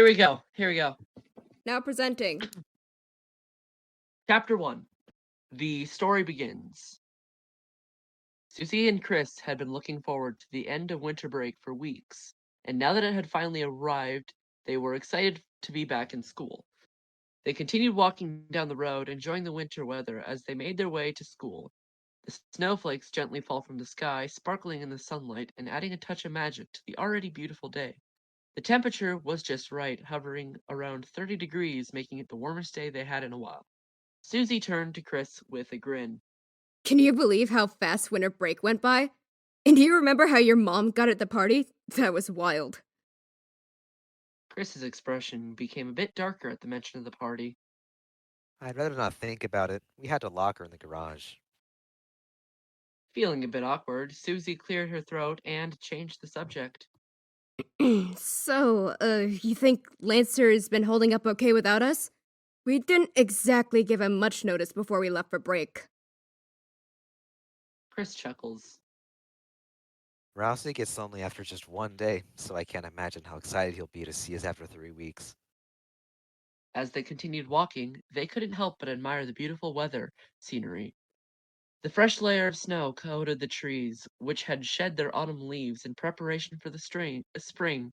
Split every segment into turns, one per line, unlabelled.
we go. Here we go.
Now presenting.
Chapter 1. The story begins. Susie and Chris had been looking forward to the end of winter break for weeks, and now that it had finally arrived, they were excited to be back in school. They continued walking down the road, enjoying the winter weather as they made their way to school. The snowflakes gently fall from the sky, sparkling in the sunlight and adding a touch of magic to the already beautiful day. The temperature was just right, hovering around 30 degrees, making it the warmest day they had in a while. Susie turned to Chris with a grin.
Can you believe how fast winter break went by? And do you remember how your mom got at the party? That was wild.
Chris's expression became a bit darker at the mention of the party.
I'd rather not think about it. We had to lock her in the garage.
Feeling a bit awkward, Susie cleared her throat and changed the subject.
So, you think Lancer's been holding up okay without us? We didn't exactly give him much notice before we left for break.
Chris chuckles.
Rousey gets lonely after just one day, so I can't imagine how excited he'll be to see us after 3 weeks.
As they continued walking, they couldn't help but admire the beautiful weather scenery. The fresh layer of snow coated the trees, which had shed their autumn leaves in preparation for the spring.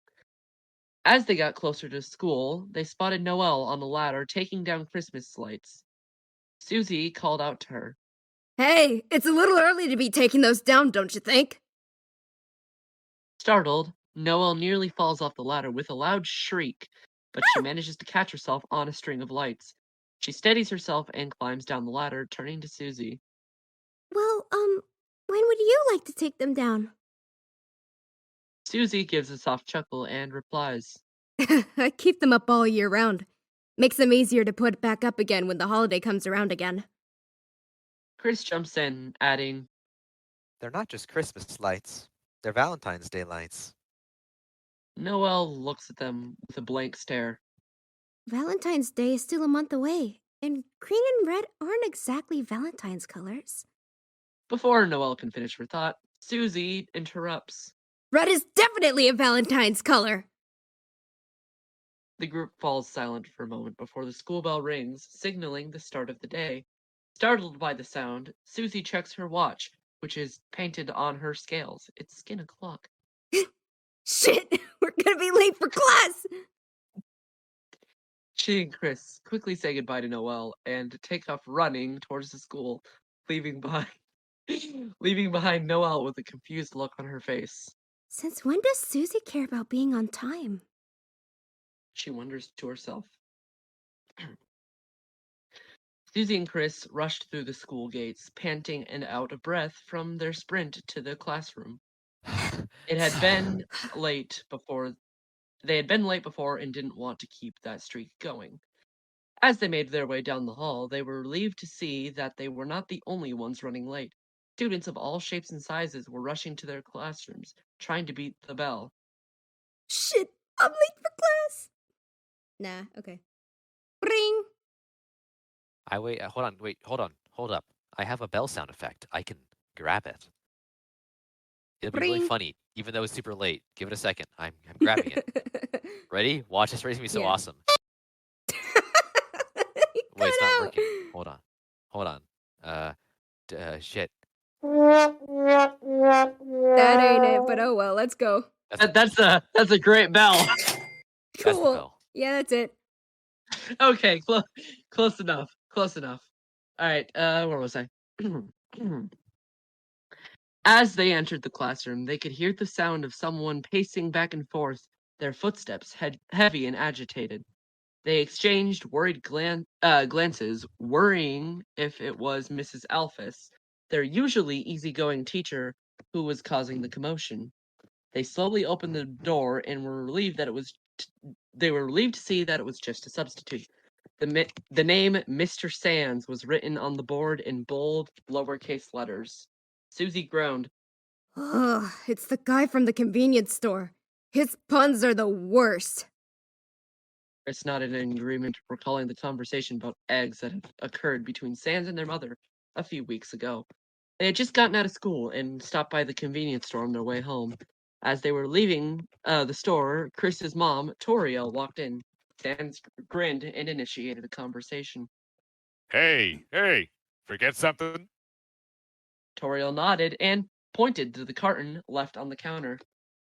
As they got closer to school, they spotted Noelle on the ladder taking down Christmas lights. Susie called out to her.
Hey, it's a little early to be taking those down, don't you think?
Startled, Noelle nearly falls off the ladder with a loud shriek, but she manages to catch herself on a string of lights. She steadies herself and climbs down the ladder, turning to Susie.
Well, when would you like to take them down?
Susie gives a soft chuckle and replies.
I keep them up all year round. Makes them easier to put back up again when the holiday comes around again.
Chris jumps in, adding,
They're not just Christmas lights. They're Valentine's Day lights.
Noelle looks at them with a blank stare.
Valentine's Day is still a month away, and green and red aren't exactly Valentine's colors.
Before Noelle can finish her thought, Susie interrupts.
Red is definitely a Valentine's color!
The group falls silent for a moment before the school bell rings, signaling the start of the day. Startled by the sound, Susie checks her watch, which is painted on her scales. It's skin o'clock.
Shit! We're gonna be late for class!
She and Chris quickly say goodbye to Noelle and take off running towards the school, leaving behind Noelle with a confused look on her face.
Since when does Susie care about being on time?
She wonders to herself. Susie and Chris rushed through the school gates, panting and out of breath from their sprint to the classroom. It had been late before. They had been late before and didn't want to keep that streak going. As they made their way down the hall, they were relieved to see that they were not the only ones running late. Students of all shapes and sizes were rushing to their classrooms, trying to beat the bell.
Shit, I'm late for class! Nah, okay. Ring!
Hold up. I have a bell sound effect. I can grab it. It'll be really
Ring.
funny, even though it's super late. Give it a second. I'm grabbing it. Ready? Watch this. It's gonna be so
Yeah.
awesome. Wait, it's not working. Hold on. Shit.
That ain't it, but oh well, let's go.
That's a great bell.
That's the
Cool.
bell.
Yeah, that's it.
Okay, close enough. Close enough. All right, where was I? As they entered the classroom, they could hear the sound of someone pacing back and forth, their footsteps heavy and agitated. They exchanged worried glances, worrying if it was Mrs. Alphys, their usually easygoing teacher, who was causing the commotion. They slowly opened the door and were relieved that they were relieved to see that it was just a substitute. The name Mr. Sands was written on the board in bold, lowercase letters. Susie groaned.
Ugh, it's the guy from the convenience store. His puns are the worst.
Chris nodded in agreement, recalling the conversation about eggs that had occurred between Sands and their mother a few weeks ago. They had just gotten out of school and stopped by the convenience store on their way home. As they were leaving the store, Chris's mom, Toriel, walked in. Sans grinned and initiated a conversation.
Hey, forget something?
Toriel nodded and pointed to the carton left on the counter.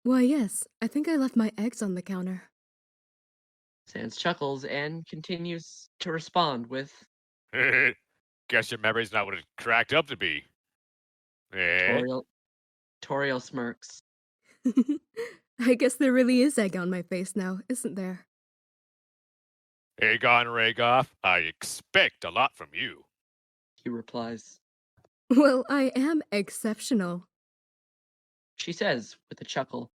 Why, yes, I think I left my eggs on the counter.
Sans chuckles and continues to respond with,
Guess your memory's not what it cracked up to be. Eh?
Toriel smirks.
I guess there really is egg on my face now, isn't there?
Egg on, rag off. I expect a lot from you.
He replies.
Well, I am exceptional.
She says with a chuckle.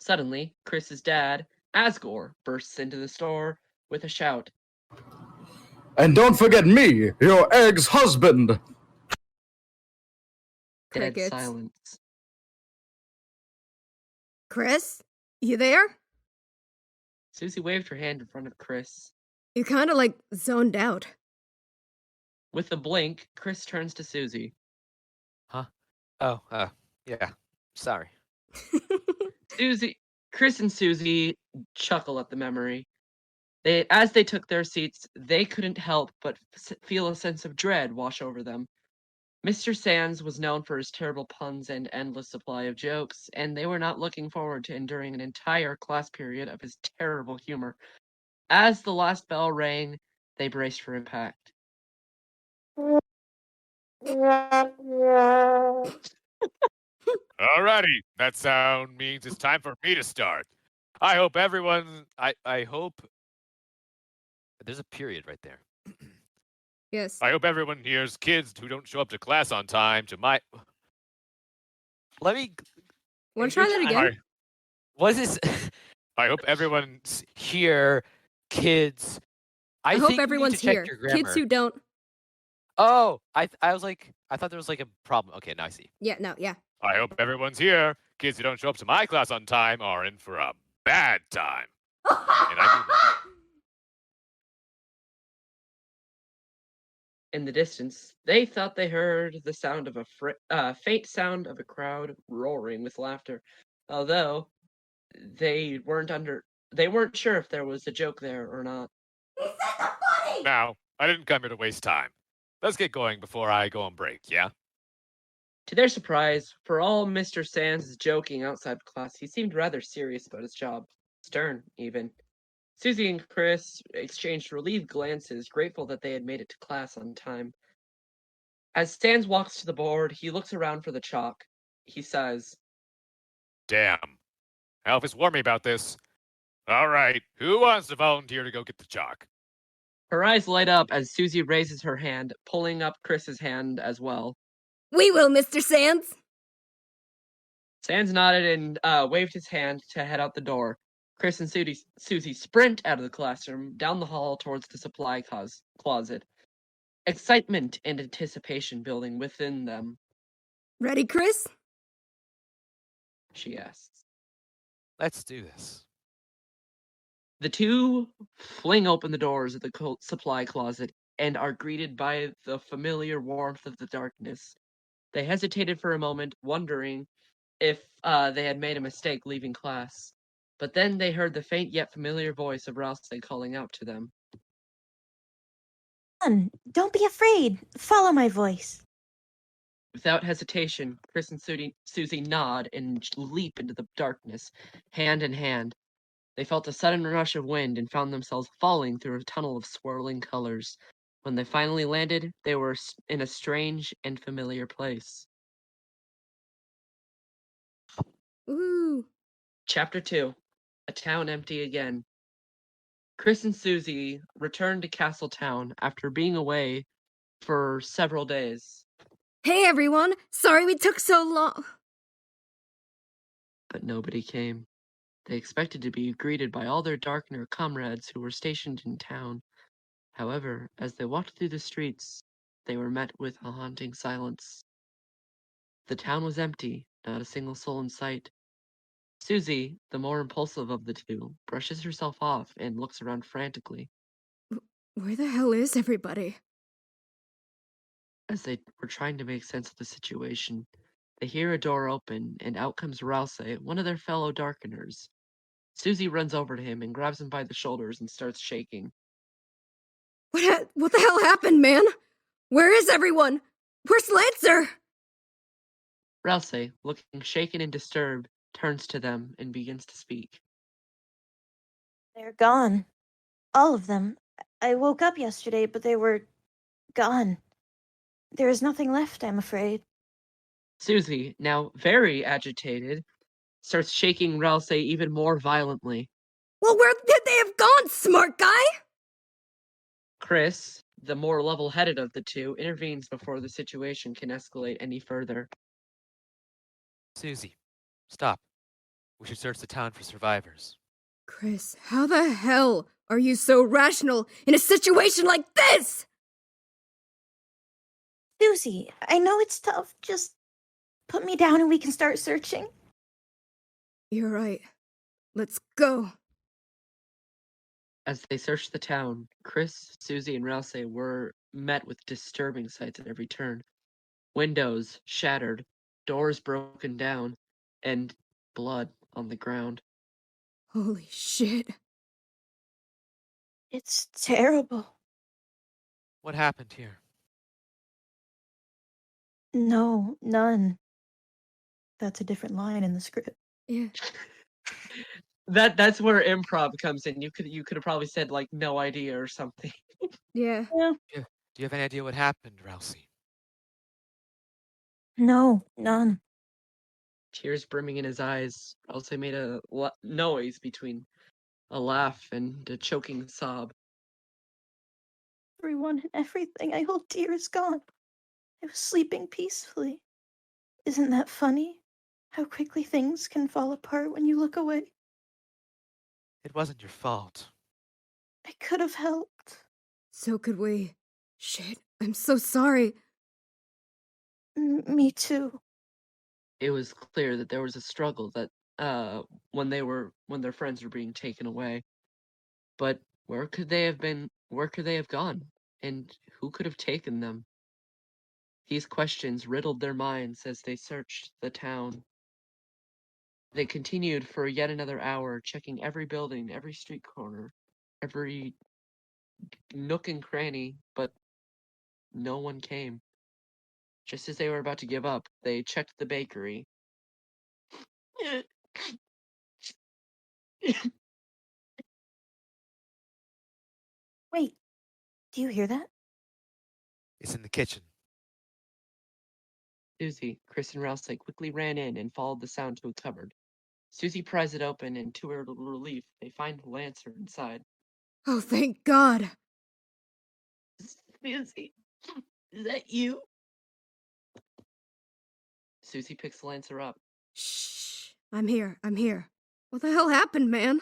Suddenly, Chris's dad, Asgore, bursts into the store with a shout.
And don't forget me, your egg's husband!
Dead
Crickets.
silence.
Chris? You there?
Susie waved her hand in front of Chris.
You kinda like zoned out.
With a blink, Chris turns to Susie.
Huh? Oh, yeah. Sorry.
Chris and Susie chuckle at the memory. As they took their seats, they couldn't help but feel a sense of dread wash over them. Mr. Sands was known for his terrible puns and endless supply of jokes, and they were not looking forward to enduring an entire class period of his terrible humor. As the last bell rang, they braced for impact.
Alrighty, that sound means it's time for me to start. I hope everyone. I hope.
There's a period right there.
Yes.
I hope everyone here's kids who don't show up to class on time to my.
Let me.
Wanna try that again?
What is this?
I hope everyone's
Here, kids.
I
think
hope
you need
everyone's
to check
here.
your
Kids
grammar.
who don't.
Oh, I was like, I thought there was like a problem. Okay, now I see.
Yeah, no, yeah.
I hope everyone's here. Kids who don't show up to my class on time are in for a bad time. And I mean that.
In the distance, they thought they heard the sound of a faint sound of a crowd roaring with laughter, although they weren't sure if there was a joke there or not.
Now, I didn't come here to waste time. Let's get going before I go on break, yeah?
To their surprise, for all Mr. Sands' joking outside of class, he seemed rather serious about his job. Stern, even. Susie and Chris exchanged relieved glances, grateful that they had made it to class on time. As Sands walks to the board, he looks around for the chalk. He says,
Damn. Alphys warned me about this. All right, who wants to volunteer to go get the chalk?
her eyes light up as Susie raises her hand, pulling up Chris's hand as well.
We will, Mr. Sands.
Sands nodded and waved his hand to head out the door. Chris and Susie sprint out of the classroom, down the hall towards the supply closet. Excitement and anticipation building within them.
Ready, Chris?
She asks.
Let's do this.
The two fling open the doors of the supply closet and are greeted by the familiar warmth of the darkness. They hesitated for a moment, wondering if they had made a mistake leaving class. But then they heard the faint yet familiar voice of Rouse calling out to them.
Don't be afraid. Follow my voice.
Without hesitation, Chris and Susie nod and leap into the darkness, hand in hand. They felt a sudden rush of wind and found themselves falling through a tunnel of swirling colors. When they finally landed, they were in a strange and familiar place.
Ooh.
Chapter 2. A Town Empty Again. Chris and Susie returned to Castletown after being away for several days.
Hey, everyone. Sorry we took so long.
But nobody came. They expected to be greeted by all their Darkner comrades who were stationed in town. However, as they walked through the streets, they were met with a haunting silence. The town was empty, not a single soul in sight. Susie, the more impulsive of the two, brushes herself off and looks around frantically.
Where the hell is everybody?
As they were trying to make sense of the situation, They hear a door open, and out comes Rouse, one of their fellow Darkeners. Susie runs over to him and grabs him by the shoulders and starts shaking.
What the hell happened, man? Where is everyone? Where's Lancer?
Rouse, looking shaken and disturbed, turns to them and begins to speak.
They're gone. All of them. I woke up yesterday, but they were gone. There is nothing left, I'm afraid.
Susie, now very agitated, starts shaking Rouse even more violently.
Well, where did they have gone, smart guy?
Chris, the more level-headed of the two, intervenes before the situation can escalate any further.
Susie, stop. We should search the town for survivors.
Chris, how the hell are you so rational in a situation like this?
Susie, I know it's tough. Just put me down and we can start searching.
You're right. Let's go.
As they searched the town, Chris, Susie, and Rouse were met with disturbing sights at every turn. Windows shattered, doors broken down, and blood on the ground.
Holy shit.
It's terrible.
What happened here?
No, none. That's a different line in the script.
Yeah.
That's where improv comes in. You could have probably said like no idea or something.
Yeah.
Yeah.
Do you have any idea what happened, Rousey?
No, none.
Tears brimming in his eyes, Rouse made a noise between a laugh and a choking sob.
Everyone and everything I hold dear is gone. I was sleeping peacefully. Isn't that funny? How quickly things can fall apart when you look away.
It wasn't your fault.
I could have helped.
So could we. Shit, I'm so sorry.
Me too.
It was clear that there was a struggle that when their friends were being taken away. But where could they have been? Where could they have gone? And who could have taken them? These questions riddled their minds as they searched the town. They continued for yet another hour, checking every building, every street corner, every nook and cranny, but no one came. Just as they were about to give up, they checked the bakery.
Wait, do you hear that?
It's in the kitchen.
Susie, Chris, and Rouse quickly ran in and followed the sound to a cupboard. Susie pries it open, and to her relief, they find Lancer inside.
Oh, thank God.
Susie, is that you? Susie picks Lancer up.
Shh. I'm here. What the hell happened, man?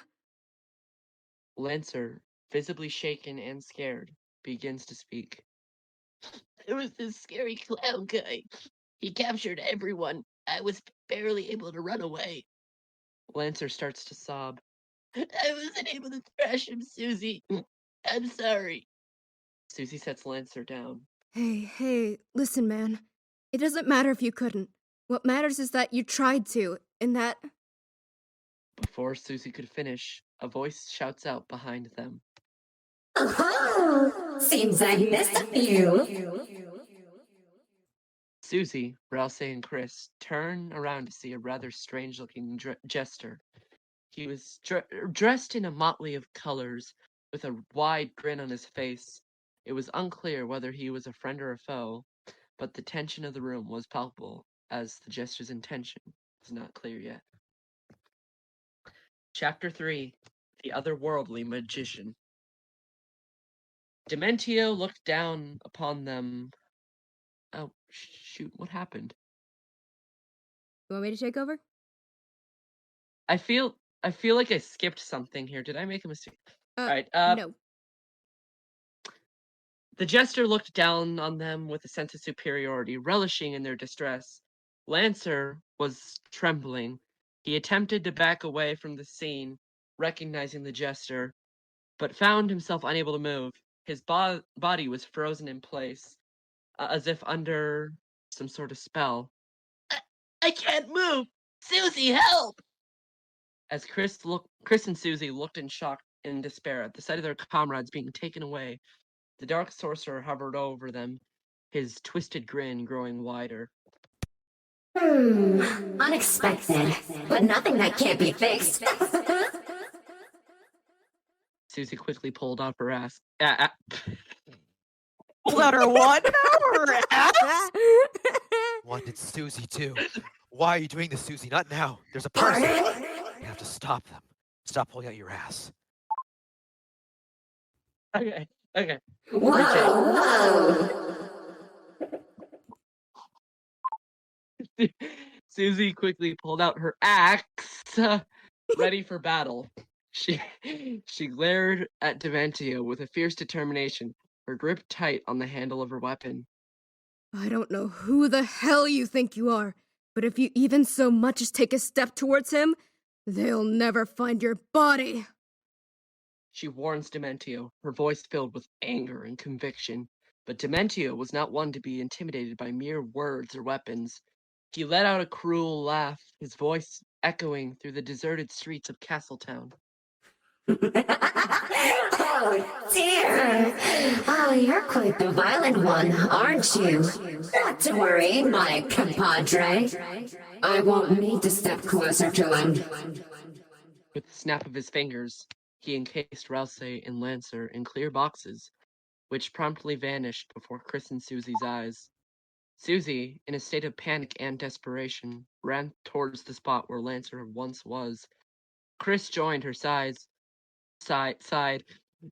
Lancer, visibly shaken and scared, begins to speak. There was this scary clown guy. He captured everyone. I was barely able to run away. Lancer starts to sob. I wasn't able to thrash him, Susie. I'm sorry. Susie sets Lancer down.
Hey, listen, man. It doesn't matter if you couldn't. What matters is that you tried to, and that...
Before Susie could finish, a voice shouts out behind them.
Oh, seems I missed a few.
Susie, Rouse, and Chris turn around to see a rather strange-looking jester. He was dressed in a motley of colors, with a wide grin on his face. It was unclear whether he was a friend or a foe, but the tension of the room was palpable, as the jester's intention was not clear yet. Chapter 3, The Otherworldly Magician. Dementio looked down upon them. Oh, shoot, what happened?
You want me to take over?
I feel like I skipped something here. Did I make a mistake? Alright,
No.
The jester looked down on them with a sense of superiority, relishing in their distress. Lancer was trembling. He attempted to back away from the scene, recognizing the jester, but found himself unable to move. His body was frozen in place, as if under some sort of spell. I can't move! Susie, help! As Chris and Susie looked in shock and despair at the sight of their comrades being taken away, the dark sorcerer hovered over them, his twisted grin growing wider.
Unexpected, but nothing that can't be fixed.
Susie quickly pulled out her ass.
Pulled out her what? Her ass?
What did Susie do? Why are you doing this, Susie? Not now. There's a person. You have to stop them. Stop pulling out your ass.
Okay.
Whoa.
Susie quickly pulled out her axe, ready for battle. She glared at Devantio with a fierce determination, her grip tight on the handle of her weapon.
I don't know who the hell you think you are, but if you even so much as take a step towards him, they'll never find your body.
She warns Dementio, her voice filled with anger and conviction. But Dementio was not one to be intimidated by mere words or weapons. He let out a cruel laugh, his voice echoing through the deserted streets of Castletown.
Oh dear! Oh, you're quite the violent one, aren't you? Not to worry, my compadre. I won't need to step closer to him.
With the snap of his fingers, he encased Rouse and Lancer in clear boxes, which promptly vanished before Chris and Susie's eyes. Susie, in a state of panic and desperation, ran towards the spot where Lancer once was. Chris joined her side,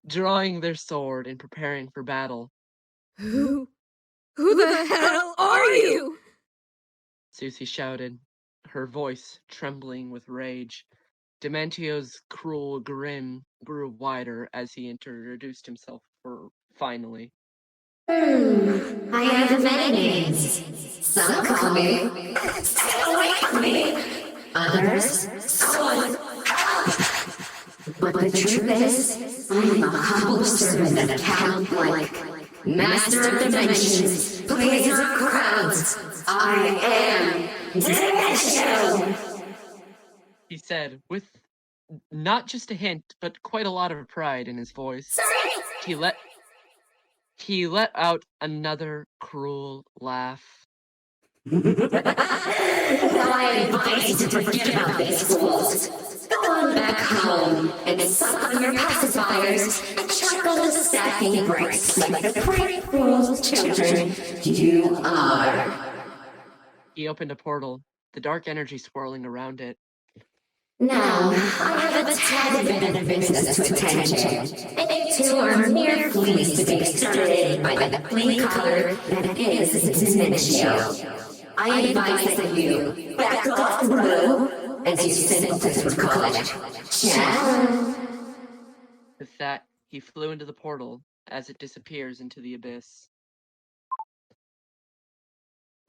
drawing their sword and preparing for battle.
Who the hell are you?
Susie shouted, her voice trembling with rage. Dementio's cruel grin grew wider as he introduced himself finally.
I have many names. Some call me Stay away from me. Others, Sword. But the truth is, I'm a humble servant of Count Blank, Master of Dimensions, Pleaser of Crowds. I am Dimension!
He said, with not just a hint, but quite a lot of pride in his voice.
Sorry!
He let out another cruel laugh.
Now I advise you to forget about these fools. Go on back home and suck on your pacifiers and chuckle the stacking bricks like the great fools children you are.
He opened a portal, the dark energy swirling around it.
Now, I have a tad bit of business to attend to, and you two are mere fleas to be exterminated by the flea color that is Dimension. I advise that you back off the road, as you simpletons would call it. Ciao.
With that, he flew into the portal as it disappears into the abyss.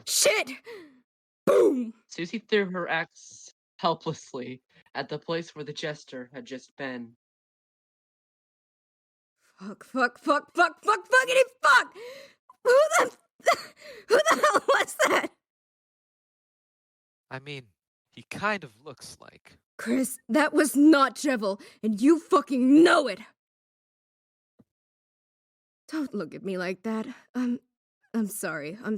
Shit! Boom!
Susie threw her axe helplessly at the place where the jester had just been.
Fuck, fuckity fuck! Who the hell was that?
I mean, he kind of looks like.
Chris, that was not Jevil, and you fucking know it! Don't look at me like that. I'm sorry.
I'm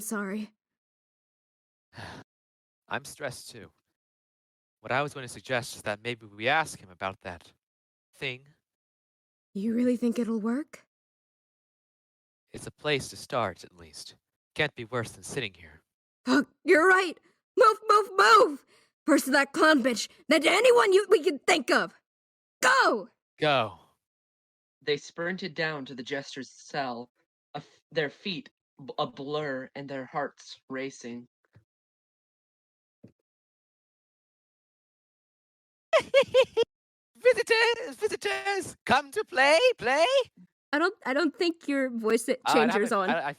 stressed too. What I was going to suggest is that maybe we ask him about that thing.
You really think it'll work?
It's a place to start, at least. Can't be worse than sitting here.
Fuck, you're right! Move! First to that clown bitch, then to anyone we can think of! Go!
Go.
They sprinted down to the jester's cell, their feet a blur and their hearts racing.
Visitors, come to play.
I don't think your voice changer's on.
I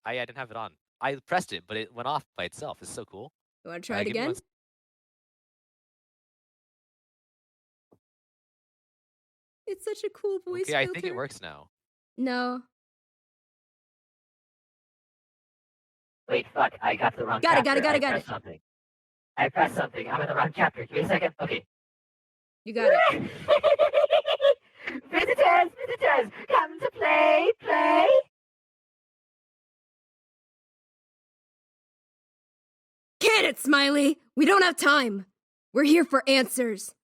didn't have it on. I pressed it, but it went off by itself. It's so cool.
You wanna try it again? It's such a cool voice
Okay, I
filter.
think it works now.
No.
Wait, fuck, I got the wrong
Got it.
capture. I pressed something. I pressed something. I'm in the wrong chapter. Give me a second. Okay.
You got it.
Visitors, come to play.
Get it, Smiley! We don't have time! We're here for answers.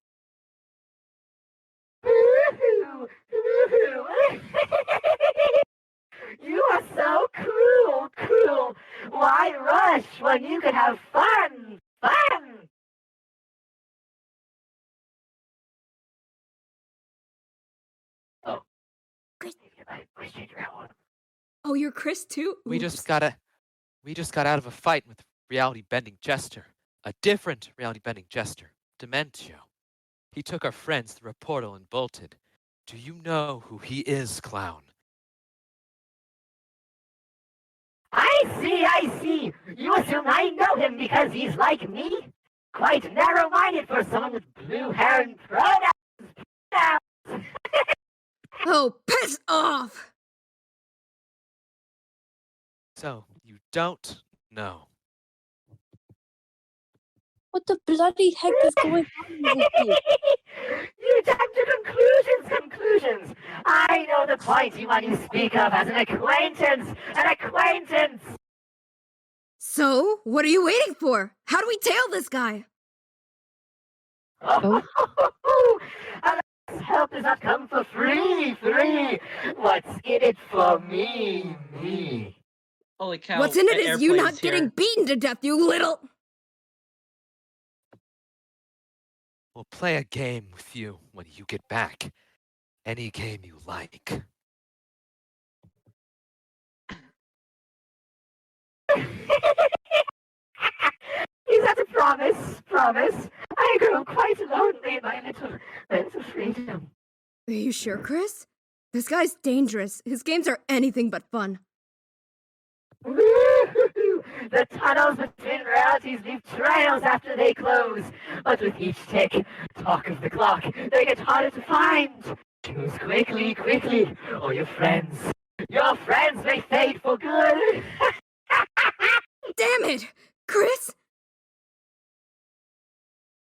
You are so cruel. Why rush when you can have fun? Oh.
Oh, you're Chris too?
We
Oops.
just got out of a fight with a reality-bending jester. A different reality-bending jester, Dementio. He took our friends through a portal and bolted. Do you know who he is, clown?
I see. You assume I know him because he's like me? Quite narrow-minded for someone with blue hair and pronouns.
Oh, piss off!
So, you don't know.
What the bloody heck is going on with you?
You jump to conclusions. I know the pointy one you speak of as an acquaintance.
So, what are you waiting for? How do we tail this guy?
Oh. Alas, help does not come for free. What's in it for me?
Holy cow!
What's in it
an
is you
airplane's
not getting
here.
beaten to death, you little...
We'll play a game with you when you get back. Any game you like.
Is that a promise? I grow quite lonely in my little freedom.
Are you sure, Chris? This guy's dangerous. His games are anything but fun.
The tunnels between realities leave trails after they close. But with each tick, talk of the clock, they get harder to find. Choose quickly, or your friends may fade for good.
Damn it! Chris?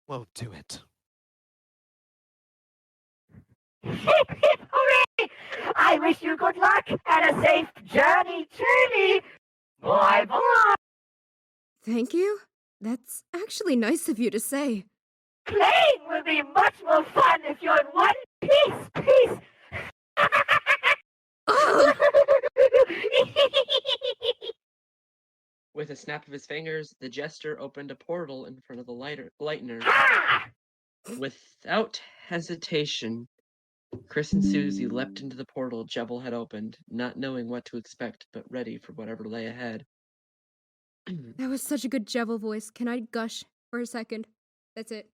Won't do it.
Hip, hooray! I wish you good luck and a safe journey. Bye.
Thank you? That's actually nice of you to say.
Playing will be much more fun if you're in one piece.
Ugh!
With a snap of his fingers, the jester opened a portal in front of the lightner. Without hesitation, Chris and Susie leapt into the portal Jebel had opened, not knowing what to expect, but ready for whatever lay ahead.
That was such a good Jebel voice. Can I gush for a second? That's it.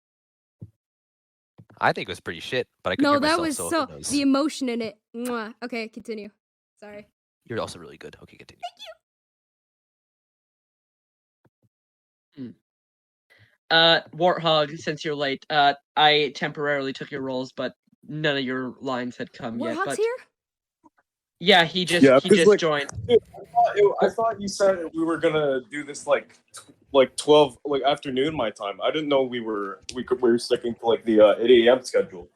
I think it was pretty shit, but I couldn't
No,
hear
that
myself,
was
so
so...
who knows?
The emotion in it. Mwah. Okay, continue. Sorry.
You're also really good. Okay, continue.
Warthog, since you're late, I temporarily took your roles, but none of your lines had come yet.
Warthog's
But
here?
yeah, he just joined.
Dude, I thought you said we were gonna do this like 12 afternoon my time. I didn't know we were sticking to like the 8 a.m. schedule.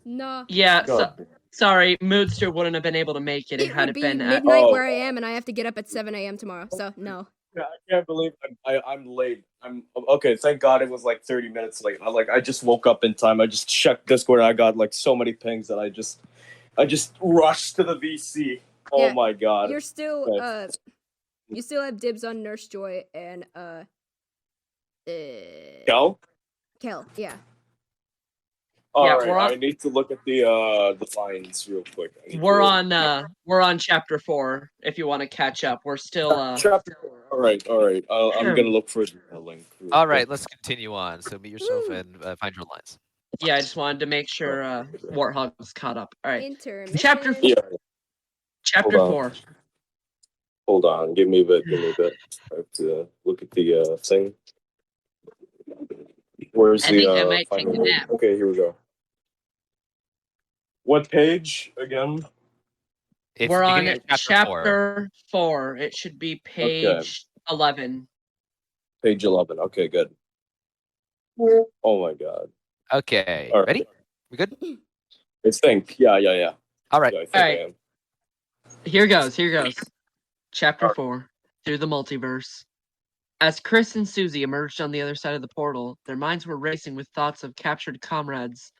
No.
Yeah,
God.
sorry, Moodster wouldn't have been able to make it
It
had
would
it
be
been at.
midnight where I am, and I have to get up at 7 a.m. tomorrow, so no.
Yeah, I can't believe I'm late. I'm okay. Thank God it was like 30 minutes late. I just woke up in time. I just checked Discord. I got like so many pings that I just rushed to the VC. Oh
Yeah,
my God.
You're still, you still have dibs on Nurse Joy and,
Kel?
Kel, yeah.
All
we're
right,
on-
I need to look at the lines real quick.
We're on chapter 4. If you want to catch up, we're still
chapter 4. All right. I'm gonna look for the link. real
All
quick.
right, let's continue on. So meet yourself
Woo.
and find your lines.
Yeah, I just wanted to make sure Warthog was caught up. All right,
Intermission.
chapter
Yeah.
chapter
Hold on.
4.
Hold on. Give me a bit. I have to look at the thing. Where's
I
the
think I might take
final
a
link?
nap.
Okay, here we go. What page again?
It's
We're on
beginning of
chapter 4. It should be page 11.
Page 11. Okay, good. Oh my god.
Okay,
All right.
ready? We good?
I think. Yeah.
All right.
Yeah, I think
Alright.
I am.
Here goes. Chapter
Alright.
4 Through the Multiverse. As Chris and Susie emerged on the other side of the portal, their minds were racing with thoughts of captured comrades.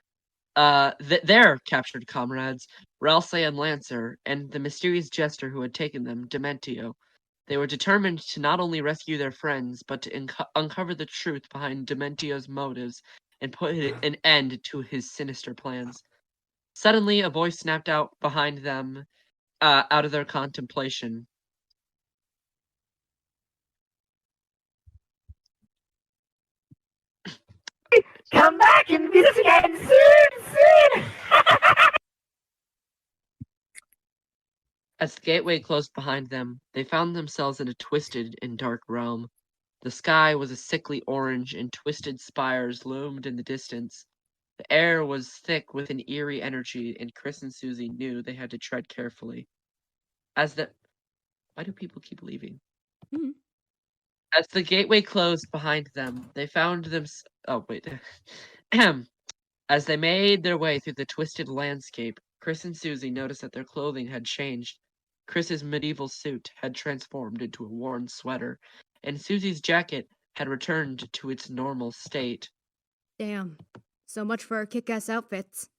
Their captured comrades, Ralsei and Lancer, and the mysterious jester who had taken them, Dementio. They were determined to not only rescue their friends, but to uncover the truth behind Dementio's motives and put an end to his sinister plans. Suddenly, a voice snapped out behind them, out of their contemplation.
Come back and visit again soon!
As the gateway closed behind them, they found themselves in a twisted and dark realm. The sky was a sickly orange, and twisted spires loomed in the distance. The air was thick with an eerie energy, and Chris and Susie knew they had to tread carefully. Why do people keep leaving?
Mhm.
As the gateway closed behind them, they found them. Oh wait. As they made their way through the twisted landscape, Chris and Susie noticed that their clothing had changed. Chris's medieval suit had transformed into a worn sweater, and Susie's jacket had returned to its normal state.
Damn. So much for our kick-ass outfits.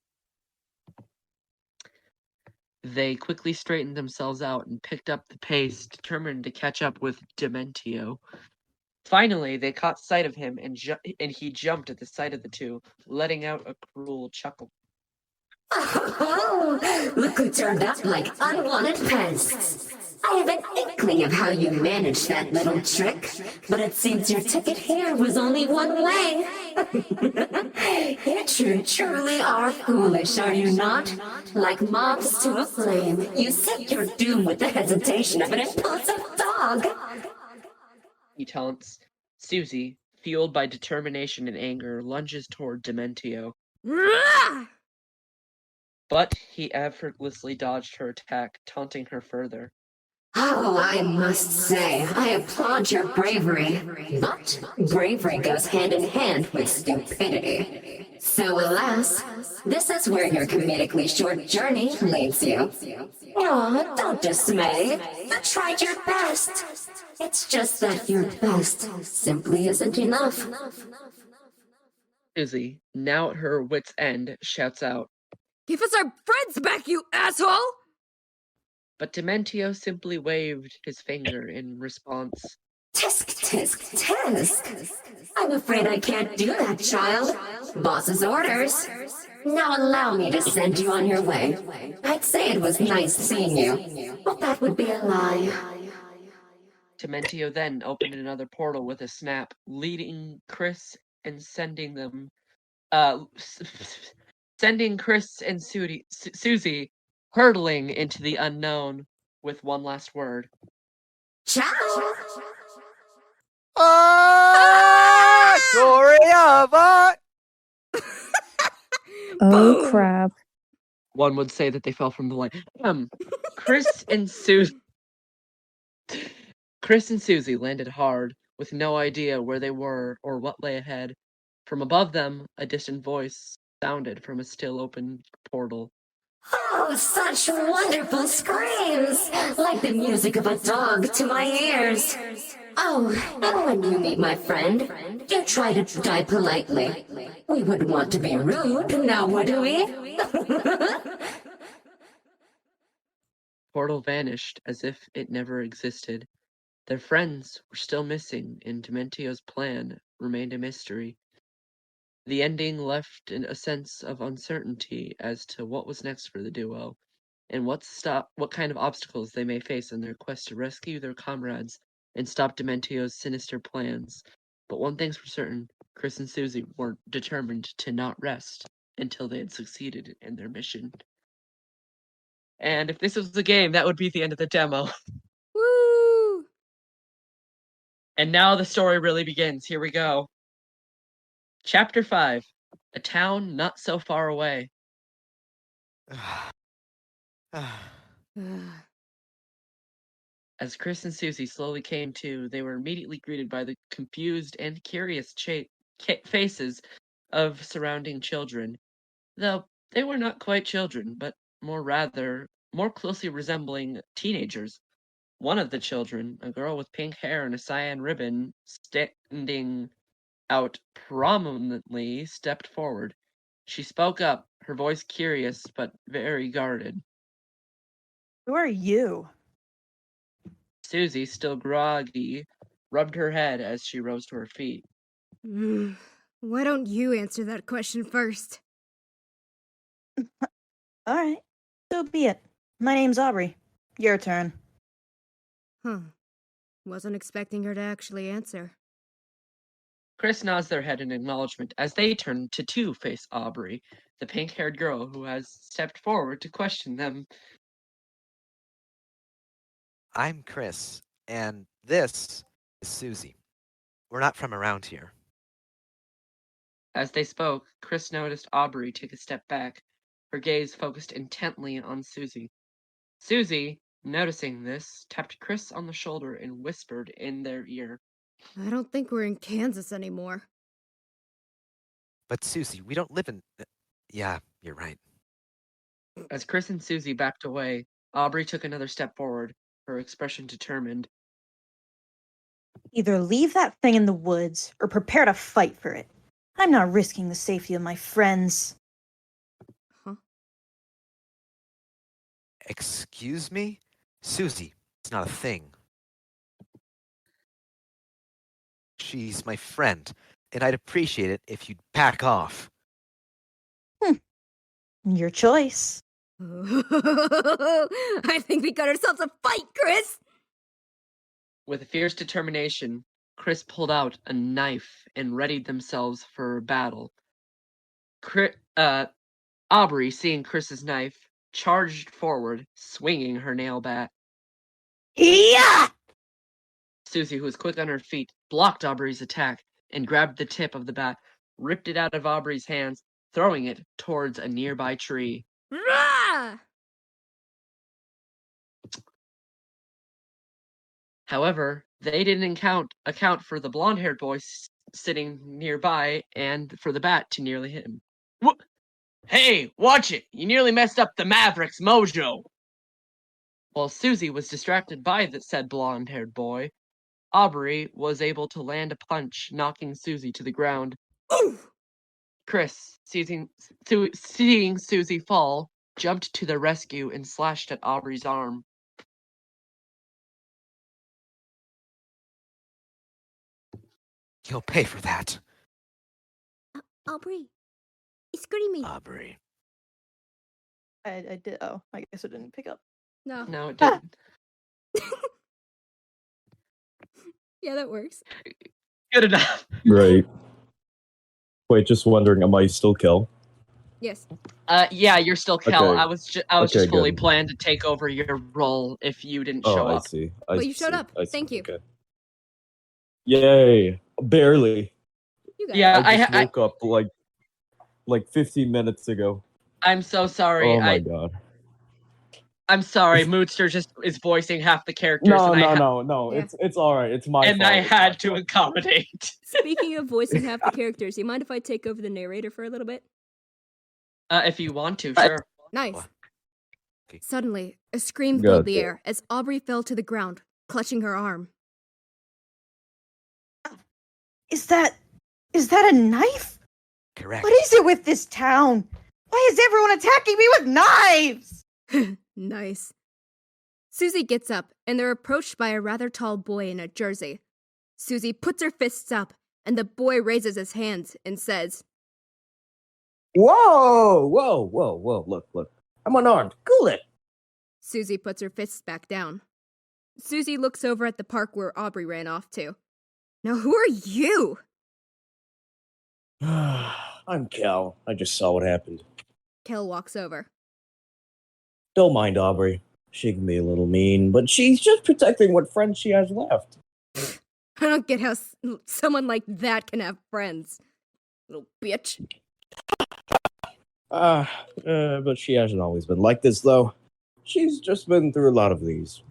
They quickly straightened themselves out and picked up the pace, determined to catch up with Dementio. Finally, they caught sight of him, and he jumped at the sight of the two, letting out a cruel chuckle.
Oh, look who turned up like unwanted pests. I have an inkling of how you managed that little trick, but it seems your ticket here was only one way. You truly are foolish, are you not? Like moths to a flame, you seek your doom with the hesitation of an impulsive dog.
He taunts. Susie, fueled by determination and anger, lunges toward Dementio. But he effortlessly dodged her attack, taunting her further.
Oh, I must say, I applaud your bravery. But bravery goes hand in hand with stupidity. So alas, this is where your comedically short journey leads you. Oh, don't dismay. You tried your best. It's just that your best simply isn't enough.
Susie, now at her wit's end, shouts out.
Give us our friends back, you asshole!
But Dementio simply waved his finger in response.
Tisk, tisk, tisk. I'm afraid I can't do that, child. Boss's orders. Now allow me to send you on your way. I'd say it was nice seeing you, but that would be a lie.
Dementio then opened another portal with a snap, leading Chris and sending Chris and Susie hurtling into the unknown with one last word.
Ciao!
Story of art!
Oh crap.
One would say that they fell from the light. Chris and Susie landed hard, with no idea where they were or what lay ahead. From above them, a distant voice sounded from a still open portal.
Oh, such wonderful screams! Like the music of a dog to my ears. Oh, and when you meet my friend, do try to die politely. We wouldn't want to be rude, now would we?
Portal vanished as if it never existed. Their friends were still missing, and Dementio's plan remained a mystery. The ending left a sense of uncertainty as to what was next for the duo, and what kind of obstacles they may face in their quest to rescue their comrades and stop Dementio's sinister plans. But one thing's for certain, Chris and Susie were determined to not rest until they had succeeded in their mission. And if this was a game, that would be the end of the demo.
Woo!
And now the story really begins. Here we go. Chapter 5. A town not so far away. As Chris and Susie slowly came to, they were immediately greeted by the confused and curious faces of surrounding children, though they were not quite children, but more closely resembling teenagers. One of the children, a girl with pink hair and a cyan ribbon standing out prominently, stepped forward. She spoke up, her voice curious but very guarded.
Who are you?
Susie, still groggy, rubbed her head as she rose to her feet.
Why don't you answer that question first?
All right, so be it. My name's Aubrey. Your turn.
Wasn't expecting her to actually answer.
Chris nods their head in acknowledgement as they turn to Two-Face Aubrey, the pink-haired girl who has stepped forward to question them.
I'm Chris, and this is Susie. We're not from around here.
As they spoke, Chris noticed Aubrey take a step back, her gaze focused intently on Susie. Susie, noticing this, tapped Chris on the shoulder and whispered in their ear.
I don't think we're in Kansas anymore.
But Susie, we don't live in... Yeah, you're right.
As Chris and Susie backed away, Aubrey took another step forward, her expression determined.
Either leave that thing in the woods or prepare to fight for it. I'm not risking the safety of my friends.
Huh?
Excuse me? Susie, it's not a thing. She's my friend, and I'd appreciate it if you'd back off.
Your choice.
I think we got ourselves a fight, Chris!
With fierce determination, Chris pulled out a knife and readied themselves for battle. Aubrey, seeing Chris's knife, charged forward, swinging her nail bat.
Yeah!
Susie, who was quick on her feet, blocked Aubrey's attack and grabbed the tip of the bat, ripped it out of Aubrey's hands, throwing it towards a nearby tree.
Rah!
However, they didn't account for the blonde-haired boy sitting nearby and for the bat to nearly hit him. Hey, watch it! You nearly messed up the Maverick's mojo! While Susie was distracted by the said blonde-haired boy, Aubrey was able to land a punch, knocking Susie to the ground.
Oof!
Chris, seeing Susie fall, jumped to the rescue and slashed at Aubrey's arm.
You'll pay for that.
Aubrey, it's screaming.
Aubrey.
I did. Oh, I guess it didn't pick up.
No, it didn't.
Yeah, that works.
Good enough.
Right. Wait, just wondering, am I still Kel?
Yes.
Yeah, you're still Kel.
Okay.
I was just fully
good.
planned to take over your role if you didn't show
I
up.
see.
Well, you showed up.
I see.
Thank you.
Okay. Yay! Barely.
You got
Yeah,
it.
I just woke up like 15 minutes ago.
I'm so sorry.
Oh my god.
I'm sorry. Moodster just is voicing half the characters.
No.
Yeah.
It's all right. It's my
And
fault.
I
It's my
had to
fault.
accommodate.
Speaking of voicing half the characters, you mind if I take over the narrator for a little bit?
If you want to, sure.
Nice.
Okay.
Suddenly, a scream
God
filled the
damn.
air as Aubrey fell to the ground, clutching her arm.
Is that a knife?
Correct.
What is it with this town? Why is everyone attacking me with knives?
Nice. Susie gets up, and they're approached by a rather tall boy in a jersey. Susie puts her fists up, and the boy raises his hands and says,
Whoa! Look. I'm unarmed. Cool it.
Susie puts her fists back down. Susie looks over at the park where Aubrey ran off to. Now who are you?
I'm Cal. I just saw what happened.
Kel walks over.
Don't mind Aubrey. She can be a little mean, but she's just protecting what friends she has left.
I don't get how someone like that can have friends. Little bitch.
But she hasn't always been like this, though. She's just been through a lot of these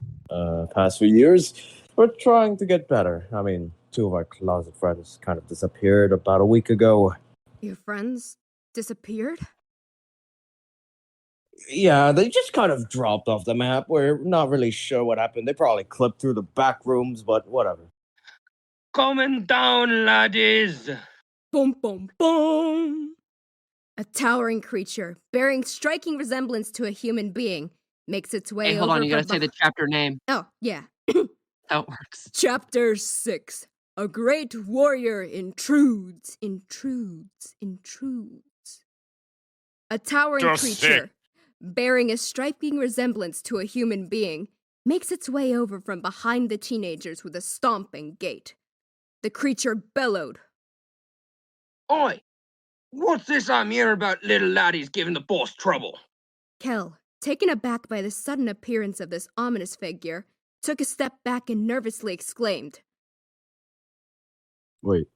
past few years. We're trying to get better. I mean, Two of our closet friends kind of disappeared about a week ago.
Your friends disappeared?
Yeah, they just kind of dropped off the map. We're not really sure what happened. They probably clipped through the back rooms, but whatever.
Coming down, laddies!
Boom, boom, boom! A towering creature, bearing striking resemblance to a human being, makes its way
Hey,
over
hold on, you gotta
from
say the chapter name.
Oh, yeah.
How it works.
Chapter 6. A great warrior intrudes. A towering
Just
creature, bearing a striking resemblance to a human being, makes its way over from behind the teenagers with a stomping gait. The creature bellowed.
Oi! What's this I'm hearing about little laddies giving the boss trouble?
Kel, taken aback by the sudden appearance of this ominous figure, took a step back and nervously exclaimed.
Wait.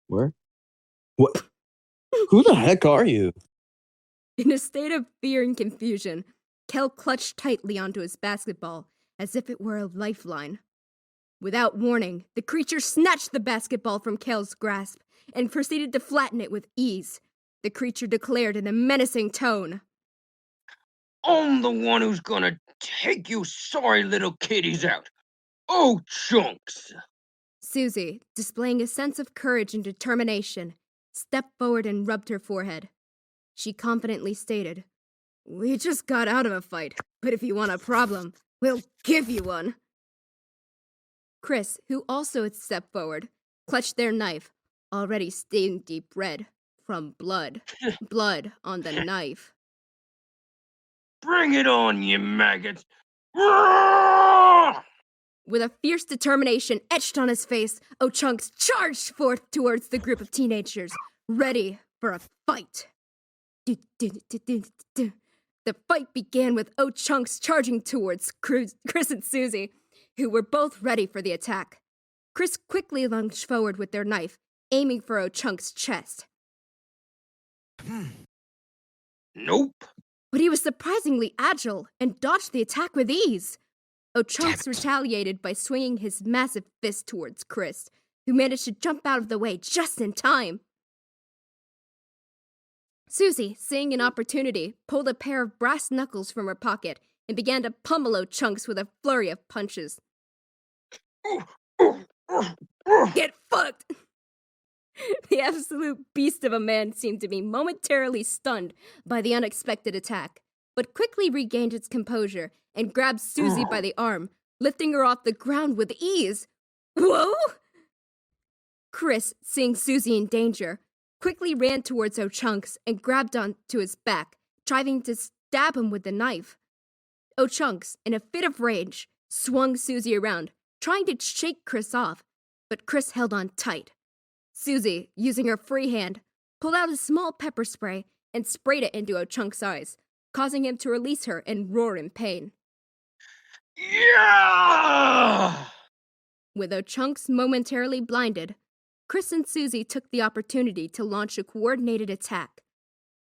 Where? What? Who the heck are you?
In a state of fear and confusion, Kel clutched tightly onto his basketball as if it were a lifeline. Without warning, the creature snatched the basketball from Kel's grasp and proceeded to flatten it with ease. The creature declared in a menacing tone.
I'm the one who's gonna take you sorry little kiddies out. Oh, chunks!
Susie, displaying a sense of courage and determination, stepped forward and rubbed her forehead. She confidently stated, "We just got out of a fight, but if you want a problem, we'll give you one." Chris, who also had stepped forward, clutched their knife, already stained deep red from blood. Blood on the knife.
Bring it on, you maggots! Roar!
With a fierce determination etched on his face, O'Chunks charged forth towards the group of teenagers, ready for a fight. The fight began with O'Chunks charging towards Chris and Susie, who were both ready for the attack. Chris quickly lunged forward with their knife, aiming for O'Chunks' chest.
Nope.
But he was surprisingly agile and dodged the attack with ease. O'Chunks retaliated by swinging his massive fist towards Chris, who managed to jump out of the way just in time. Susie, seeing an opportunity, pulled a pair of brass knuckles from her pocket and began to pummel O'Chunks with a flurry of punches. Get fucked! The absolute beast of a man seemed to be momentarily stunned by the unexpected attack, but quickly regained its composure and grabbed Susie by the arm, lifting her off the ground with ease. Whoa! Chris, seeing Susie in danger, quickly ran towards O'Chunks and grabbed onto his back, trying to stab him with the knife. O'Chunks, in a fit of rage, swung Susie around, trying to shake Chris off, but Chris held on tight. Susie, using her free hand, pulled out a small pepper spray and sprayed it into O'Chunks' eyes, causing him to release her and roar in pain.
Yeah!
With O'Chunks momentarily blinded, Chris and Susie took the opportunity to launch a coordinated attack.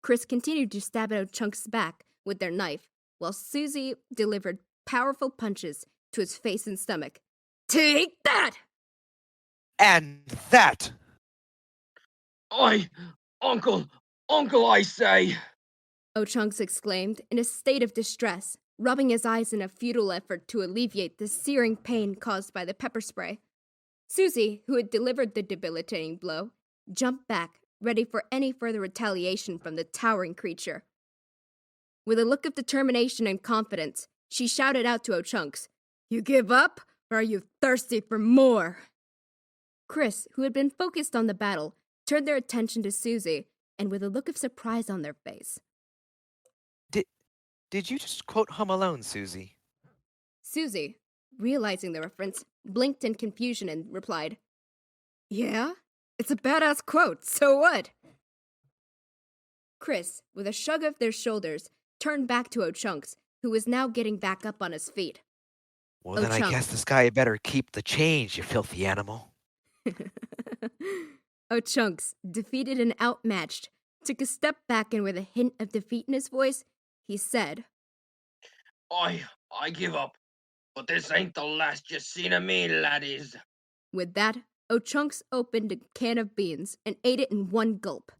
Chris continued to stab at O'Chunks' back with their knife, while Susie delivered powerful punches to his face and stomach. Take that!
And that!
Uncle, I say!
O'Chunks exclaimed, in a state of distress, rubbing his eyes in a futile effort to alleviate the searing pain caused by the pepper spray. Susie, who had delivered the debilitating blow, jumped back, ready for any further retaliation from the towering creature. With a look of determination and confidence, she shouted out to O'Chunks, "You give up, or are you thirsty for more?" Chris, who had been focused on the battle, turned their attention to Susie, and with a look of surprise on their face.
Did you just quote Home Alone, Susie?
Susie, realizing the reference, blinked in confusion and replied, "Yeah, it's a badass quote, so what?" Chris, with a shrug of their shoulders, turned back to O'Chunks, who was now getting back up on his feet.
Well, then I guess this guy had better keep the change, you filthy animal.
O'Chunks, defeated and outmatched, took a step back and with a hint of defeat in his voice, he said,
I give up. But this ain't the last you seen of me, laddies.
With that, O'Chunks opened a can of beans and ate it in one gulp.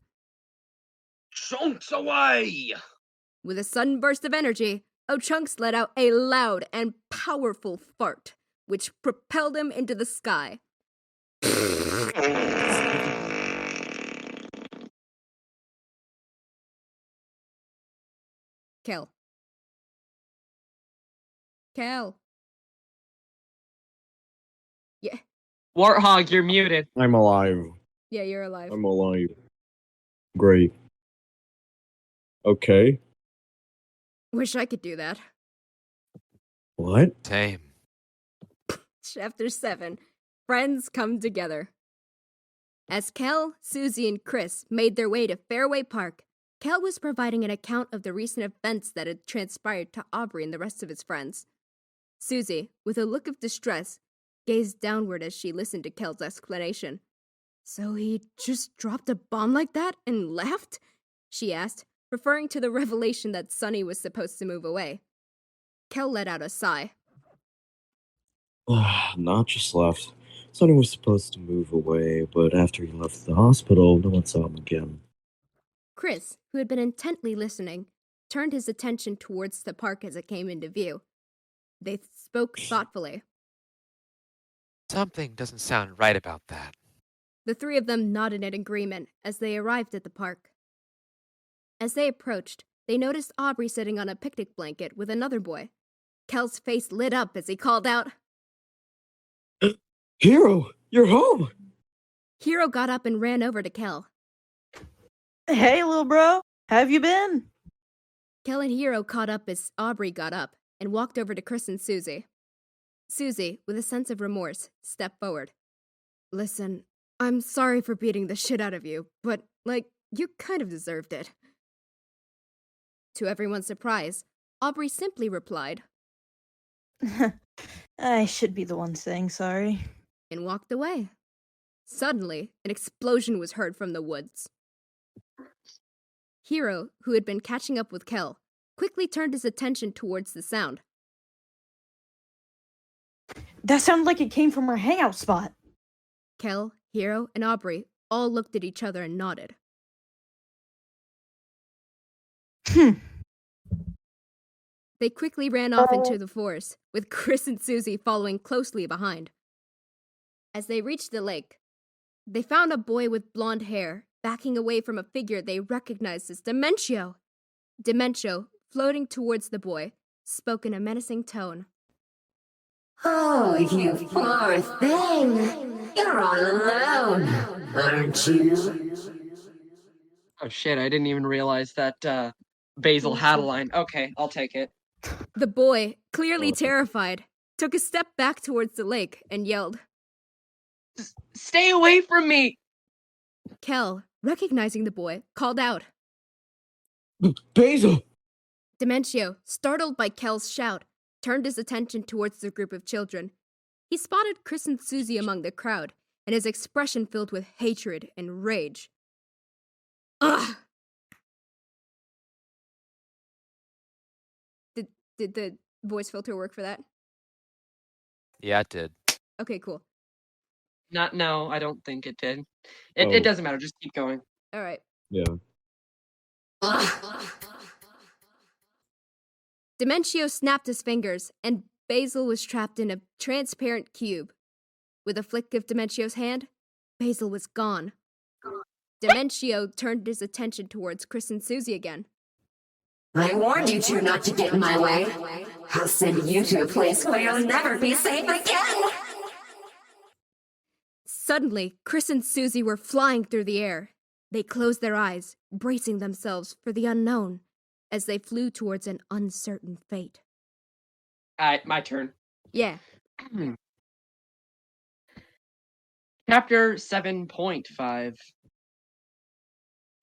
Chunks away!
With a sudden burst of energy, O'Chunks let out a loud and powerful fart, which propelled him into the sky. Kel. Yeah.
Warthog, you're muted.
I'm alive.
Yeah, you're alive.
I'm alive. Great. Okay.
Wish I could do that.
What?
Same.
Chapter 7. Friends Come Together. As Kel, Susie, and Chris made their way to Fairway Park, Kel was providing an account of the recent events that had transpired to Aubrey and the rest of his friends. Susie, with a look of distress, gazed downward as she listened to Kel's explanation. So he just dropped a bomb like that and left? She asked, referring to the revelation that Sonny was supposed to move away. Kel let out a sigh.
Not just left. Sonny was supposed to move away, but after he left the hospital, no one saw him again.
Chris, who had been intently listening, turned his attention towards the park as it came into view. They spoke thoughtfully.
Something doesn't sound right about that.
The three of them nodded in agreement as they arrived at the park. As they approached, they noticed Aubrey sitting on a picnic blanket with another boy. Kel's face lit up as he called out,
Hero, you're home!
Hero got up and ran over to Kel.
Hey, little bro. How have you been?
Kel and Hero caught up as Aubrey got up and walked over to Chris and Susie. Susie, with a sense of remorse, stepped forward. Listen, I'm sorry for beating the shit out of you, but, you kind of deserved it. To everyone's surprise, Aubrey simply replied,
I should be the one saying sorry.
And walked away. Suddenly, an explosion was heard from the woods. Hero, who had been catching up with Kel, quickly turned his attention towards the sound.
That sounded like it came from our hangout spot.
Kel, Hero, and Aubrey all looked at each other and nodded. They quickly ran off into the forest, with Chris and Susie following closely behind. As they reached the lake, they found a boy with blonde hair backing away from a figure they recognized as Dementio. Dementio, floating towards the boy, spoke in a menacing tone.
Oh, you poor thing. You're all alone, aren't you?
Oh shit, I didn't even realize that Basil had a line. Okay, I'll take it.
The boy, clearly terrified, took a step back towards the lake and yelled,
Stay away from me!
Kel, recognizing the boy, called out.
Basil!
Dementio, startled by Kel's shout, turned his attention towards the group of children. He spotted Chris and Susie among the crowd, and his expression filled with hatred and rage. Ugh! Did the voice filter work for that?
Yeah, it did.
Okay, cool.
No, I don't think it did. It doesn't matter, just keep going.
All right.
Yeah.
Dementio snapped his fingers, and Basil was trapped in a transparent cube. With a flick of Dementio's hand, Basil was gone. Dementio turned his attention towards Chris and Susie again.
I warned you two not to get in my way. I'll send you to a place where you'll never be safe again.
Suddenly, Chris and Susie were flying through the air. They closed their eyes, bracing themselves for the unknown, as they flew towards an uncertain fate.
My turn.
Yeah.
Chapter 7.5.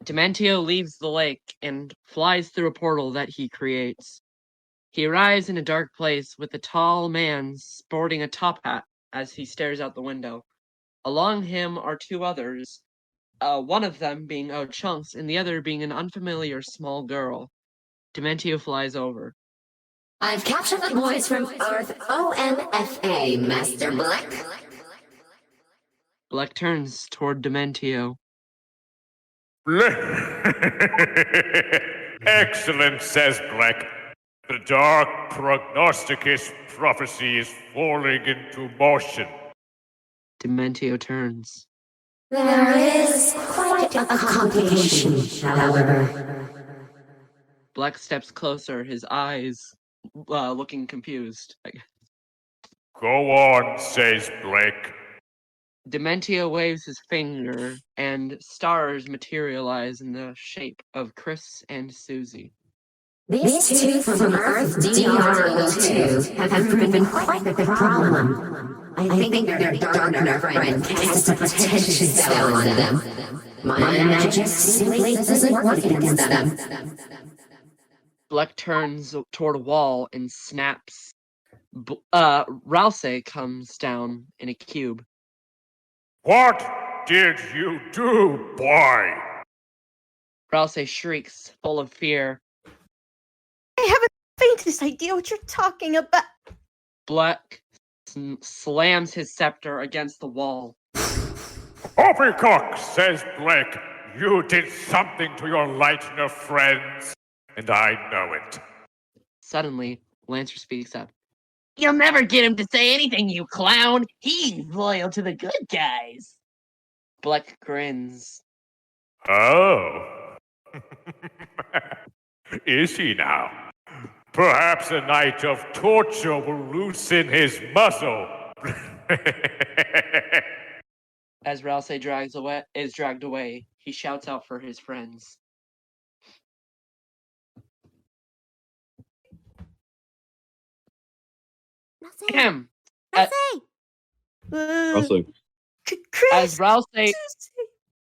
Dementio leaves the lake and flies through a portal that he creates. He arrives in a dark place with a tall man sporting a top hat as he stares out the window. Along him are two others, one of them being O'Chunks and the other being an unfamiliar small girl. Dementio flies over.
I've captured the boys from Earth OMFA, Master Black.
Black turns toward Dementio.
Excellent, says Black. The dark prognosticus prophecy is falling into motion.
Dementio turns.
There is quite a complication, however.
Black steps closer, his eyes looking confused.
Go on, says Black.
Dementio waves his finger, and stars materialize in the shape of Chris and Susie.
These two from Earth DRO2 have proven quite the problem. I think their darker friend cast a protection spell on them. My magic simply doesn't work against them.
Black turns toward a wall and snaps. Rousey comes down in a cube.
What did you do, boy?
Rousey shrieks, full of fear.
I haven't the faintest idea what you're talking about.
Black slams his scepter against the wall.
Poppycock, says Black. You did something to your Lightner friends, and I know it.
Suddenly, Lancer speaks up.
You'll never get him to say anything, you clown. He's loyal to the good guys.
Black grins.
Oh. Is he now? Perhaps a night of torture will loosen his muscle.
As Rousey is dragged away, he shouts out for his friends. Him.
Rousey.
Chris,
As Rousey,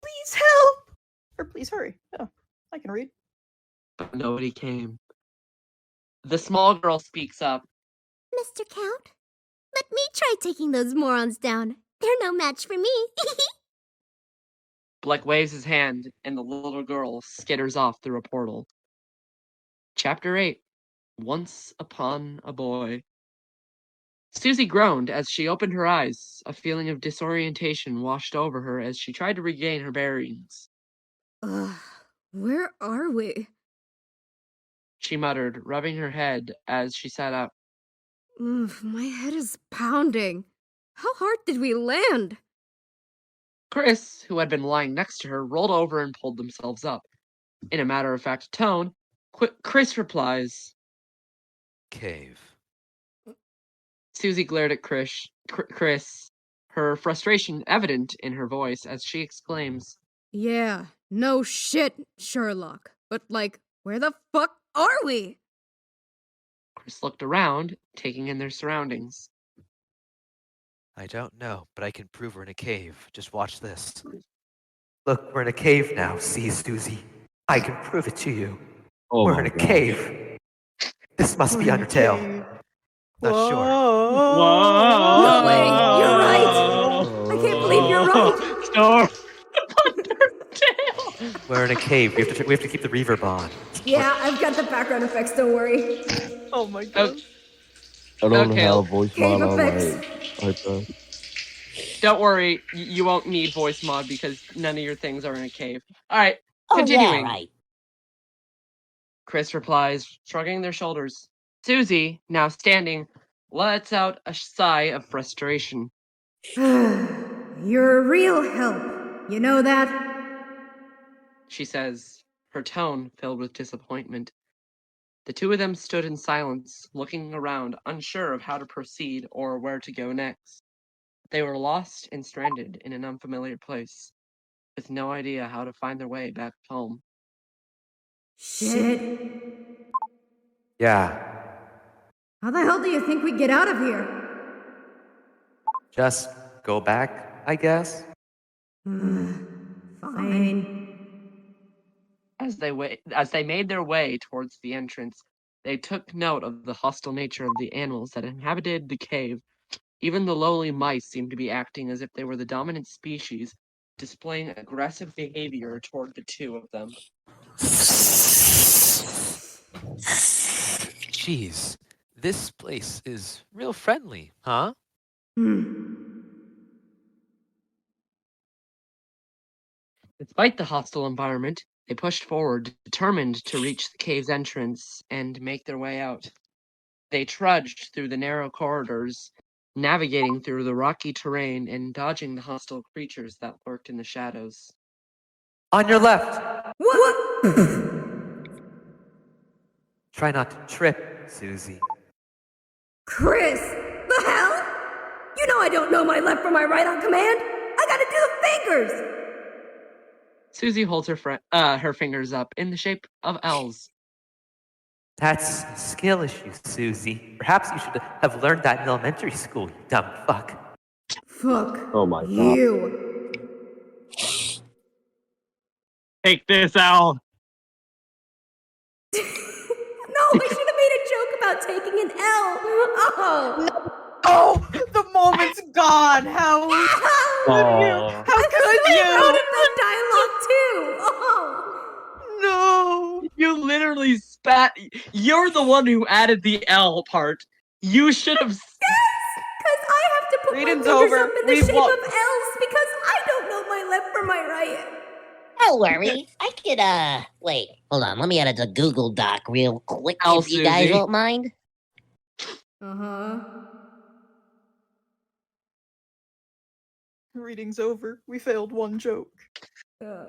please help, or please hurry. Oh, I can read.
But nobody came. The small girl speaks up.
Mr. Count, let me try taking those morons down. They're no match for me.
Black waves his hand, and the little girl skitters off through a portal. Chapter 8. Once Upon a Boy. Susie groaned as she opened her eyes. A feeling of disorientation washed over her as she tried to regain her bearings.
Where are we?
She muttered, rubbing her head as she sat up.
My head is pounding. How hard did we land?
Chris, who had been lying next to her, rolled over and pulled themselves up. In a matter-of-fact tone, Chris replies,
Cave.
Susie glared at Chris, her frustration evident in her voice as she exclaims,
Yeah, no shit, Sherlock. But, where the fuck are we?
Chris looked around, taking in their surroundings.
I don't know, but I can prove we're in a cave. Just watch this. Look, we're in a cave now, see, Susie? I can prove it to you.
Oh
we're
my
in a
God.
cave. This must be Undertale. Not sure.
No way! You're right! I can't believe you're right!
Star Undertale!
We're in a cave. We have to keep the reverb on.
Yeah, I've got the background effects, don't worry.
Oh my God.
I don't
Okay.
have voice
Cave
mod on my
effects.
iPad.
Don't worry, you won't need voice mod because none of your things are in a cave. Alright,
Oh, yeah,
continuing.
right.
Chris replies, shrugging their shoulders. Susie, now standing, lets out a sigh of frustration.
You're a real help. You know that?
She says, her tone filled with disappointment. The two of them stood in silence, looking around, unsure of how to proceed or where to go next. They were lost and stranded in an unfamiliar place, with no idea how to find their way back home.
Shit.
Yeah,
How the hell do you think we get out of here?
just go back, I guess.
Fine.
As they made their way towards the entrance, they took note of the hostile nature of the animals that inhabited the cave. Even the lowly mice seemed to be acting as if they were the dominant species, displaying aggressive behavior toward the two of them.
Jeez, this place is real friendly, huh?
Despite the hostile environment, they pushed forward, determined to reach the cave's entrance and make their way out. They trudged through the narrow corridors, navigating through the rocky terrain and dodging the hostile creatures that lurked in the shadows.
On your left!
What?
Try not to trip, Susie.
Chris! The hell? You know I don't know my left from my right on command! I gotta do the fingers!
Susie holds her fingers up in the shape of L's.
That's a skill issue, Susie. Perhaps you should have learned that in elementary school, you dumb fuck.
Fuck.
Oh my god.
You.
Take this, Al.
No, I should have made a joke about taking an L. Oh.
Oh, the moment's gone. How
Oh.
How could
I
you?
wrote that dialogue too. Oh.
No.
You literally spat. You're the one who added the L part. You should have.
Yes, because I have to put
Reading's
my fingers
over.
up in the
We've
shape
won.
of L's because I don't know my left from my right.
Don't worry. I could, wait. Hold on. Let me edit the Google Doc real quick
Oh,
if you guys
Susie.
won't mind.
Uh-huh.
Reading's over. We failed one joke.
Are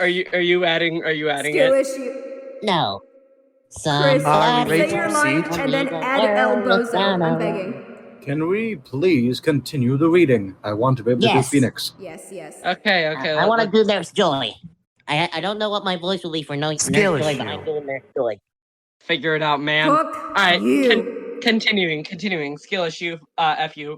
you adding
Skill
it?
issue.
No.
Chris,
Are we ready
say
to
your line
proceed?
and then add El Bozo. I'm begging.
Can we please continue the reading? I want to be able to do
Yes.
Phoenix.
Yes, yes.
Okay.
I want to do Nurse Joy. I don't know what my voice will be for Nurse
Skill
Joy,
issue.
but I'm doing Nurse Joy.
Figure it out, man.
Fuck
All right.
you.
Continuing. Skill issue. Fu.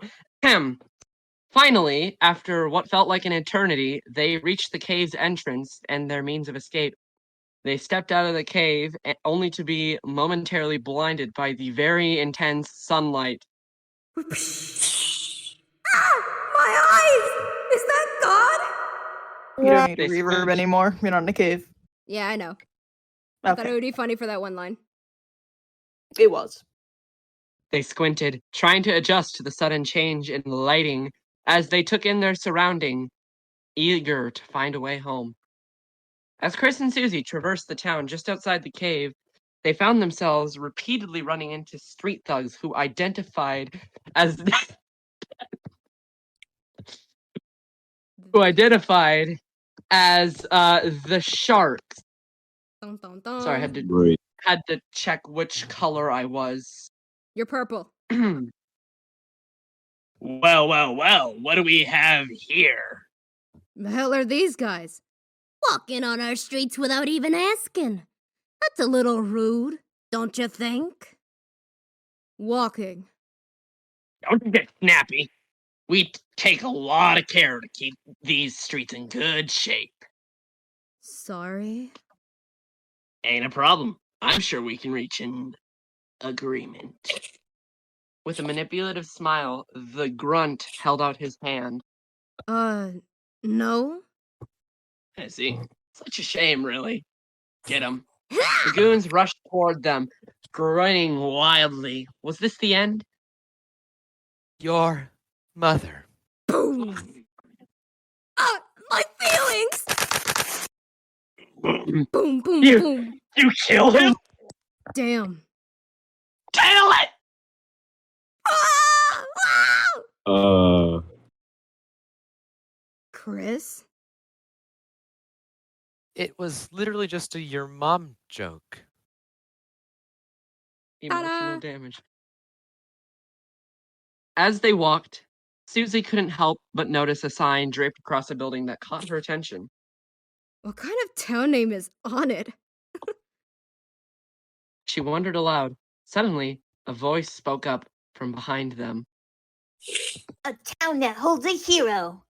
Finally, after what felt like an eternity, they reached the cave's entrance and their means of escape. They stepped out of the cave, only to be momentarily blinded by the very intense sunlight.
Ah, my eyes! Is that God?
You don't need
They
reverb
squished.
anymore. You're not in a cave.
Yeah, I know. I thought it
Okay.
would be funny for that one line.
It was.
They squinted, trying to adjust to the sudden change in lighting as they took in their surrounding, eager to find a way home. As Chris and Susie traversed the town just outside the cave, they found themselves repeatedly running into street thugs who identified as the sharks.
Dun, dun, dun.
Sorry, I had to check which color I was.
You're purple.
Well, what do we have here?
The hell are these guys? Walking on our streets without even asking. That's a little rude, don't you think? Walking.
Don't get snappy. We take a lot of care to keep these streets in good shape.
Sorry.
Ain't a problem. I'm sure we can reach an agreement.
With a manipulative smile, the grunt held out his hand.
No?
I see. Such a shame, really. Get him.
The goons rushed toward them, grinning wildly. Was this the end?
Your mother.
Boom! My feelings! Boom, boom,
You-
boom.
You killed him?
Damn.
Tell it!
Ah! Chris?
It was literally just a your mom joke.
Emotional
Ta-da!
damage. As they walked, Susie couldn't help but notice a sign draped across a building that caught her attention.
What kind of town name is on it?
She wondered aloud. Suddenly, a voice spoke up from behind them.
A town that holds a hero.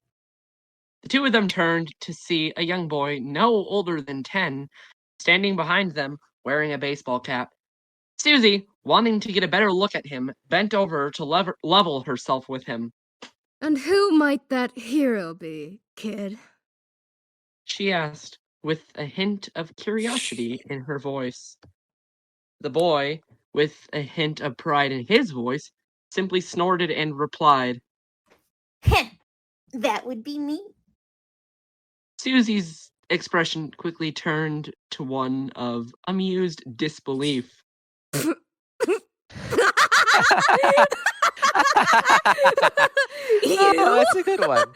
The two of them turned to see a young boy no older than 10 standing behind them wearing a baseball cap. Susie, wanting to get a better look at him, bent over to level herself with him.
And who might that hero be, kid?
She asked, with a hint of curiosity in her voice. The boy, with a hint of pride in his voice, simply snorted and replied,
That would be me.
Susie's expression quickly turned to one of amused disbelief.
Oh, that's a good one.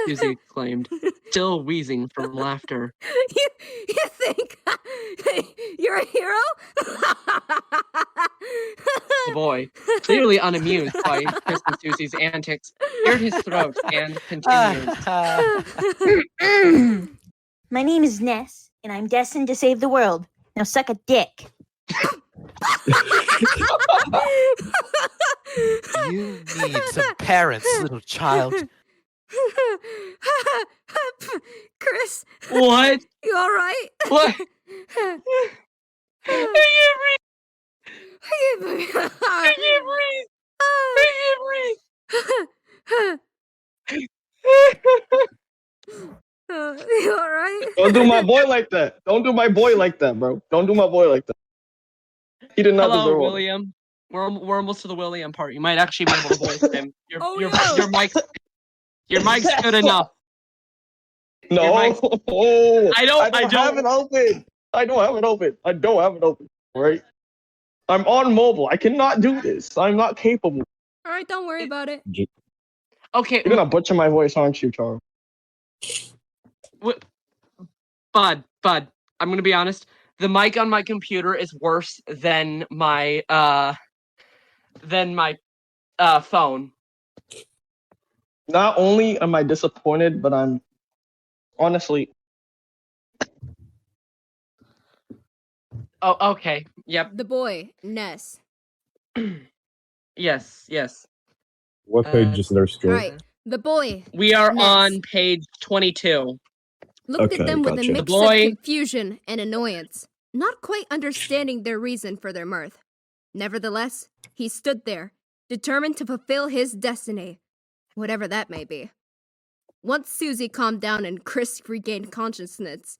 Susie exclaimed, still wheezing from laughter.
You think you're a hero?
The boy, clearly unamused by Chris and Susie's antics, cleared his throat and continued.
My name is Ness, and I'm destined to save the world. Now suck a dick.
You need some parents, little child.
Chris.
What?
You all right?
What?
I can't breathe. I can't breathe. You all right?
Don't do my boy like that. Don't do my boy like that, bro. Don't do my boy like that. He did not
Hello,
deserve it.
William. We're almost to the William part. You might actually be able to voice him. Your mic's good enough.
No,
I don't
have it open. I don't have it open. Right? I'm on mobile. I cannot do this. I'm not capable.
All right, don't worry about it.
Okay.
You're gonna butcher my voice, aren't you, Charles?
Bud, I'm gonna be honest. The mic on my computer is worse than my phone.
Not only am I disappointed, but I'm honestly.
Oh, okay. Yep.
The boy, Ness.
Yes.
What page just nurse
All right, the boy.
We are
Ness
on page 22.
looked
Okay,
at them with a
gotcha.
mix of confusion and annoyance, not quite understanding their reason for their mirth. Nevertheless, he stood there, determined to fulfill his destiny, whatever that may be. Once Susie calmed down and Chris regained consciousness,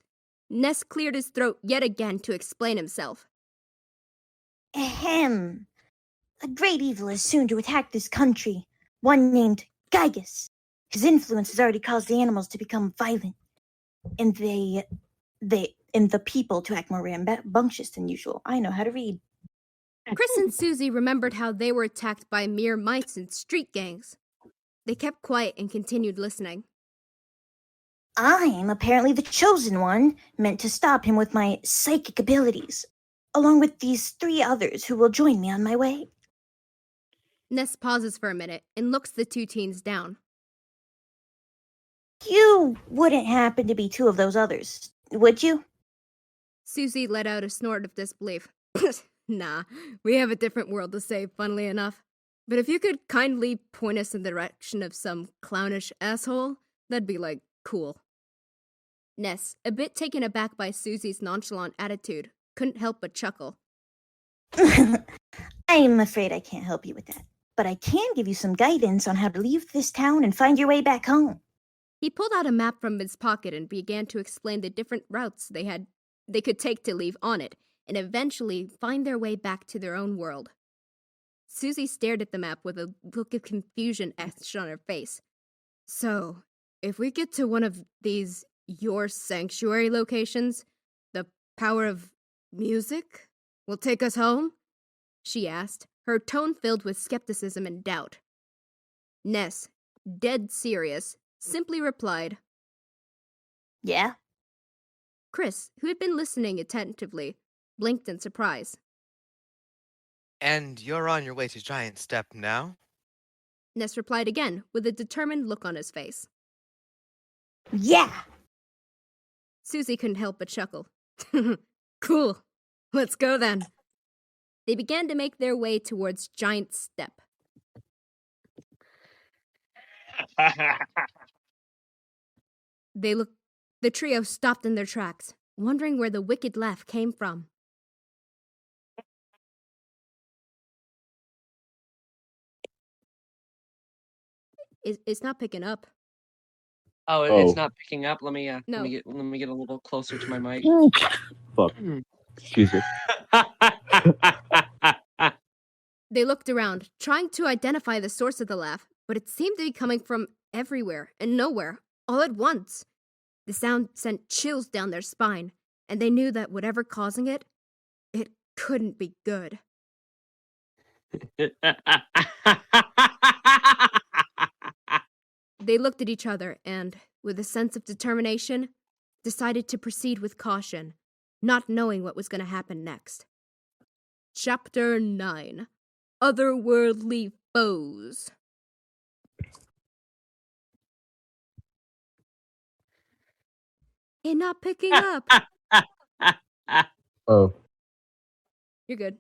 Ness cleared his throat yet again to explain himself.
Ahem. A great evil is soon to attack this country, one named Gygus. His influence has already caused the animals to become violent, and the people to act more rambunctious than usual. I know how to read.
Chris and Susie remembered how they were attacked by mere mice and street gangs. They kept quiet and continued listening.
I'm apparently the chosen one, meant to stop him with my psychic abilities, along with these 3 others who will join me on my way.
Ness pauses for a minute and looks the 2 teens down.
You wouldn't happen to be 2 of those others, would you?
Susie let out a snort of disbelief. Nah, we have a different world to save, funnily enough. But if you could kindly point us in the direction of some clownish asshole, that'd be, cool. Ness, a bit taken aback by Susie's nonchalant attitude, couldn't help but chuckle.
I'm afraid I can't help you with that, but I can give you some guidance on how to leave this town and find your way back home.
He pulled out a map from his pocket and began to explain the different routes they could take to leave on it, and eventually find their way back to their own world. Susie stared at the map with a look of confusion etched on her face. So, if we get to one of these your sanctuary locations, the power of music will take us home? She asked, her tone filled with skepticism and doubt. Ness, dead serious, simply replied,
Yeah?
Chris, who had been listening attentively, blinked in surprise.
And you're on your way to Giant Step now?
Ness replied again, with a determined look on his face.
Yeah!
Susie couldn't help but chuckle. Cool. Let's go then. They began to make their way towards Giant Step. The trio stopped in their tracks, wondering where the wicked laugh came from. It's not picking up.
Oh, it's not picking up. Let me
No.
let me get a little closer to my mic.
Fuck. Excuse me.
They looked around, trying to identify the source of the laugh, but it seemed to be coming from everywhere and nowhere, all at once. The sound sent chills down their spine, and they knew that whatever causing it, it couldn't be good. They looked at each other and, with a sense of determination, decided to proceed with caution, not knowing what was going to happen next. Chapter 9. Otherworldly Foes. You're not picking up.
Oh.
You're good.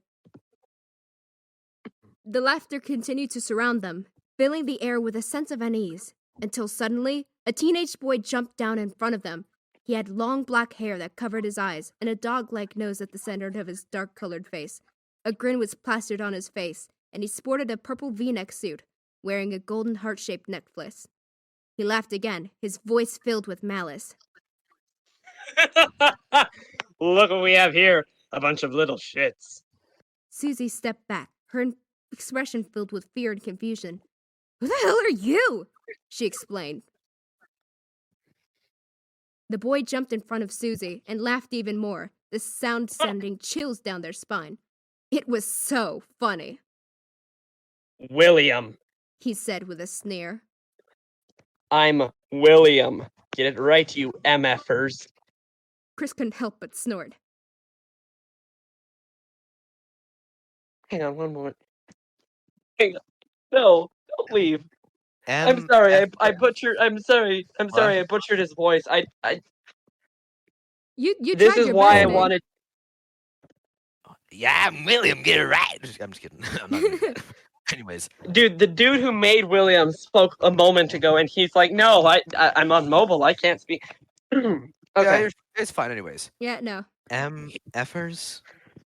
The laughter continued to surround them, filling the air with a sense of unease, until suddenly, a teenage boy jumped down in front of them. He had long black hair that covered his eyes and a dog-like nose at the center of his dark-colored face. A grin was plastered on his face, and he sported a purple V-neck suit, wearing a golden heart-shaped necklace. He laughed again, his voice filled with malice.
Look what we have here. A bunch of little shits.
Susie stepped back, her expression filled with fear and confusion. Who the hell are you? She explained. The boy jumped in front of Susie and laughed even more, the sound sending chills down their spine. It was so funny.
William.
He said with a sneer.
I'm William. Get it right, you MFers.
Chris couldn't help but snort.
Hang on one moment. Hang on. No, don't leave. I'm
M.
sorry,
F-
I butchered. I'm sorry, I butchered his voice.
You
This
tried
is
your
why
best,
I
man.
wanted.
Yeah, I'm William, get it right. I'm just kidding. I'm not doing that. Anyways.
Dude, the dude who made William spoke a moment ago, and he's like, "No, I'm on mobile. I can't speak." Okay.
Yeah, it's fine anyways.
Yeah, no,
MFers?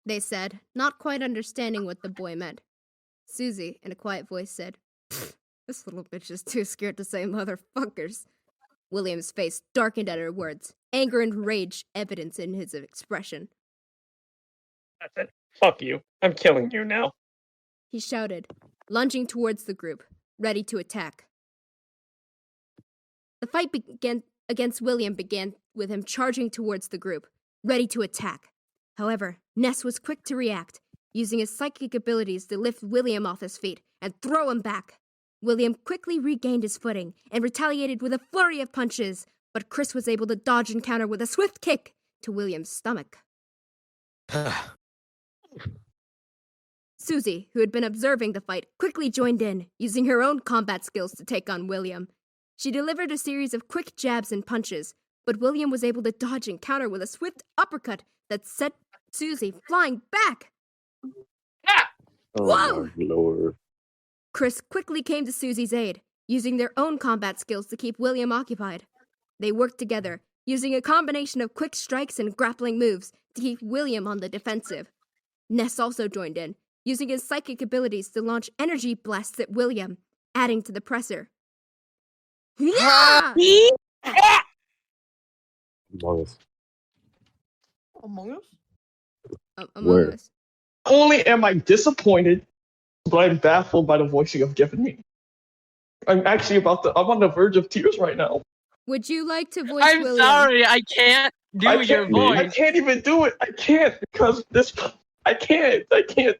they said, not quite understanding what the boy meant. Susie, in a quiet voice, said, this little bitch is too scared to say motherfuckers. William's face darkened at her words, anger and rage evident in his expression.
That's it. Fuck you. I'm killing you now.
He shouted, lunging towards the group, ready to attack. The fight against William began with him charging towards the group, ready to attack. However, Ness was quick to react, using his psychic abilities to lift William off his feet and throw him back. William quickly regained his footing and retaliated with a flurry of punches, but Chris was able to dodge and counter with a swift kick to William's stomach. Susie, who had been observing the fight, quickly joined in, using her own combat skills to take on William. She delivered a series of quick jabs and punches, but William was able to dodge and counter with a swift uppercut that sent Susie flying back.
Oh,
Whoa!
my Lord.
Chris quickly came to Susie's aid, using their own combat skills to keep William occupied. They worked together, using a combination of quick strikes and grappling moves to keep William on the defensive. Ness also joined in, using his psychic abilities to launch energy blasts at William, adding to the pressure. Yeah!
Among Us.
Among Us?
Among
Where?
Us.
Not only am I disappointed, but I'm baffled by the voice you have given me. I'm actually I'm on the verge of tears right now.
Would you like to voice
I'm
William?
sorry, I can't do your voice.
I can't even do it. I can't because this. I can't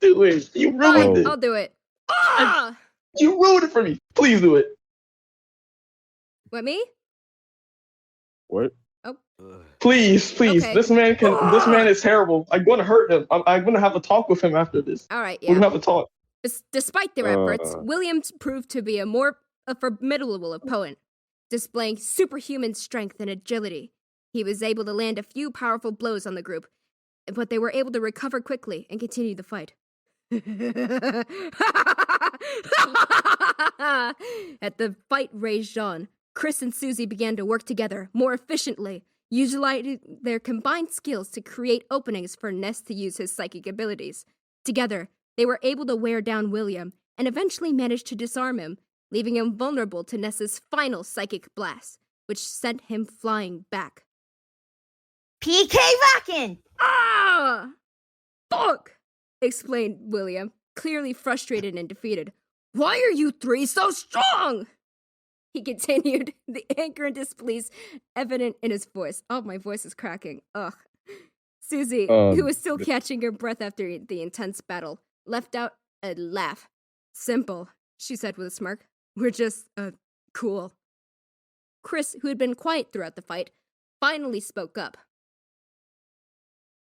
do it. You ruined
Fine,
it.
I'll do it. Ah!
You ruined it for me. Please do it.
What, me?
What?
Oh.
Please.
Okay.
This man is terrible. I'm gonna hurt him. I'm gonna have a talk with him after this.
All right,
We're
yeah.
gonna have a talk.
Despite their efforts, Williams proved to be a formidable opponent, displaying superhuman strength and agility. He was able to land a few powerful blows on the group, but they were able to recover quickly and continue the fight. As the fight raged on, Chris and Susie began to work together more efficiently, utilizing their combined skills to create openings for Ness to use his psychic abilities. Together, they were able to wear down William and eventually managed to disarm him, leaving him vulnerable to Ness's final psychic blast, which sent him flying back.
PK rockin'!
Ah! Fuck! Explained William, clearly frustrated and defeated. Why are you three so strong? He continued, the anger and displease evident in his voice. Oh, my voice is cracking. Ugh. Susie, who was still catching her breath after the intense battle, left out a laugh. Simple, she said with a smirk. We're just, cool. Chris, who had been quiet throughout the fight, finally spoke up.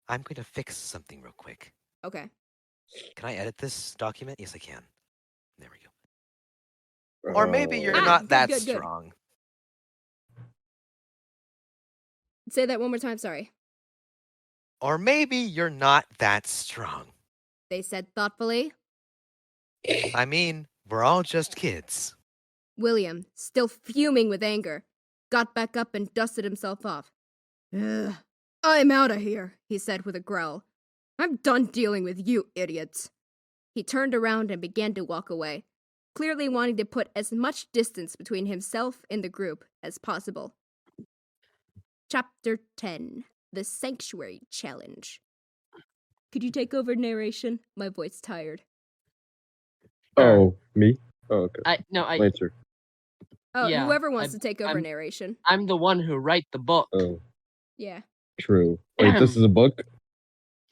I'm going to fix something real quick.
Okay.
Can I edit this document? Yes, I can. There we go. Or maybe you're not that
good.
strong.
Say that one more time, sorry.
Or maybe you're not that strong.
They said thoughtfully.
I mean, we're all just kids.
William, still fuming with anger, got back up and dusted himself off. Ugh, I'm out of here, he said with a growl. I'm done dealing with you idiots. He turned around and began to walk away, clearly wanting to put as much distance between himself and the group as possible. Chapter 10, The Sanctuary Challenge. Could you take over narration? My voice tired.
Oh, me? Oh, okay.
Later.
Oh, yeah, whoever wants to take over narration.
I'm the one who write the book.
Oh.
Yeah.
True. Wait, this is a book?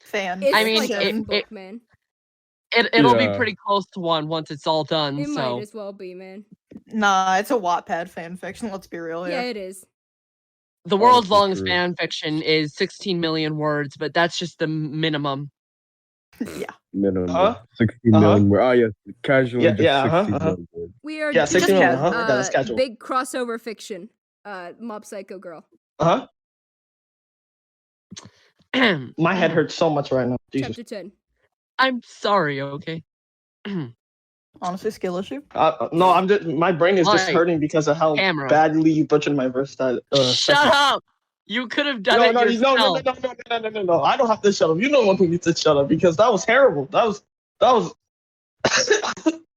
Fan.
It's
I mean,
like a book, man.
It'll be pretty close to one once it's all done.
It
so.
might as well be, man.
Nah, it's a Wattpad fan fiction. Let's be real here.
Yeah, it is.
The world's longest fan fiction is 16 million words, but that's just the minimum.
Yeah.
Minimum. 16 million words. Oh, yeah. Casually, just 16 million words.
We are
Yeah, 16 million. That's casual.
Big crossover fiction. Mob Psycho Girl.
My head hurts so much right now. Jesus.
Chapter 10.
I'm sorry, okay?
Honestly, skill issue?
No, I'm just, my brain is just hurting because of how badly you butchered my verse.
Shut up! You could have done it yourself.
No. I don't have to shut up. You know one who needs to shut up because that was terrible. That was.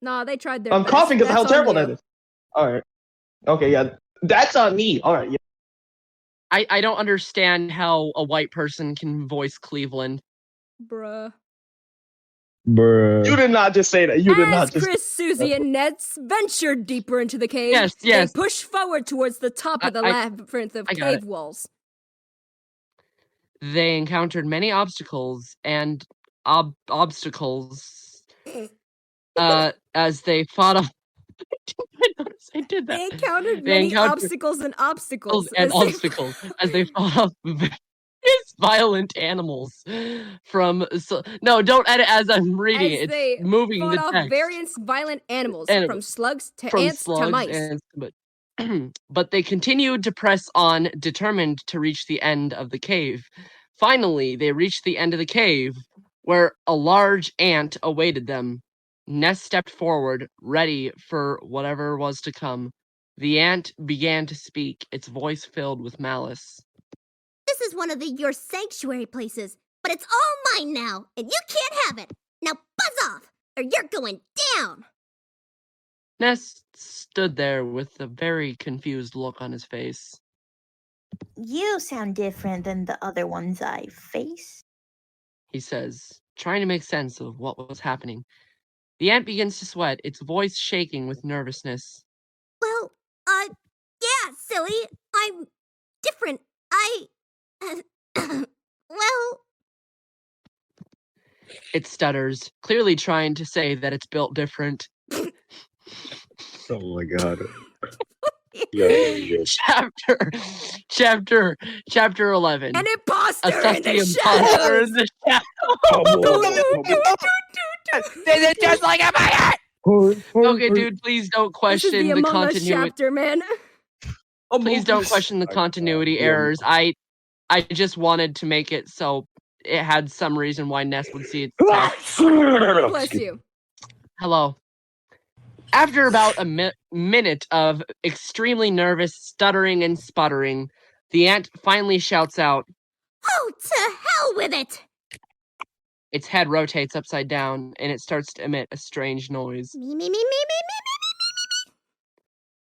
Nah, they tried their
I'm
best.
coughing because of how
That's
terrible
on
that
you.
is. All right. Okay, yeah. That's on me. All right, yeah.
I don't understand how a white person can voice Cleveland.
Bruh.
You did not just say that. You did not just.
Chris, Susie, and Nets ventured deeper into the cave.
Yes.
They pushed forward towards the top of the labyrinth of cave walls.
They encountered many obstacles and obstacles as they fought off. I did that.
They encountered many obstacles and obstacles.
As they fought off various violent animals from. No, don't edit as I'm reading it. It's moving the text.
Fought off various violent animals from slugs to ants to mice.
But they continued to press on, determined to reach the end of the cave. Finally, they reached the end of the cave, where a large ant awaited them. Ness stepped forward, ready for whatever was to come. The ant began to speak, its voice filled with malice.
This is one of your sanctuary places, but it's all mine now, and you can't have it. Now buzz off, or you're going down.
Ness stood there with a very confused look on his face.
You sound different than the other ones I face,
he says, trying to make sense of what was happening. The ant begins to sweat, its voice shaking with nervousness.
Well, yeah, silly. I'm different. Well...
It stutters, clearly trying to say that it's built different.
Oh my god.
Chapter 11.
An imposter
Assess
in
the
the
imposter in the
This is just like a fire!
Okay, dude, please don't question
this is the
the
Among Us
continuity.
chapter, man.
Please don't question the continuity errors. I just wanted to make it so it had some reason why Ness would see it.
Bless you.
Hello. After about a minute of extremely nervous stuttering and sputtering, the ant finally shouts out,
"Oh, to hell with it!"
Its head rotates upside down, and it starts to emit a strange noise.
Me.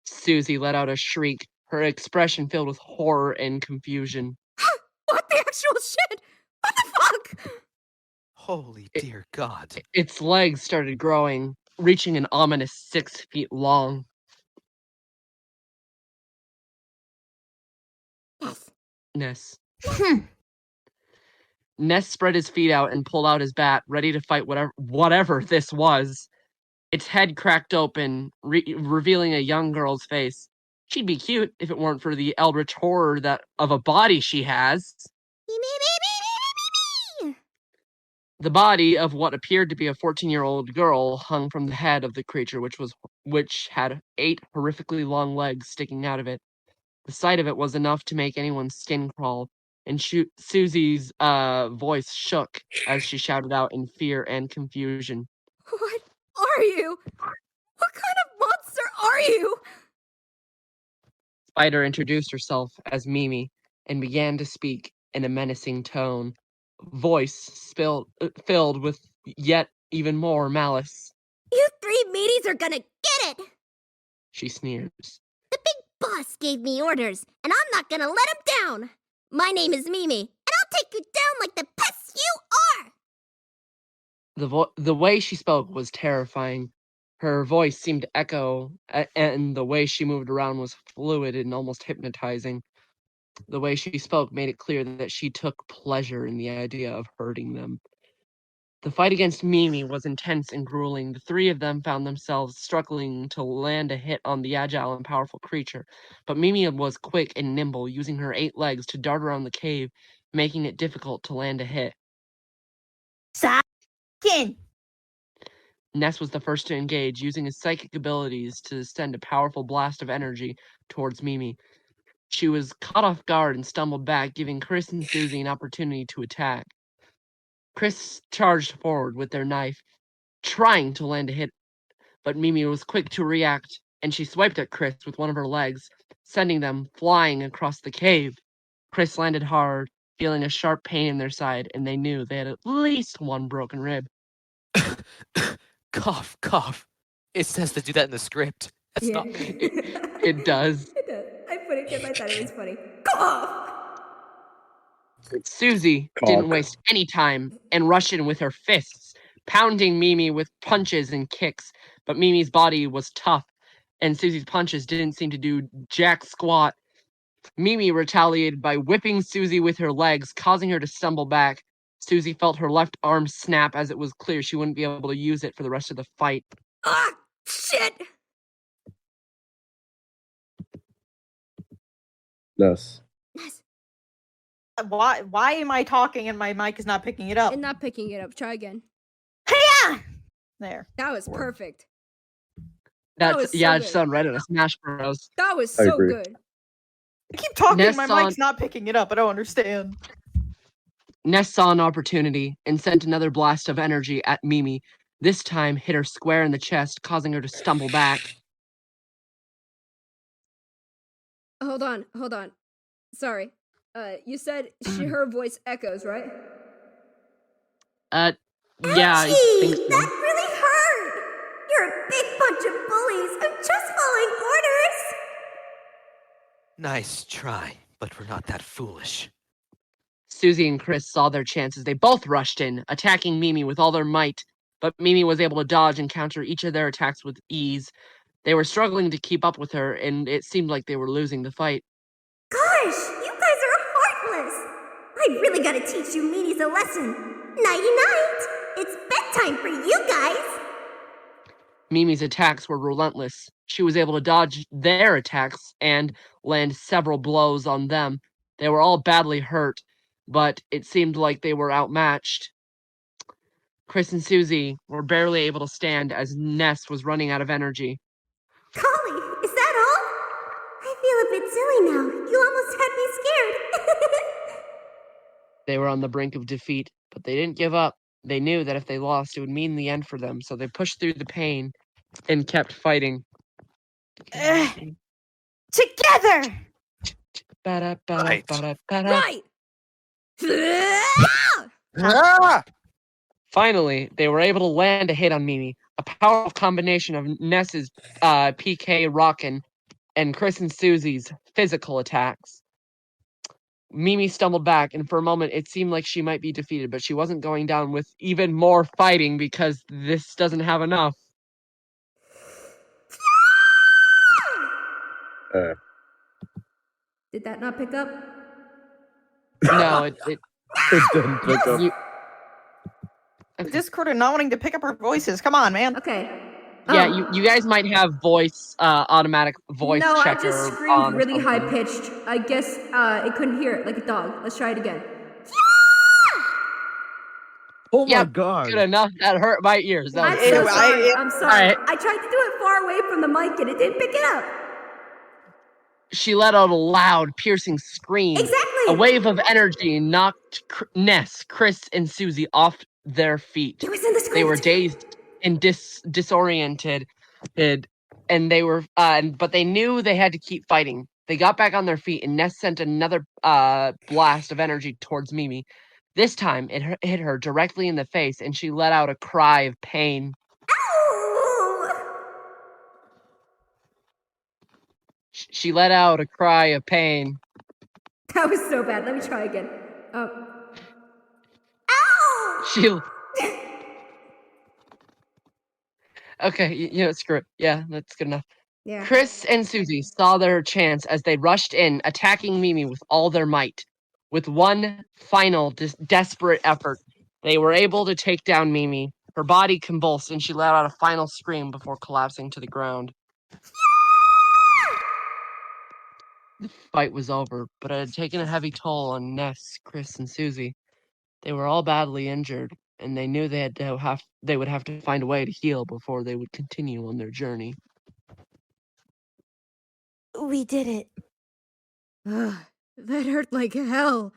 Susie let out a shriek, her expression filled with horror and confusion.
What the actual shit? What the fuck?
Holy dear God.
Its legs started growing, reaching an ominous 6 feet long. Ness. Ness spread his feet out and pulled out his bat, ready to fight whatever this was. Its head cracked open, revealing a young girl's face. She'd be cute if it weren't for the eldritch horror of a body she has. The body of what appeared to be a 14-year-old girl hung from the head of the creature, which had 8 horrifically long legs sticking out of it. The sight of it was enough to make anyone's skin crawl, and Susie's voice shook as she shouted out in fear and confusion.
What are you? What kind of monster are you?
Spider introduced herself as Mimi and began to speak in a menacing tone, voice filled with yet even more malice.
You 3 meaties are gonna get it!
She sneers.
The big boss gave me orders, and I'm not gonna let him down! My name is Mimi, and I'll take you down like the pests you are!
The way she spoke was terrifying. Her voice seemed to echo, and the way she moved around was fluid and almost hypnotizing. The way she spoke made it clear that she took pleasure in the idea of hurting them. The fight against Mimi was intense and grueling. The 3 of them found themselves struggling to land a hit on the agile and powerful creature, but Mimi was quick and nimble, using her 8 legs to dart around the cave, making it difficult to land a hit.
Psychic!
Ness was the first to engage, using his psychic abilities to send a powerful blast of energy towards Mimi. She was caught off guard and stumbled back, giving Chris and Susie an opportunity to attack. Chris charged forward with their knife, trying to land a hit, but Mimi was quick to react, and she swiped at Chris with one of her legs, sending them flying across the cave. Chris landed hard, feeling a sharp pain in their side, and they knew they had at least one broken rib.
Cough, cough. It says to do that in the script. That's not me.
It does.
It does. I put it because I thought it was funny. Cough!
Susie didn't waste any time and rushed in with her fists, pounding Mimi with punches and kicks, but Mimi's body was tough, and Susie's punches didn't seem to do jack squat. Mimi retaliated by whipping Susie with her legs, causing her to stumble back. Susie felt her left arm snap as it was clear she wouldn't be able to use it for the rest of the fight.
Ah! Shit!
Yes.
Why am I talking and my mic is not picking it up?
And not picking it up. Try again.
Hiya! There.
That was perfect.
That's I just on Reddit, Smash Bros.
That was so good.
I keep talking,
Ness
my mic's not picking it up. I don't understand.
Ness saw an opportunity and sent another blast of energy at Mimi. This time hit her square in the chest, causing her to stumble back.
Hold on. Sorry. You said her voice echoes, right?
Yeah,
Ouchie!
I think so.
That really hurt! You're a big bunch of bullies! I'm just following orders!
Nice try, but we're not that foolish.
Susie and Chris saw their chances. They both rushed in, attacking Mimi with all their might, but Mimi was able to dodge and counter each of their attacks with ease. They were struggling to keep up with her, and it seemed like they were losing the fight.
Gosh, you guys are heartless! I really gotta teach you meanies a lesson. Nighty-night! It's bedtime for you guys!
Mimi's attacks were relentless. She was able to dodge their attacks and land several blows on them. They were all badly hurt, but it seemed like they were outmatched. Chris and Susie were barely able to stand as Ness was running out of energy.
Golly, is that all? I feel a bit silly now. You almost had me scared.
They were on the brink of defeat, but they didn't give up. They knew that if they lost, it would mean the end for them, so they pushed through the pain and kept fighting.
Together!
Right!
Finally, they were able to land a hit on Mimi. A powerful combination of Ness's PK rockin' and Chris and Susie's physical attacks. Mimi stumbled back, and for a moment it seemed like she might be defeated, but she wasn't going down with even more fighting because this doesn't have enough.
Did that not pick up?
No, it
It didn't pick up.
Discord are not wanting to pick up our voices. Come on, man.
Okay.
Yeah, you guys might have voice automatic voice
No, I
checker
just screamed
on or
really high
something.
pitched. I guess it couldn't hear it like a dog. Let's try it again.
Oh my
Yep,
god.
good enough. That hurt my ears. That
I'm
was
so
good.
sorry. I'm sorry.
Alright.
I tried to do it far away from the mic and it didn't pick it up.
She let out a loud, piercing scream.
Exactly.
A wave of energy knocked Ness, Chris, and Susie off their feet.
It was in the script.
They were dazed and disoriented, and they were, but they knew they had to keep fighting. They got back on their feet, and Ness sent another blast of energy towards Mimi. This time, it hit her directly in the face, and she let out a cry of pain. She let out a cry of pain.
That was so bad. Let me try again.
She. Okay, you know, screw it. Yeah, that's good enough.
Yeah.
Chris and Susie saw their chance as they rushed in, attacking Mimi with all their might. With one final desperate effort, they were able to take down Mimi. Her body convulsed, and she let out a final scream before collapsing to the ground. The fight was over, but it had taken a heavy toll on Ness, Chris, and Susie. They were all badly injured, and they knew they would have to find a way to heal before they would continue on their journey.
We did it.
That hurt like hell.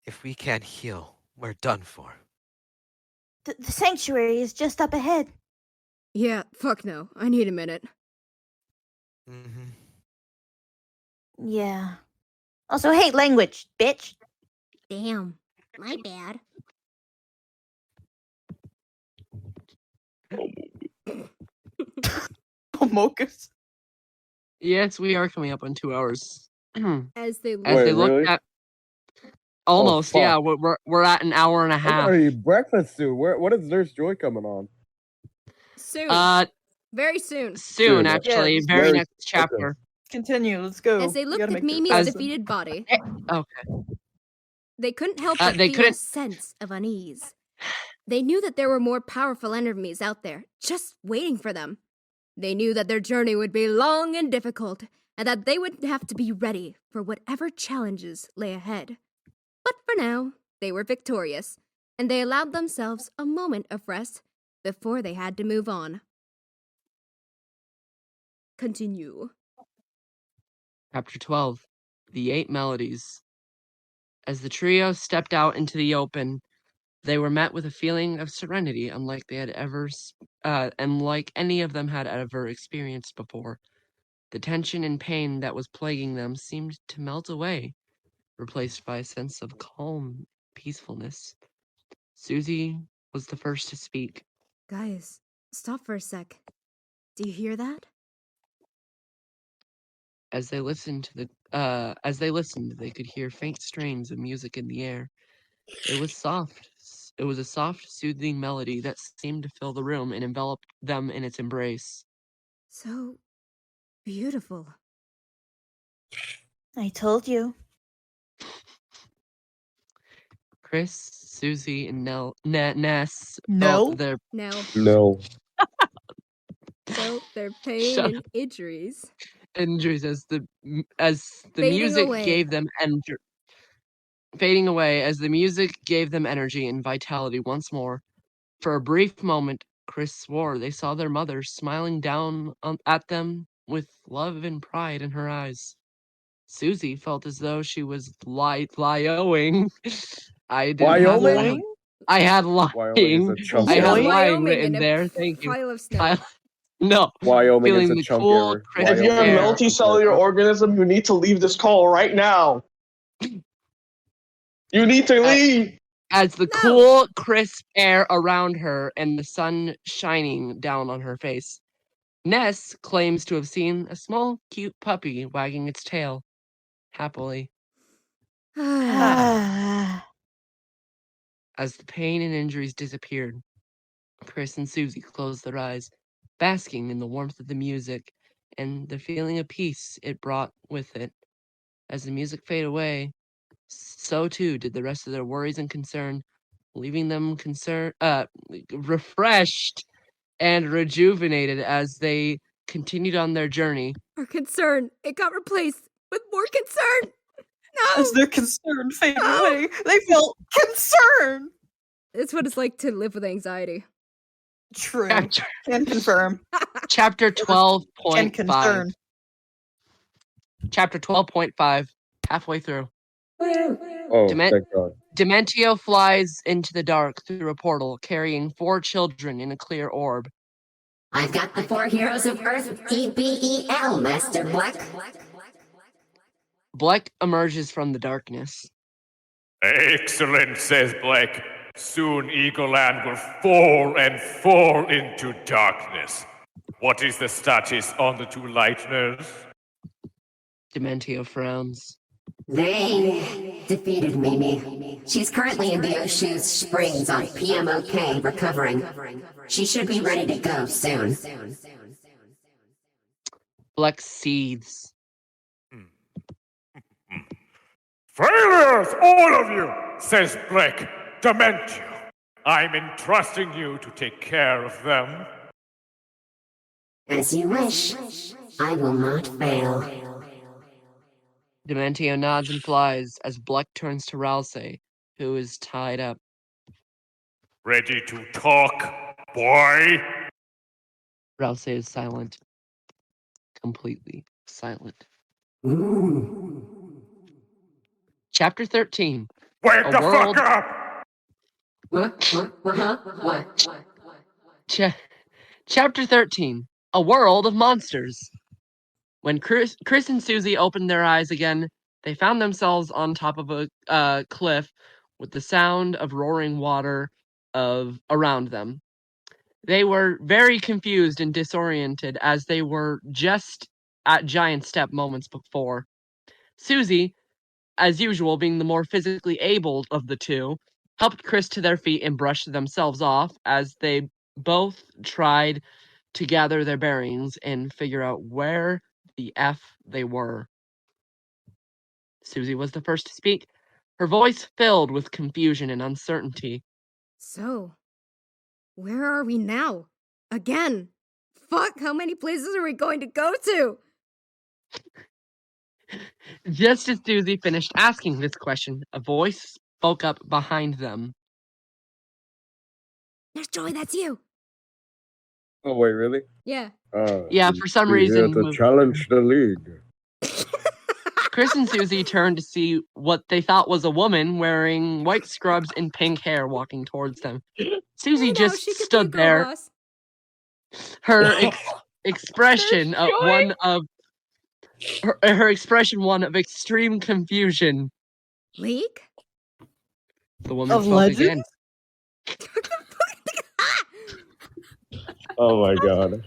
If we can't heal, we're done for.
The sanctuary is just up ahead.
Yeah, fuck no. I need a minute.
Mm-hmm.
Yeah. Also, hate language, bitch.
Damn, my bad.
Mochas.
Yes, we are coming up on 2 hours.
As they look,
Really?
At almost,
fuck.
yeah, we're at an hour and a
I
half.
gotta eat breakfast soon. What is Nurse Joy coming on?
soon. Very soon.
Soon, actually,
Yeah,
very
very-
next chapter.
Continue. Let's go.
As they
We
looked
gotta
at
make this
Mimi's
happen.
defeated body,
Okay.
they couldn't help but
they
feel a
couldn't-
sense of unease. They knew that there were more powerful enemies out there, just waiting for them. They knew that their journey would be long and difficult, and that they would have to be ready for whatever challenges lay ahead. But for now, they were victorious, and they allowed themselves a moment of rest before they had to move on. Continue.
Chapter 12. The 8 Melodies. As the trio stepped out into the open, they were met with a feeling of serenity unlike they had ever, unlike any of them had ever experienced before. The tension and pain that was plaguing them seemed to melt away, replaced by a sense of calm, peacefulness. Susie was the first to speak.
Guys, stop for a sec. Do you hear that?
As they listened, they could hear faint strains of music in the air. It was soft. It was a soft, soothing melody that seemed to fill the room and envelop them in its embrace.
So beautiful.
I told you.
Chris, Susie, and Ness
No.
felt their
No.
Felt their pain
Shut
and injuries.
injuries as the
Fading
music
away.
gave them energy. Fading away as the music gave them energy and vitality once more. For a brief moment, Chris swore they saw their mother smiling down at them with love and pride in her eyes. Susie felt as though she was lying. I didn't have
Wyoming?
I had
Wyoming is
lying.
a chunk
I had
error.
lying
Wyoming
written
in a
there. Thank you.
pile of snow.
No.
Wyoming
Feeling
is a
the
chunk
cool,
error.
crisp
If you're a
air.
multicellular organism, you need to leave this call right now. You need to leave.
As the cool, crisp air around her and the sun shining down on her face. Ness claims to have seen a small, cute puppy wagging its tail happily.
Ah.
As the pain and injuries disappeared, Chris and Susie closed their eyes, basking in the warmth of the music and the feeling of peace it brought with it. As the music faded away, So too did the rest of their worries and concern, leaving them refreshed and rejuvenated as they continued on their journey.
Our concern, it got replaced with more concern. No!
As their concern faded away, they felt concern.
It's what it's like to live with anxiety.
True. Can confirm.
Chapter 12.5.
Can confirm.
Chapter 12.5. Halfway through.
Oh, thank God.
Dementio flies into the dark through a portal, carrying 4 children in a clear orb.
I've got the 4 heroes of Earth, TBEL, Master Black.
Black emerges from the darkness.
Excellent, says Black. Soon Eagle Land will fall and fall into darkness. What is the status on the 2 Lightners?
Dementio frowns.
They defeated Mimi. She's currently in the Oshu's Springs on PMOK, recovering. She should be ready to go soon.
Black seethes.
Failures, all of you, says Black. Dementio, I'm entrusting you to take care of them.
As you wish. I will not fail.
Dementio nods and flies as Black turns to Ralsei, who is tied up.
Ready to talk, boy?
Ralsei is silent. Completely silent. Chapter 13.
Wake the fuck up!
What?
Chapter 13. A World of Monsters. When Chris and Susie opened their eyes again, they found themselves on top of a cliff with the sound of roaring water around them. They were very confused and disoriented as they were just at giant step moments before. Susie, as usual being the more physically able of the two, helped Chris to their feet and brushed themselves off as they both tried to gather their bearings and figure out where the F they were. Susie was the first to speak, her voice filled with confusion and uncertainty.
So, where are we now? Again? Fuck, how many places are we going to go to?
Just as Susie finished asking this question, a voice spoke up behind them.
Nurse Joy, that's you.
Oh, wait, really?
Yeah.
Yeah, for some
We're
reason.
here to challenge the league.
Chris and Susie turned to see what they thought was a woman wearing white scrubs and pink hair walking towards them. Susie just stood there.
Boss.
Her expression her expression one of extreme confusion.
League?
The woman
Of
spoke
legends?
again.
Oh my God.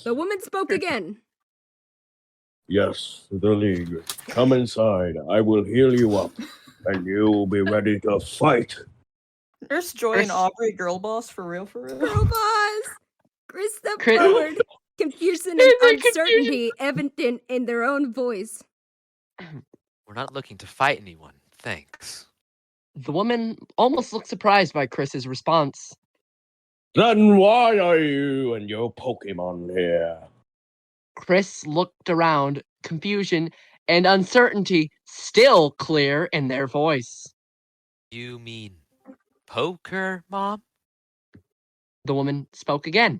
The woman spoke again.
Yes, the league. Come inside. I will heal you up, and you will be ready to fight.
Nurse Joy and Aubrey, girl boss, for real, for real.
Girl boss! Chris stepped forward, confusion and uncertainty evident in their own voice.
We're not looking to fight anyone, thanks.
The woman almost looked surprised by Chris's response.
Then why are you and your Pokemon here?
Chris looked around, confusion and uncertainty still clear in their voice.
You mean poker, Mom?
The woman spoke again.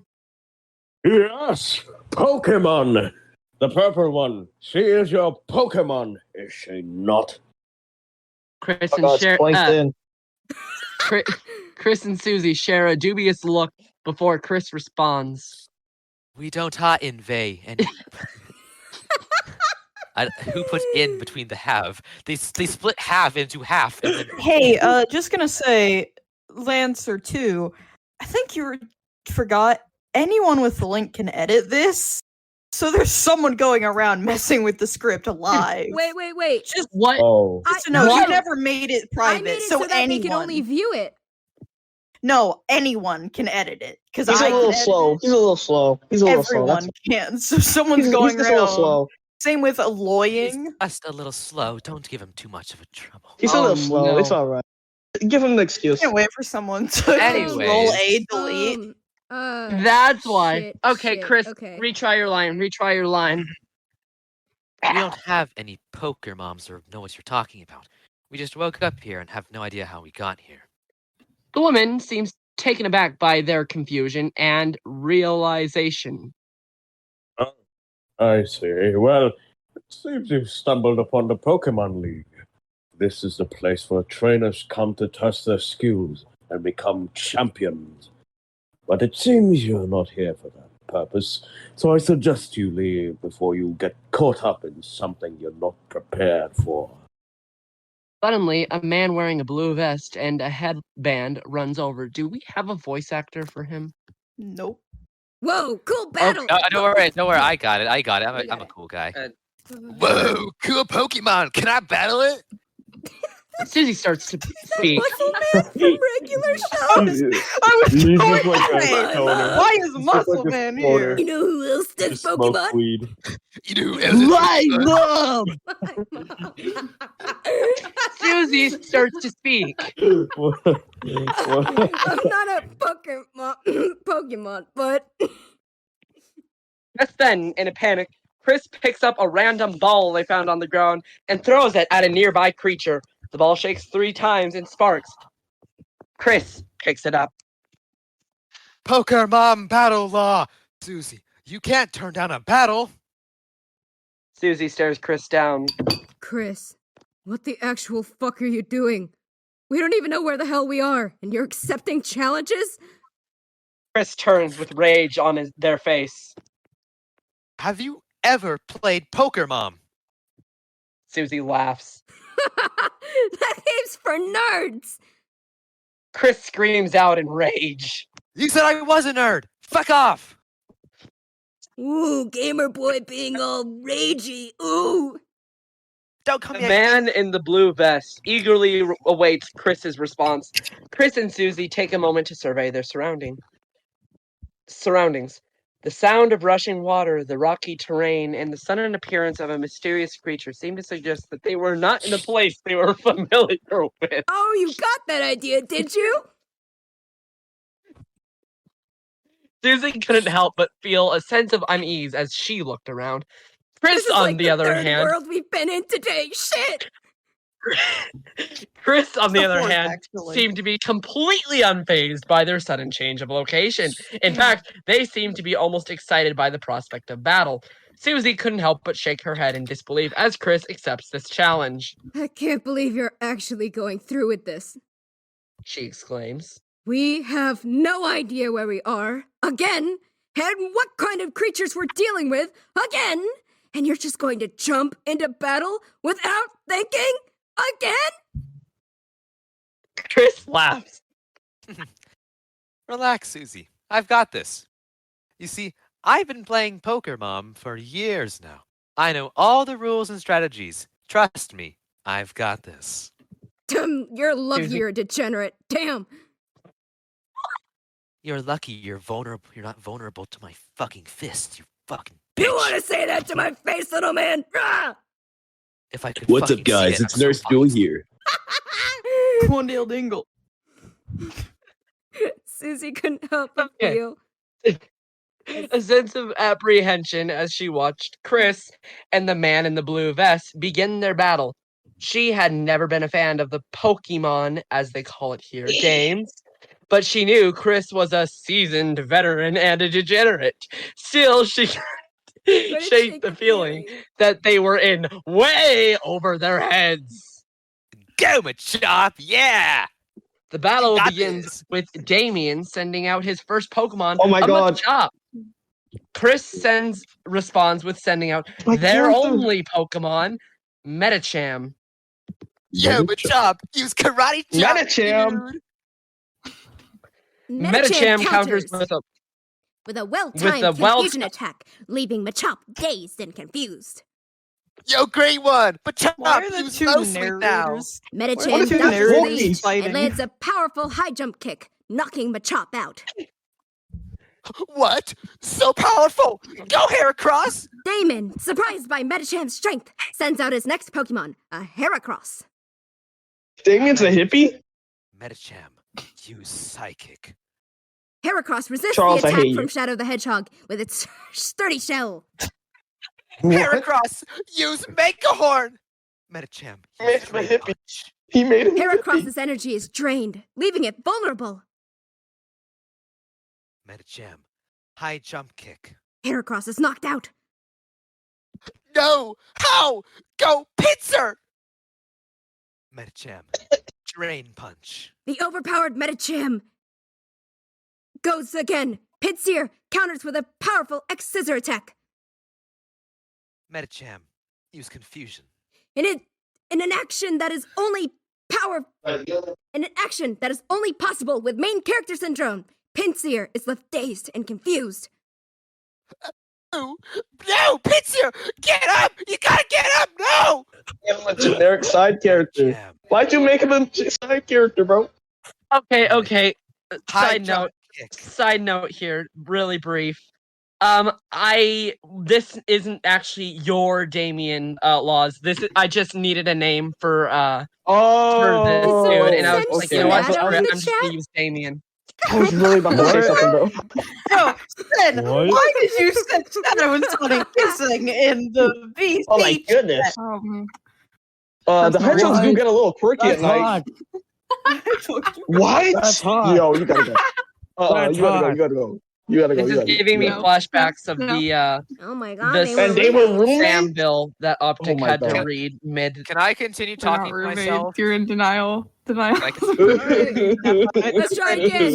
Yes, Pokemon. The purple one. She is your Pokemon, is she not?
Chris and Chris and Susie share a dubious look before Chris responds.
We don't invade any. Who put in between the have? They split have into half. And then...
Hey, just gonna say, Lancer 2, I think you forgot anyone with the link can edit this. So there's someone going around messing with the script alive.
Wait.
Just
what?
Oh.
Just to know, you never made it private,
I made it
so
that
anyone
they can only view it.
No, anyone can edit it. Because
he's a little slow. He's a little slow. He's a little slow.
Everyone can. So someone's going
he's
around
a little slow.
Same with alloying.
Just a little slow. Don't give him too much of a trouble.
He's a little slow. It's
no.
alright. Give him an excuse.
Can't wait for someone to
Anyways.
roll A delete.
That's why.
Shit,
Okay,
shit,
Chris,
okay.
retry your line. Retry your line.
We don't have any poker moms or know what you're talking about. We just woke up here and have no idea how we got here.
The woman seems taken aback by their confusion and realization.
Oh, I see. Well, it seems you've stumbled upon the Pokemon League. This is the place where trainers come to test their skills and become champions. But it seems you're not here for that purpose, so I suggest you leave before you get caught up in something you're not prepared for.
Suddenly, a man wearing a blue vest and a headband runs over. Do we have a voice actor for him?
Nope.
Whoa, cool battle!
No, don't worry. I got it. I'm a cool guy. Whoa, cool Pokemon. Can I battle it?
Susie starts to speak.
Muscle Man from regular shows!
I was
He's
going
just like
to
a
say,
stoner.
why is
He's
Muscle
just like a
Man
stoner.
here?
You know who else does
Just smoke
Pokemon?
weed.
You know who else is
Susie starts to speak.
What?
I'm not a Pokemon, but
Just then, in a panic, Chris picks up a random ball they found on the ground and throws it at a nearby creature. The ball shakes 3 times and sparks. Chris picks it up.
Poker Mom battle law. Susie, you can't turn down a battle.
Susie stares Chris down.
Chris, what the actual fuck are you doing? We don't even know where the hell we are, and you're accepting challenges?
Chris turns with rage on their face.
Have you ever played Poker Mom?
Susie laughs.
That game's for nerds!
Chris screams out in rage.
You said I was a nerd. Fuck off.
Ooh, gamer boy being all ragey. Ooh.
Don't come
The
here.
man in the blue vest eagerly awaits Chris's response. Chris and Susie take a moment to survey their surroundings. The sound of rushing water, the rocky terrain, and the sudden appearance of a mysterious creature seem to suggest that they were not in a place they were familiar with.
Oh, you got that idea, did you?
Susie couldn't help but feel a sense of unease as she looked around. Chris,
This is
on
like
the other
third
hand,
world we've been in today. Shit!
Chris, on the other
Fourth,
hand,
actually.
seemed to be completely unfazed by their sudden change of location. In fact, they seemed to be almost excited by the prospect of battle. Susie couldn't help but shake her head in disbelief as Chris accepts this challenge.
I can't believe you're actually going through with this.
She exclaims.
We have no idea where we are, again, and what kind of creatures we're dealing with, again, and you're just going to jump into battle without thinking, again?
Chris laughs.
Relax, Susie. I've got this. You see, I've been playing Poker Mom for years now. I know all the rules and strategies. Trust me, I've got this.
You're lucky you're a degenerate. Damn.
You're lucky you're vulnerable. You're not vulnerable to my fucking fists, you fucking bitch.
You want to say that to my face, little man? Rah!
If I could
What's up,
fucking see
guys?
it,
It's
I'm so
Nurse Joe
honest.
here.
Quandale Dingle.
Susie couldn't help but
Okay.
feel.
A sense of apprehension as she watched Chris and the man in the blue vest begin their battle. She had never been a fan of the Pokemon, as they call it here, games, but she knew Chris was a seasoned veteran and a degenerate. Still, she shaped the feeling that they were in way over their heads.
Go, Machop! Yeah!
The battle
Got
begins with Damien sending out his first Pokemon,
Oh my
a
God.
Machop. Chris responds with sending out
My
their
God.
only Pokemon, Metacham.
Yo, Machop! Use Karate Chop!
Metacham.
dude.
Metacham counters
with a
with a
well-timed
well-
confusion attack, leaving Machop dazed and confused.
Yo, great one! Machop!
Why are the
use
two
no sleep now.
narrators?
Metacham
What are two
ducks
narrators
release
fighting?
and lands a powerful high jump kick, knocking Machop out.
What? So powerful! Go, Heracross!
Damon, surprised by Metacham's strength, sends out his next Pokemon, a Heracross.
Damien's a hippie?
Metacham, use Psychic.
Heracross resists
Charles,
the
I
attack
hate
from
you.
Shadow the Hedgehog with its sturdy shell.
Heracross, use Megahorn! Metacham, use Drain Punch.
He made him
Heracross's energy is drained, leaving it vulnerable.
Metacham, High Jump Kick.
Heracross is knocked out.
No! How? Go, Pincer! Metacham, Drain Punch.
The overpowered Metacham goes again. Pinseer counters with a powerful X-Scissor attack.
Metacham, use Confusion.
In an action that is only possible with main character syndrome, Pinseer is left dazed and confused.
No, Pincer, get up! You gotta get up! No!
Give him a generic side character. Why'd you make him a side character, bro?
Okay.
High
Side note here, really brief. This isn't actually your Damien laws. I just needed a name for this dude, and I was like, you know what? I'm just gonna use Damien.
I was really about to say something, bro.
Yo, Sid,
What?
why did you set Shadow and Sonic kissing in the VC?
Oh my goodness. The hedgehogs do get a little quirky at night. What?
That's hot.
Yo, you gotta go. You gotta go.
This is giving me flashbacks of the
Oh my god,
the
were
Sam bill that Optic
my
had to
God.
read mid.
Can I continue talking to myself?
You're in denial.
Can I
Let's try again.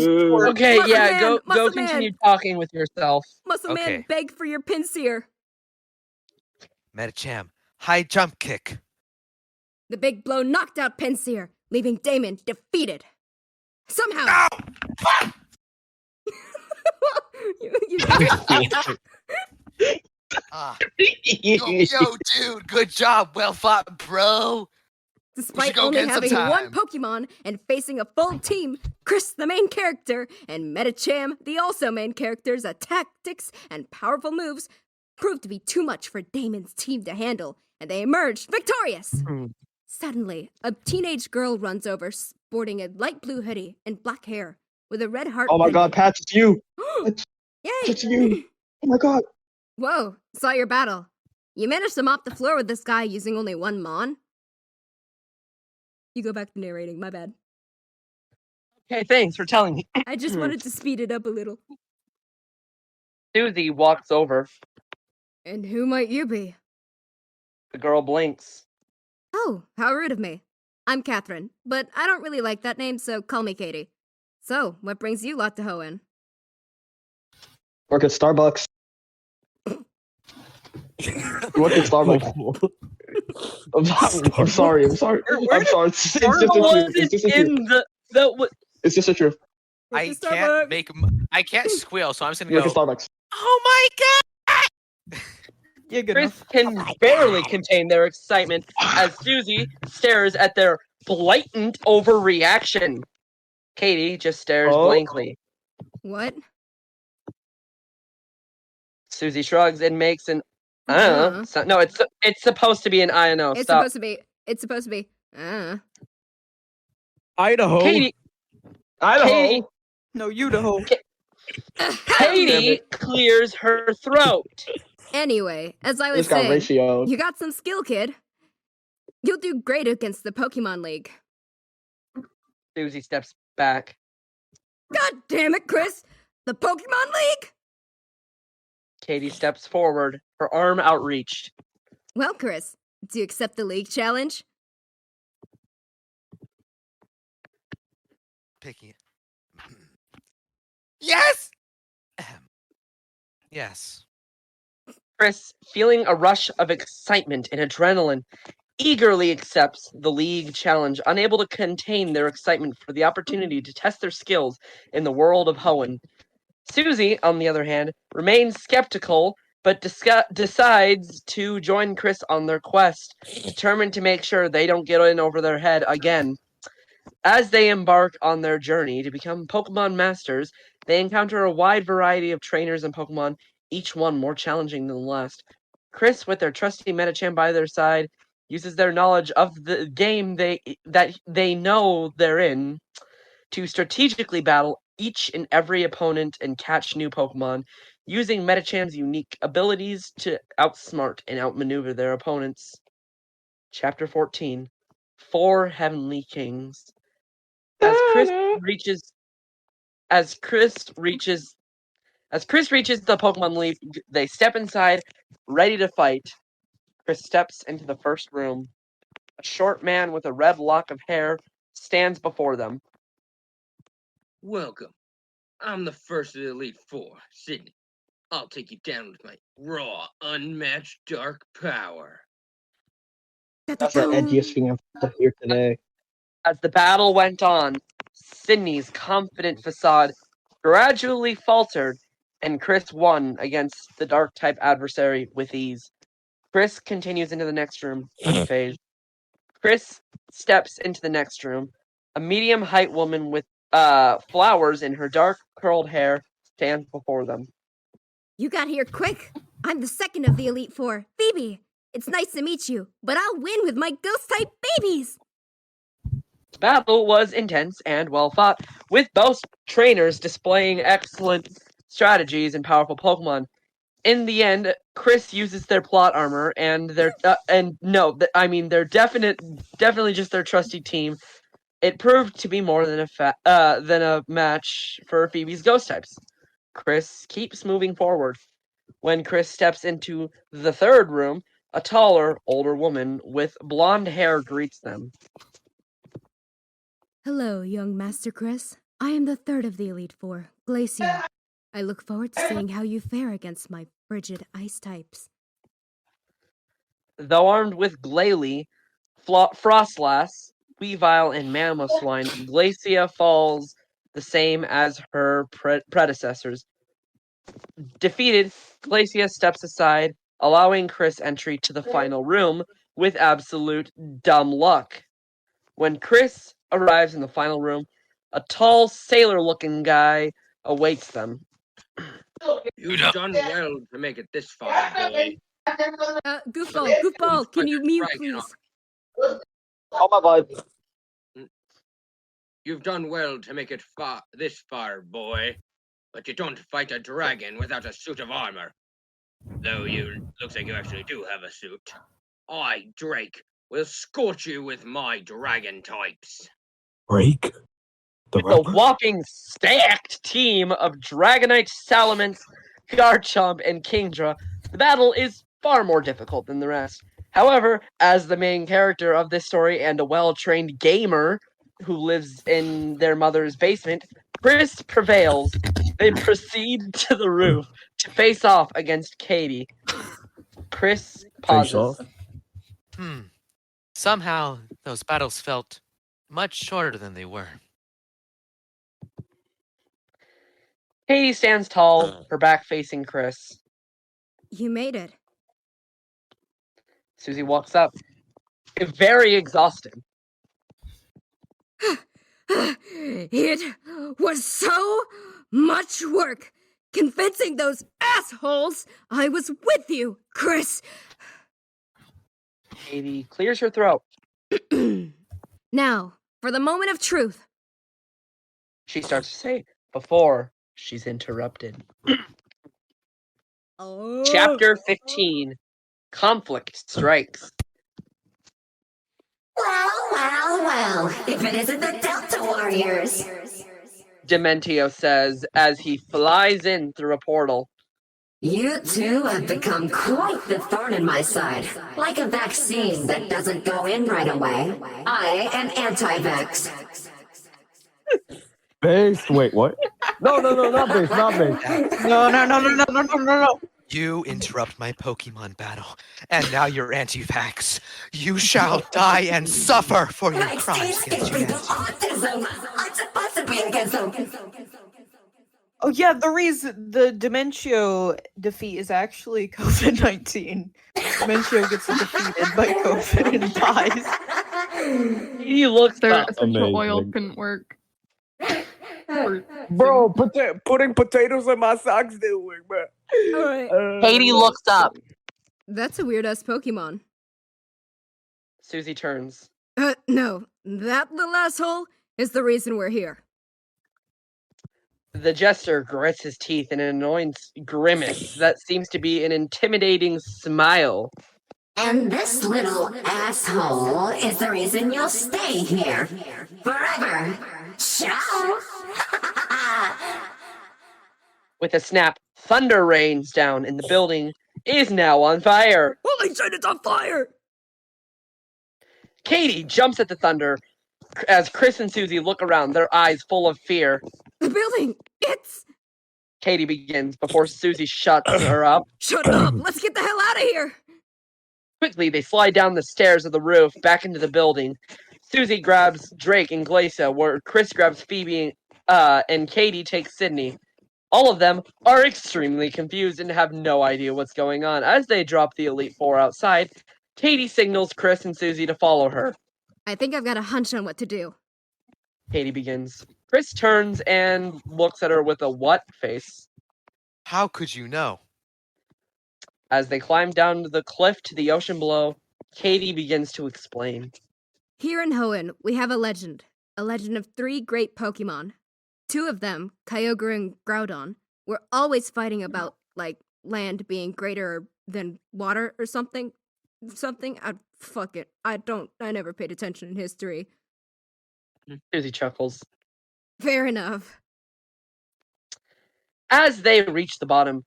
Okay,
Muscle
yeah,
Man,
go
Muscle
continue
Man.
talking with yourself.
Muscle Man,
Okay.
beg for your Pinseer.
Metacham, High Jump Kick.
The big blow knocked out Pinseer, leaving Damon defeated. Somehow.
Yo, dude, good job. Well fought, bro.
Despite
go
only
again
having
sometime.
one Pokemon and facing a full team, Chris, the main character, and Metacham, the also main character's tactics and powerful moves proved to be too much for Damon's team to handle, and they emerged victorious. Suddenly, a teenage girl runs over, sporting a light blue hoodie and black hair, with a red heart.
Oh my god, Pat, it's you.
Yay!
It's you. Oh my god.
Whoa, saw your battle. You managed to mop the floor with this guy using only one Mon? You go back to narrating, my bad.
Okay, thanks for telling me.
I just wanted to speed it up a little.
Susie walks over.
And who might you be?
The girl blinks.
Oh, how rude of me. I'm Catherine, but I don't really like that name, so call me Katie. So, what brings you lot to Hoenn?
Work at Starbucks. Work at Starbucks. I'm sorry. I'm sorry. It's just the truth. It's just the truth. It's just the truth.
I can't squeal, so I'm just gonna
Work
go.
at Starbucks.
Oh my god!
Yeah, good
Chris can barely contain their excitement as Susie stares at their blatant overreaction. Katie just stares blankly.
What?
Susie shrugs and makes an no, it's supposed to be an I don't know.
It's
Stop.
supposed to be.
Idaho.
Katie.
Idaho.
No, Idaho.
Katie clears her throat.
Anyway, as I was
This got
saying,
ratioed.
you got some skill, kid. You'll do great against the Pokemon League.
Susie steps back.
God damn it, Chris! The Pokemon League?
Katie steps forward, her arm outreached.
Well, Chris, do you accept the league challenge?
Picking it. Yes! Yes.
Chris, feeling a rush of excitement and adrenaline, eagerly accepts the league challenge, unable to contain their excitement for the opportunity to test their skills in the world of Hoenn. Susie, on the other hand, remains skeptical, but decides to join Chris on their quest, determined to make sure they don't get in over their head again. As they embark on their journey to become Pokemon Masters, They encounter a wide variety of trainers and Pokemon, each one more challenging than the last. Chris, with their trusty Medicham by their side, uses their knowledge of the game that they know they're in to strategically battle each and every opponent and catch new Pokemon, using Medicham's unique abilities to outsmart and outmaneuver their opponents. Chapter 14: 4 Heavenly Kings. As Chris reaches the Pokemon League, they step inside, ready to fight. Chris steps into the first room. A short man with a red lock of hair stands before them.
Welcome. I'm the first of the Elite Four, Sydney. I'll take you down with my raw, unmatched dark power.
That's the edgiest thing I've heard today.
As the battle went on, Sydney's confident facade gradually faltered, and Chris won against the dark-type adversary with ease. Chris continues into the next room, unfazed. Chris steps into the next room. A medium-height woman with flowers in her dark curled hair stands before them.
You got here quick. I'm the second of the Elite Four, Phoebe. It's nice to meet you, but I'll win with my ghost-type babies.
The battle was intense and well fought, with both trainers displaying excellent strategies and powerful Pokemon. In the end, Chris uses their plot armor and they're definitely just their trusty team. It proved to be more than a match for Phoebe's ghost types. Chris keeps moving forward. When Chris steps into the third room, a taller, older woman with blonde hair greets them.
Hello, young Master Chris. I am the third of the Elite Four, Glacia. I look forward to seeing how you fare against my frigid ice types.
Though armed with Glalie, Frostlass, Weavile, and Mamoswine, Glacia falls the same as her predecessors. Defeated, Glacia steps aside, allowing Chris entry to the final room with absolute dumb luck. When Chris arrives in the final room, a tall, sailor-looking guy awaits them.
You've done well to make it this far, boy.
Goofball, can you mute, please?
Oh my god.
You've done well to make it this far, boy. But you don't fight a dragon without a suit of armor. Though looks like you actually do have a suit. I, Drake, will scorch you with my dragon types.
Drake?
With a whopping stacked team of Dragonite, Salamence, Garchomp, and Kingdra, the battle is far more difficult than the rest. However, as the main character of this story and a well-trained gamer who lives in their mother's basement, Chris prevails. They proceed to the roof to face off against Katie. Chris pauses.
Somehow, those battles felt much shorter than they were.
Katie stands tall, her back facing Chris.
You made it.
Susie walks up, very exhausted.
It was so much work convincing those assholes I was with you, Chris.
Katie clears her throat.
Now, for the moment of truth.
She starts to say before she's interrupted. Chapter 15. Conflict Strikes.
Well, if it isn't the Delta Warriors.
Dementio says as he flies in through a portal.
You two have become quite the thorn in my side. Like a vaccine that doesn't go in right away. I am anti-vax.
Base? Wait, what? No, not base, not base.
No.
You interrupt my Pokemon battle, and now you're anti-vax. You shall die and suffer for your crimes against humanity.
Autism. I'm supposed to be against them.
Oh yeah, the reason the Dementio defeat is actually COVID-19. Dementio gets defeated by COVID and dies.
He looks
Their
up.
essential oil couldn't work.
Bro, putting potatoes in my socks didn't work, bro.
Alright.
Katie looks up.
That's a weird ass Pokemon.
Susie turns.
No. That little asshole is the reason we're here.
The jester grits his teeth in an annoying grimace that seems to be an intimidating smile.
And this little asshole is the reason you'll stay here forever. Ciao.
With a snap, thunder rains down and the building is now on fire.
Holy shit, it's on fire!
Katie jumps at the thunder as Chris and Susie look around, their eyes full of fear.
The building! It's...
Katie begins before Susie shuts her up.
Shut up! Let's get the hell out of here!
Quickly, they slide down the stairs of the roof back into the building. Susie grabs Drake and Glacia, where Chris grabs Phoebe, and Katie takes Sydney. All of them are extremely confused and have no idea what's going on. As they drop the Elite Four outside, Katie signals Chris and Susie to follow her.
I think I've got a hunch on what to do.
Katie begins. Chris turns and looks at her with a what face.
How could you know?
As they climb down the cliff to the ocean below, Katie begins to explain.
Here in Hoenn, we have a legend of 3 great Pokemon. 2 of them, Kyogre and Groudon, were always fighting about, like, land being greater than water or something. Fuck it. I never paid attention in history.
Susie chuckles.
Fair enough.
As they reach the bottom,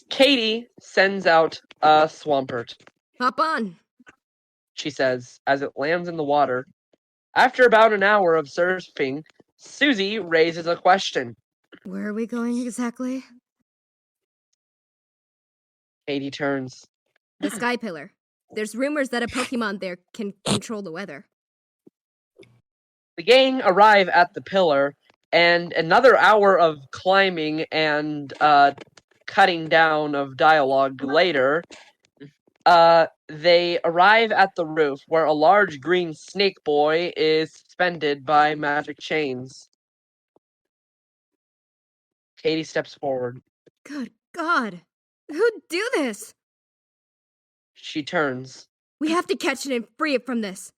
Katie sends out a Swampert.
Hop on,
she says, as it lands in the water. After about an hour of surfing, Susie raises a question.
Where are we going exactly?
Katie turns.
The Sky Pillar. There's rumors that a Pokemon there can control the weather.
The gang arrive at the pillar, and another hour of climbing and cutting down of dialogue later, they arrive at the roof where a large green snake boy is suspended by magic chains. Katie steps forward.
Good God! Who'd do this?
She turns.
We have to catch it and free it from this.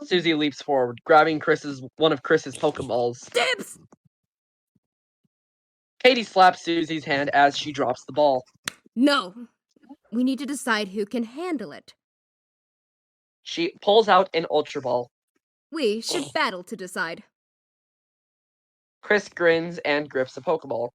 Susie leaps forward, grabbing one of Chris's Pokeballs.
Dibs!
Katie slaps Susie's hand as she drops the ball.
No. We need to decide who can handle it.
She pulls out an Ultra Ball.
We should battle to decide.
Chris grins and grips a Pokeball.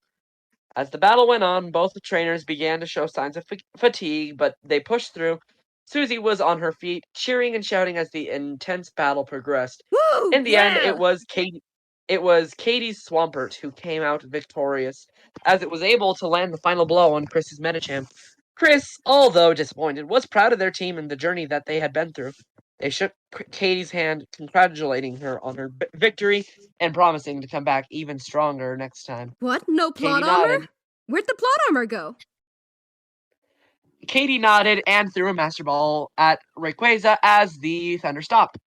As the battle went on, both the trainers began to show signs of fatigue, but they pushed through. Susie was on her feet, cheering and shouting as the intense battle progressed.
Woo!
In the end, it was Katie's Swampert who came out victorious, as it was able to land the final blow on Chris's Medicham. Chris, although disappointed, was proud of their team and the journey that they had been through. They shook Katie's hand, congratulating her on her victory and promising to come back even stronger next time.
What? No plot
Katie
armor?
nodded.
Where'd the plot armor go?
Katie nodded and threw a Master Ball at Rayquaza as the thunder stopped.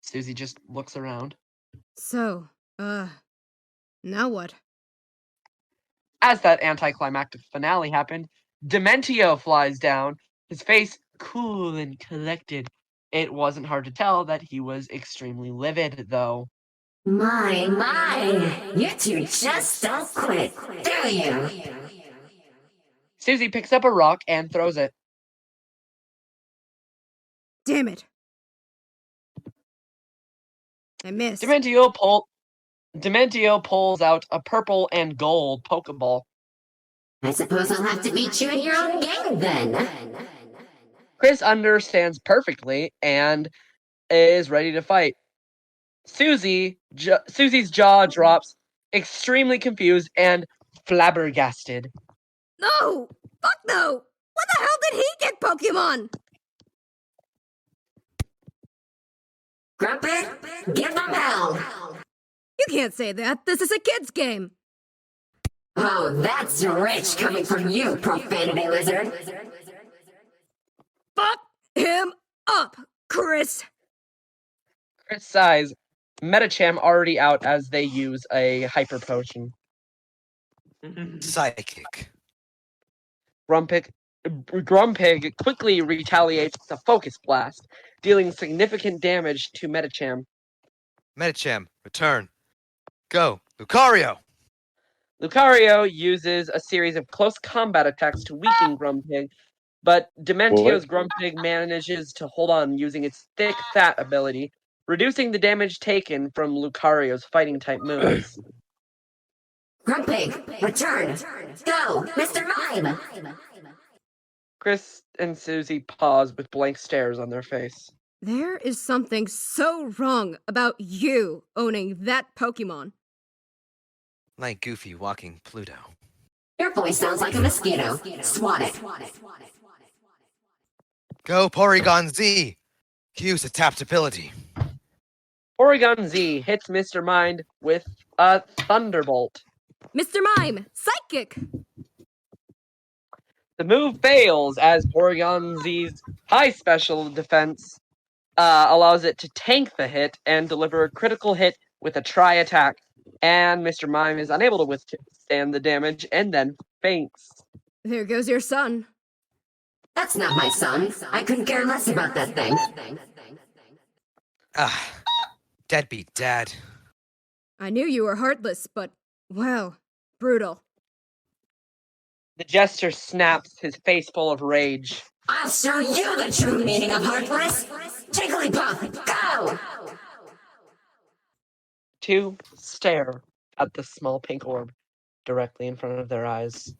Susie just looks around.
So, now what?
As that anticlimactic finale happened, Dementio flies down, his face cool and collected. It wasn't hard to tell that he was extremely livid, though.
My, you two just don't quit, do you?
Susie picks up a rock and throws it.
Damn it. I missed.
Dementio pulls out a purple and gold Pokeball.
I suppose I'll have to beat you in your own game then.
Chris understands perfectly and is ready to fight. Susie's jaw drops, extremely confused and flabbergasted.
No! Fuck no! When the hell did he get Pokemon?
Grumpy, give them hell!
You can't say that. This is a kid's game.
Oh, that's rich coming from you, profanity lizard.
Fuck him up, Chris.
Chris sighs. Metacham already out as they use a hyper potion.
Psychic.
Grumpig quickly retaliates with a focus blast, dealing significant damage to Metacham.
Metacham, return. Go, Lucario!
Lucario uses a series of close combat attacks to weaken Grumpig, but Dementio's Grumpig manages to hold on using its thick fat ability, reducing the damage taken from Lucario's fighting type moves.
Grumpig, return. Go, Mr. Mime.
Chris and Susie pause with blank stares on their face.
There is something so wrong about you owning that Pokemon.
Like Goofy walking Pluto.
Your voice sounds like a mosquito. Swat it.
Go, Porygon Z! Use adaptability.
Porygon Z hits Mr. Mind with a Thunderbolt.
Mr. Mime, Psychic!
The move fails as Porygon Z's high special defense allows it to tank the hit and deliver a critical hit with a tri-attack. And Mr. Mime is unable to withstand the damage and then faints.
There goes your son.
That's not my son. I couldn't care less about that thing.
Deadbeat dad.
I knew you were heartless, but, well, brutal.
The jester snaps, his face full of rage.
I'll show you the true meaning of heartless. Jigglypuff, go!
Two stare at the small pink orb directly in front of their eyes.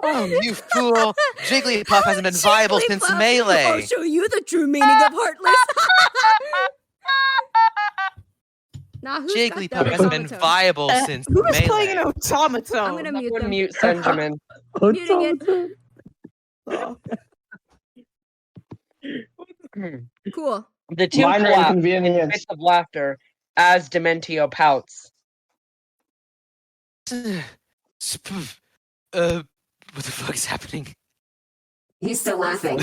Oh, you fool! Jigglypuff hasn't been viable since Melee!
I'll show you the true meaning of heartless! Nah, who's
Jigglypuff
got that
hasn't been
automaton?
viable since
Who is
Melee.
playing an automaton?
I'm gonna mute them.
Mute Senjamin.
Muting it. Cool.
The two
Minor
clap in
inconvenience.
fits of laughter as Dementio pouts.
What the fuck is happening?
He's still laughing.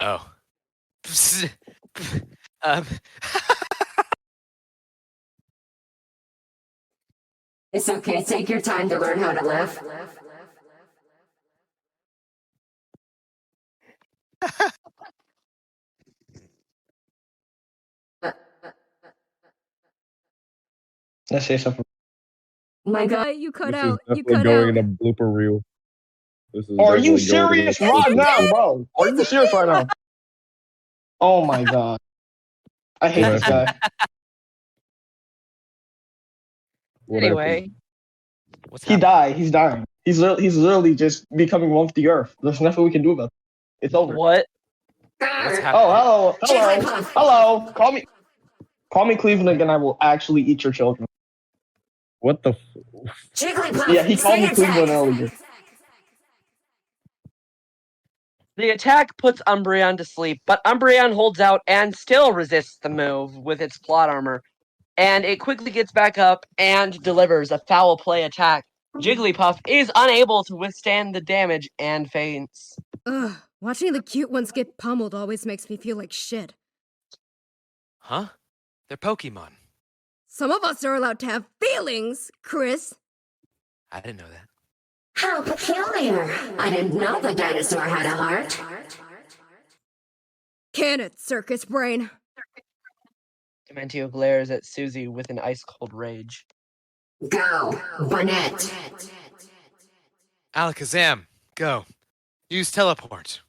Oh.
It's okay. Take your time to learn how to laugh.
Let's say something.
My God,
you cut
This
out.
is
You
definitely
cut
going
out.
in a blooper reel. This is
Are you
definitely going in a-
serious right now, bro? Are you serious right now? Oh my god. I hate this guy.
Anyway,
He died. He's dying. He's literally just becoming one with the earth. There's nothing we can do about it. It's over.
What?
Oh, hello. Hello. Call me Cleveland and I will actually eat your children.
What the?
Jigglypuff,
Yeah, he called me
say
Cleveland
attack.
earlier.
The attack puts Umbreon to sleep, but Umbreon holds out and still resists the move with its plot armor. And it quickly gets back up and delivers a foul play attack. Jigglypuff is unable to withstand the damage and faints.
Ugh, watching the cute ones get pummeled always makes me feel like shit.
Huh? They're Pokemon.
Some of us are allowed to have feelings, Chris.
I didn't know that.
How peculiar. I didn't know the dinosaur had a heart.
Can it, circus brain?
Dementio glares at Susie with an ice-cold rage.
Go, Barnett.
Alakazam, go. Use teleport.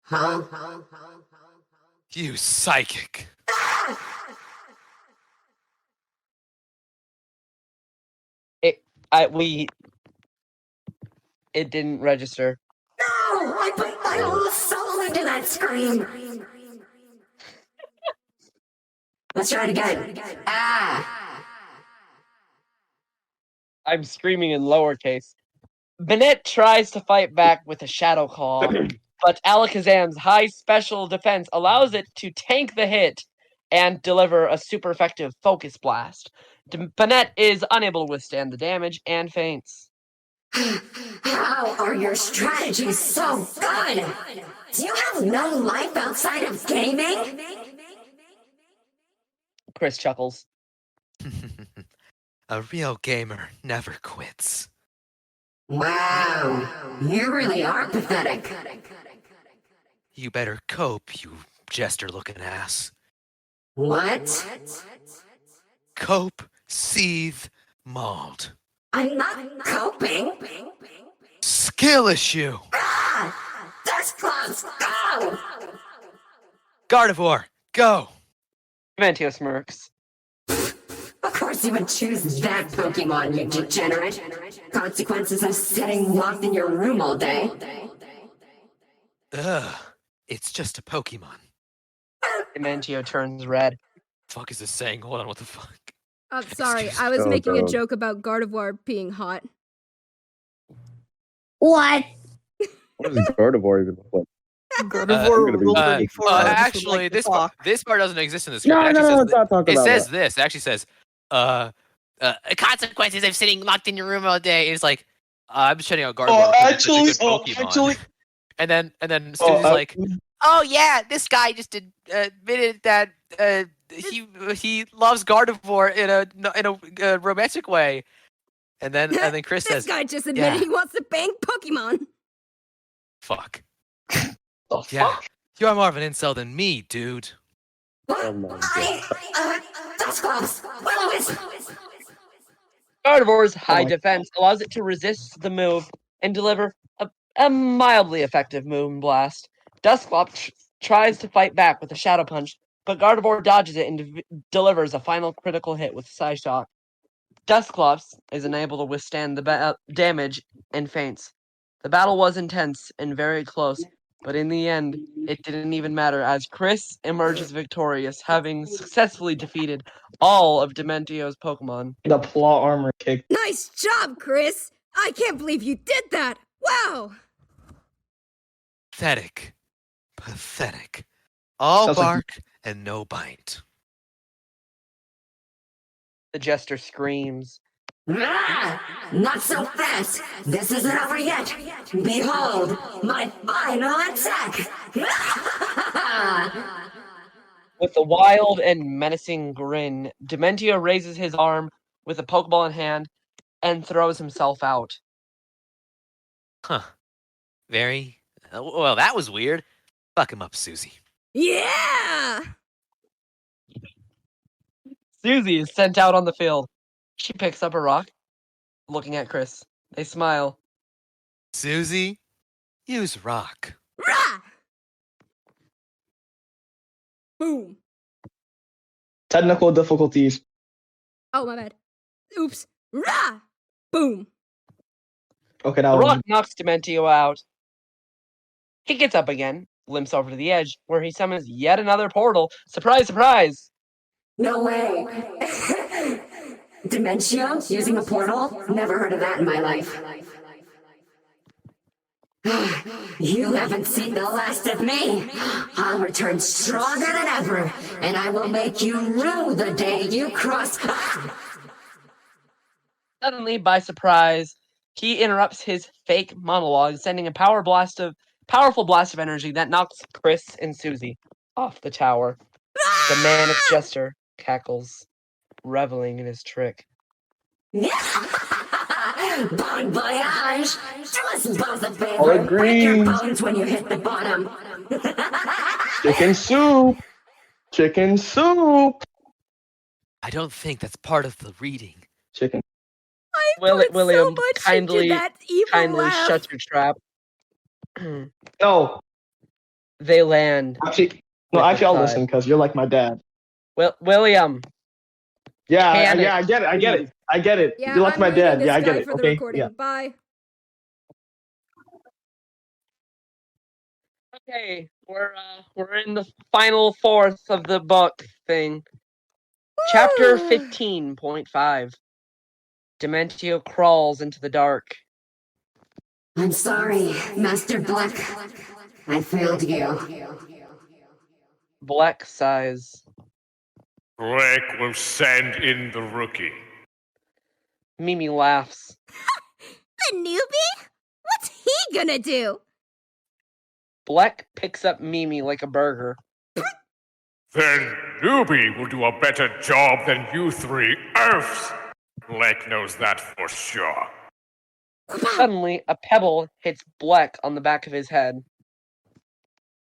Huh?
Use psychic.
It didn't register.
No, I put my whole soul into that scream. Let's try it again. Ah.
I'm screaming in lowercase. Bennett tries to fight back with a Shadow Claw, but Alakazam's high special defense allows it to tank the hit and deliver a super effective Focus Blast. Bennett is unable to withstand the damage and faints.
How are your strategies so good? Do you have no life outside of gaming?
Chris chuckles.
A real gamer never quits.
Wow, you really are pathetic.
You better cope, you jester-looking ass.
What?
Cope, seethe, mauled.
I'm not coping.
Skill issue!
Dust Gloves, go!
Gardevoir, go!
Dementio smirks.
Of course you would choose that Pokemon, you degenerate. Consequences of sitting locked in your room all day.
Ugh, it's just a Pokemon.
Dementio turns red.
Fuck is this saying? Hold on, what the fuck?
Sorry, I was
Oh,
making a
God.
joke about Gardevoir being hot.
What?
What does Gardevoir even look like?
Gardevoir ruled 34 hours with,
actually,
like,
this
the
part,
clock.
this part doesn't exist in the script.
No,
It
no,
actually
no,
says
let's not talk
it
about
says
that.
this. It actually says, consequences of sitting locked in your room all day. It's like, I'm just shutting out Gardevoir. It's such a good Pokemon. And then Susie's like, oh yeah, this guy just admitted that he loves Gardevoir in a romantic way. And then Chris
This
says,
guy just admitted
yeah,
he wants to bang Pokemon.
fuck.
The
Yeah,
fuck?
you're more of an incel than me, dude.
Oh my god.
Dust Gloves, Will-O-Wisp.
Gardevoir's high
my-
defense allows it to resist the move and deliver a mildly effective Moonblast. Dusclops tries to fight back with a Shadow Punch, but Gardevoir dodges it and delivers a final critical hit with Psyshock. Dusclops is unable to withstand the damage and faints. The battle was intense and very close, but in the end, it didn't even matter as Chris emerges victorious, having successfully defeated all of Dementio's Pokemon.
The claw armor kick.
Nice job, Chris! I can't believe you did that! Wow!
Pathetic. Pathetic. All
Sounds like-
bark and no bite.
The jester screams.
Not so fast! This isn't over yet! Behold, my final attack!
With a wild and menacing grin, Dementio raises his arm with a Pokeball in hand and throws himself out.
Huh. Very. Well, that was weird. Fuck him up, Susie.
Yeah!
Susie is sent out on the field. She picks up a rock, looking at Chris. They smile.
Susie, use rock.
Rah! Boom.
Technical difficulties.
Oh, my bad. Oops. Rah! Boom.
Okay, that
The
was
rock knocks Dementio out. He gets up again, limps over to the edge, where he summons yet another portal. Surprise, surprise!
No way! Dementio using a portal? Never heard of that in my life. You haven't seen the last of me. I'll return stronger than ever, and I will make you rue the day you cross.
Suddenly, by surprise, he interrupts his fake monologue, sending a powerful blast of energy that knocks Chris and Susie off the tower. The manic jester cackles, reveling in his trick.
Bon voyage! Do us both a
All
favor and break your
agreed.
bones when you hit the bottom.
Chicken soup. Chicken soup.
I don't think that's part of the reading.
Chicken.
William,
much
kindly,
into that evil
kindly
laugh.
shut your trap.
No.
They land.
Actually, no.
With a
Actually, I'll
thud.
listen because you're like my dad.
William,
Yeah,
Can
yeah. I get it. I get it. I get it.
Yeah,
You're like
I'm
my
muting
dad.
this
Yeah, I
guy
get it.
for the
Okay.
recording.
Yeah.
Bye.
okay, we're in the final fourth of the book thing. Chapter 15.5. Dementio crawls into the dark.
I'm sorry, Master Black. I failed you.
Black sighs.
Drake will send in the rookie.
Mimi laughs.
The newbie? What's he gonna do?
Bleck picks up Mimi like a burger.
Then Newbie will do a better job than you three Earths. Blake knows that for sure.
Suddenly, a pebble hits Bleck on the back of his head.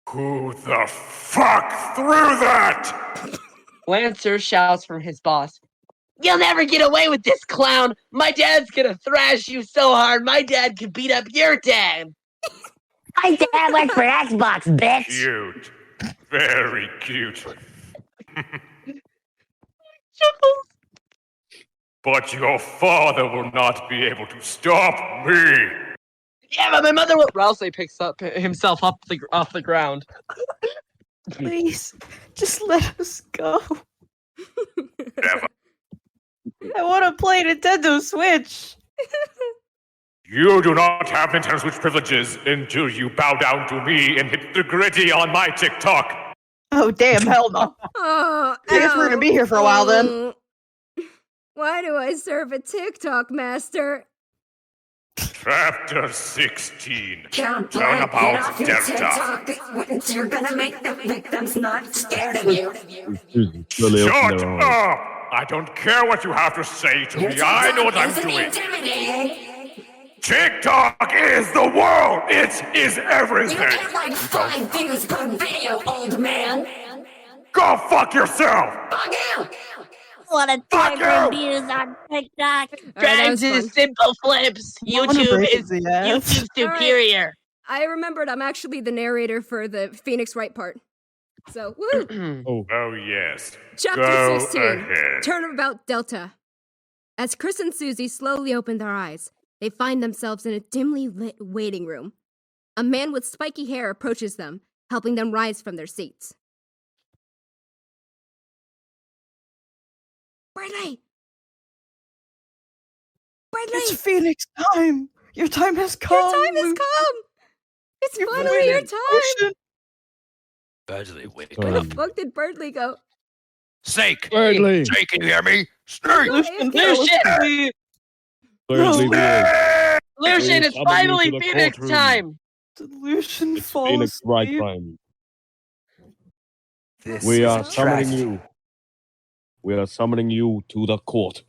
Who the fuck threw that?
Lancer shouts from his boss.
You'll never get away with this, clown! My dad's gonna thrash you so hard, my dad could beat up your dad!
My dad works for Xbox, bitch!
Cute. Very cute. But your father will not be able to stop me.
Yeah, but my mother will. Rousey picks up himself off the ground.
Please, just let us go.
Never.
I want to play Nintendo Switch.
You do not have Nintendo Switch privileges until you bow down to me and hit the gritty on my TikTok.
Oh, damn, hell no.
Oh,
I guess we're gonna be here for a while then.
Why do I serve a TikTok master?
Chapter 16.
Count
Turn
Black, get
about
off your
Delta.
TikTok. You're gonna make the victims not scared of you.
Shut up! I don't care what you have to say to me. I know what I'm doing.
Intimidating.
TikTok is the world. It is everything.
You get like 5 views per video, old man.
Go fuck yourself.
Fuck you.
What a
Fuck
time for
you!
views on TikTok.
Drives his simple flips. YouTube is YouTube superior.
I remembered I'm actually the narrator for the Phoenix Wright part. So, woo!
Oh yes.
Chapter
Go
16.
ahead.
Turnabout Delta. As Chris and Susie slowly open their eyes, they find themselves in a dimly lit waiting room. A man with spiky hair approaches them, helping them rise from their seats. Bradley! Bradley!
It's Phoenix time. Your time has come.
Your time has come! It's finally your time!
Bradley, wake
Where the
up.
fuck did Bradley go?
Snake!
Bradley!
Snake, can you hear me? Snake!
Lucian!
Lucian!
Bradley,
Lucian, it's
Coming
finally
into the
Phoenix
courtroom.
time!
Lucian falls
Phoenix right
asleep.
time.
This
We
is
are
a
summoning
tragedy.
you. We are summoning you to the court.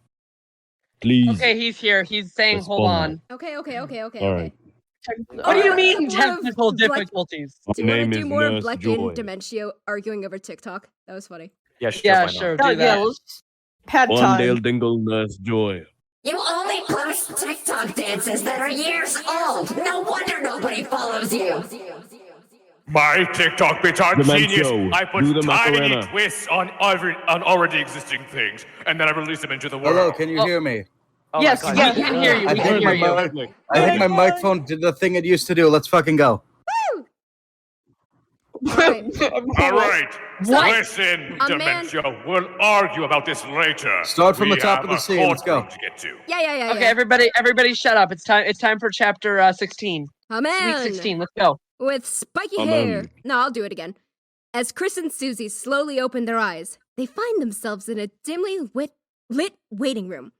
Please.
Okay, he's here. He's saying, hold
Respond.
on.
Okay.
All right.
What do you mean,
More of
technical
Black-
difficulties?
Do
My
you want
name
to do
is
more of
Nurse
Black
Joy.
and Dementio arguing over TikTok? That was funny.
Yeah, sure.
Yeah,
why not?
sure, do that.
Yeah, let's pad
One-Dale
time.
Dingle Nurse Joy.
You only post TikTok dances that are years old. No wonder nobody follows you.
My TikTok bits are
Dementio,
genius. I put
do the
tiny
Macarena.
twists on already existing things, and then I release them into the world.
Hello, can you hear me?
Oh my
Yes,
God,
yes, we can hear you.
I
We
think
can hear
my
you.
mic- I think my microphone did the thing it used to do. Let's fucking go.
Alright.
All right,
What?
listen,
A man-
Dementio. We'll argue about this later.
Start from
We
the top
have
of the
a
scene, let's go.
courtroom to get to.
Yeah.
Okay, everybody shut up. It's time for chapter 16.
A man
Week 16, let's go.
with spiky
Amen.
hair. No, I'll do it again. As Chris and Susie slowly open their eyes, they find themselves in a dimly lit waiting room.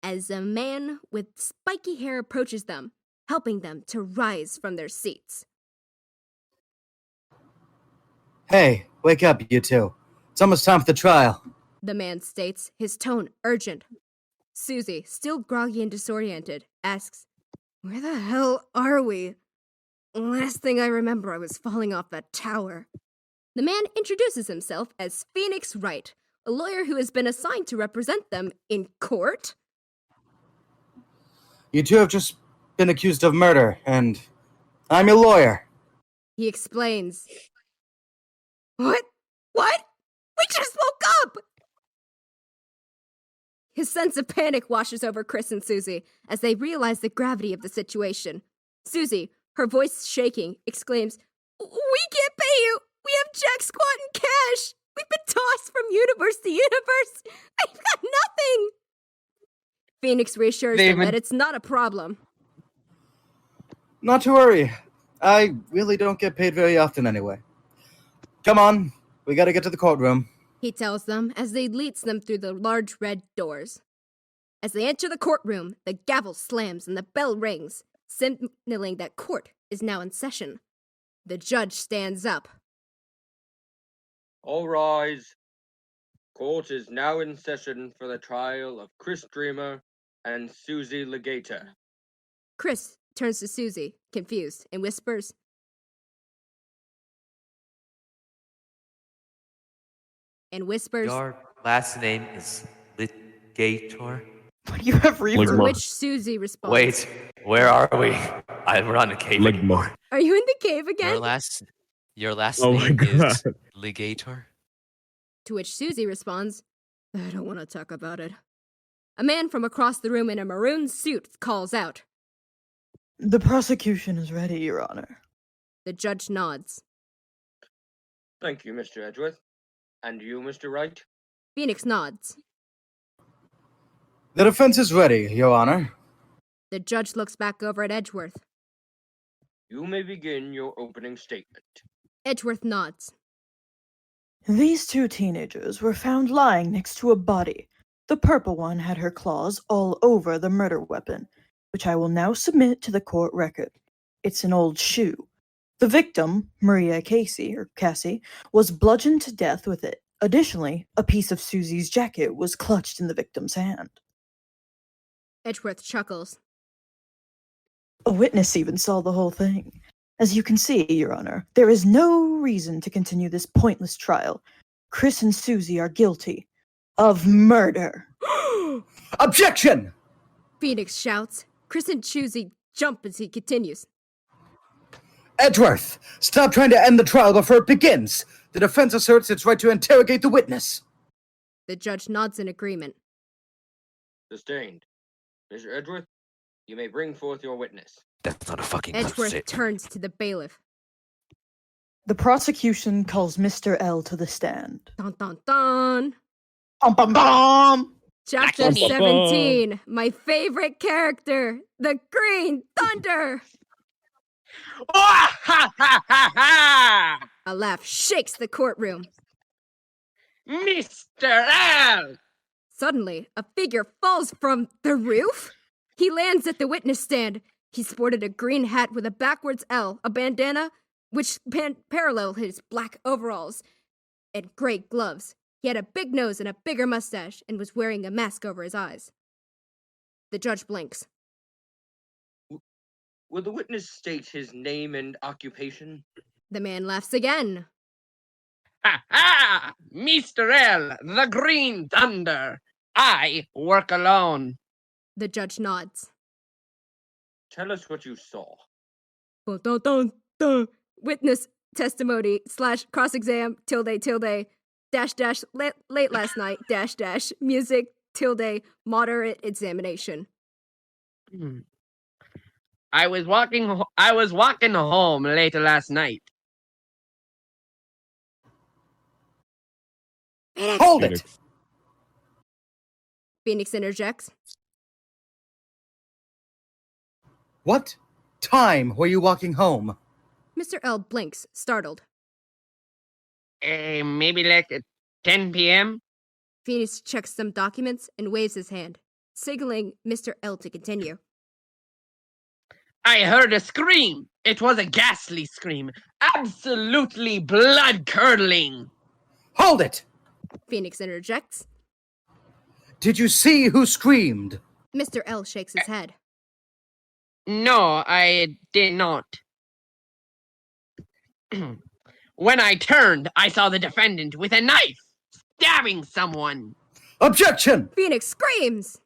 As a man with spiky hair approaches them, helping them to rise from their seats.
Hey, wake up, you two. It's almost time for the trial.
The man states, his tone urgent. Susie, still groggy and disoriented, asks, "Where the hell are we?" Last thing I remember, I was falling off that tower. The man introduces himself as Phoenix Wright, a lawyer who has been assigned to represent them in court.
You two have just been accused of murder, and I'm your lawyer.
He explains. What? We just woke up! His sense of panic washes over Chris and Susie as they realize the gravity of the situation. Susie, her voice shaking, exclaims, "We can't pay you! We have jack squat in cash! We've been tossed from universe to universe! We've got nothing!" Phoenix reassures them that it's not a problem.
Not to worry. I really don't get paid very often anyway. Come on, we gotta get to the courtroom.
He tells them as they leads them through the large red doors. As they enter the courtroom, the gavel slams and the bell rings, signaling that court is now in session. The judge stands up.
All rise. Court is now in session for the trial of Chris Dreamer and Susie Legator.
Chris turns to Susie, confused, and whispers,
Your last name is Ligator?
What do you have reverb?
To which Susie responds,
Wait, where are we? We're on a cave anymore.
Are you in the cave again?
Your last
Oh my
name is
God.
Ligator?
To which Susie responds, I don't want to talk about it. A man from across the room in a maroon suit calls out.
The prosecution is ready, Your Honor.
The judge nods.
Thank you, Mr. Edgeworth. And you, Mr. Wright?
Phoenix nods.
The defense is ready, Your Honor.
The judge looks back over at Edgeworth.
You may begin your opening statement.
Edgeworth nods.
These two teenagers were found lying next to a body. The purple one had her claws all over the murder weapon, which I will now submit to the court record. It's an old shoe. The victim, Maria Cassie, was bludgeoned to death with it. Additionally, a piece of Susie's jacket was clutched in the victim's hand.
Edgeworth chuckles.
A witness even saw the whole thing. As you can see, Your Honor, there is no reason to continue this pointless trial. Chris and Susie are guilty of murder.
Objection!
Phoenix shouts. Chris and Susie jump as he continues.
Edgeworth, stop trying to end the trial before it begins. The defense asserts its right to interrogate the witness.
The judge nods in agreement.
Sustained. Mr. Edgeworth, you may bring forth your witness.
That's not a fucking
Edgeworth turns to the bailiff.
The prosecution calls Mr. L to the stand.
Dun dun dun.
Bum bum bum.
Chapter 17. My favorite character, the Green Thunder. A laugh shakes the courtroom.
Mr. L!
Suddenly, a figure falls from the roof. He lands at the witness stand. He sported a green hat with a backwards L, a bandana which paralleled his black overalls, and gray gloves. He had a big nose and a bigger mustache and was wearing a mask over his eyes. The judge blinks.
Will the witness state his name and occupation?
The man laughs again.
Ha ha! Mr. L, the Green Thunder. I work alone.
The judge nods.
Tell us what you saw.
Dun, dun, dun, dun. Witness testimony / cross-exam / late last night / music / moderate examination.
I was walking home later last night.
Hold it!
Phoenix interjects.
What time were you walking home?
Mr. L blinks, startled.
Maybe like 10 p.m.?
Phoenix checks some documents and waves his hand, signaling Mr. L to continue.
I heard a scream. It was a ghastly scream. Absolutely blood-curdling.
Hold it!
Phoenix interjects.
Did you see who screamed?
Mr. L shakes his head.
No, I did not. When I turned, I saw the defendant with a knife, stabbing someone.
Objection!
Phoenix screams.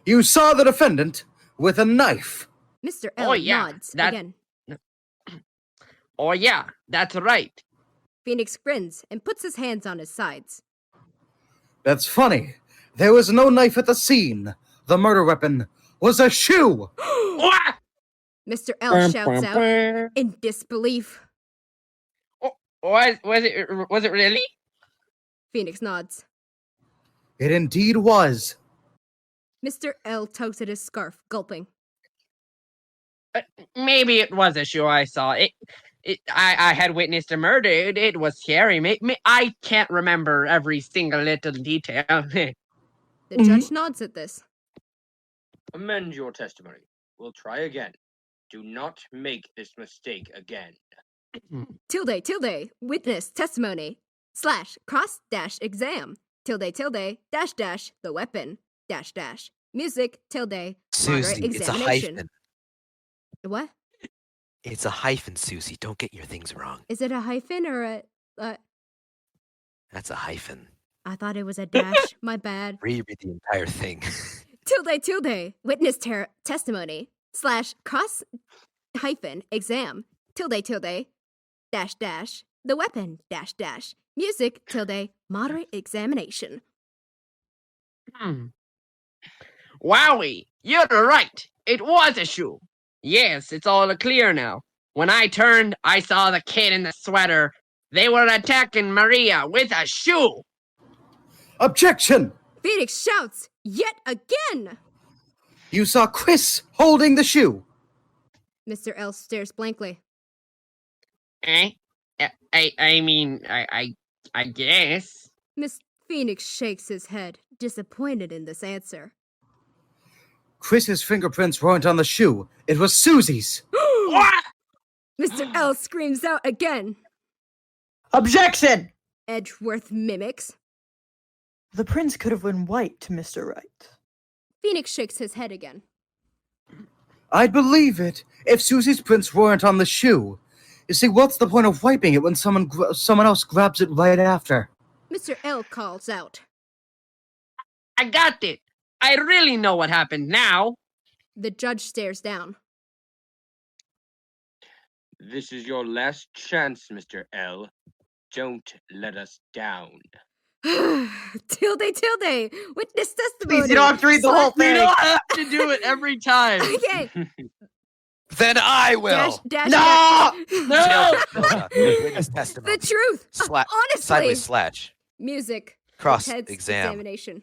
You saw the defendant with a knife.
Mr. L nods again.
Oh yeah, that's right.
Phoenix grins and puts his hands on his sides.
That's funny. There was no knife at the scene. The murder weapon was a shoe.
Mr. L shouts out in disbelief.
Was it really?
Phoenix nods.
It indeed was.
Mr. L tugs at his scarf, gulping.
Maybe it was a shoe I saw. I had witnessed a murder. It was scary. I can't remember every single little detail.
The judge nods at this.
Amend your testimony. We'll try again. Do not make this mistake again.
Tilde, witness testimony, / cross dash exam, tilde, dash, the weapon, dash, music, tilde, moderate
Susie, it's a
examination.
hyphen.
What?
It's a hyphen, Susie. Don't get your things wrong.
Is it a hyphen or a,
That's a hyphen.
I thought it was a dash, my bad.
Reread the entire thing.
Tilde, witness testimony, / cross hyphen exam, tilde, dash, the weapon, dash, music, tilde, moderate examination.
Wowie, you're right. It was a shoe. Yes, it's all clear now. When I turned, I saw the kid in the sweater. They were attacking Maria with a shoe.
Objection!
Phoenix shouts, yet again!
You saw Chris holding the shoe.
Mr. L stares blankly.
I guess.
Miss Phoenix shakes his head, disappointed in this answer.
Chris's fingerprints weren't on the shoe. It was Susie's.
What?
Mr. L screams out again.
Objection!
Edgeworth mimics.
The prince could have been white to Mr. Right.
Phoenix shakes his head again.
I'd believe it if Susie's prints weren't on the shoe. You see, what's the point of wiping it when someone else grabs it right after?
Mr. L calls out.
I got it. I really know what happened now.
The judge stares down.
This is your last chance, Mr. L. Don't let us down.
Tilde, witness testimony.
Please, you don't have to read the whole thing.
You don't have to do it every time.
Okay.
Then I will.
No!
Witness testimony.
The truth. Honestly.
Sideways slash.
Music.
Cross
Ted's
exam.
examination.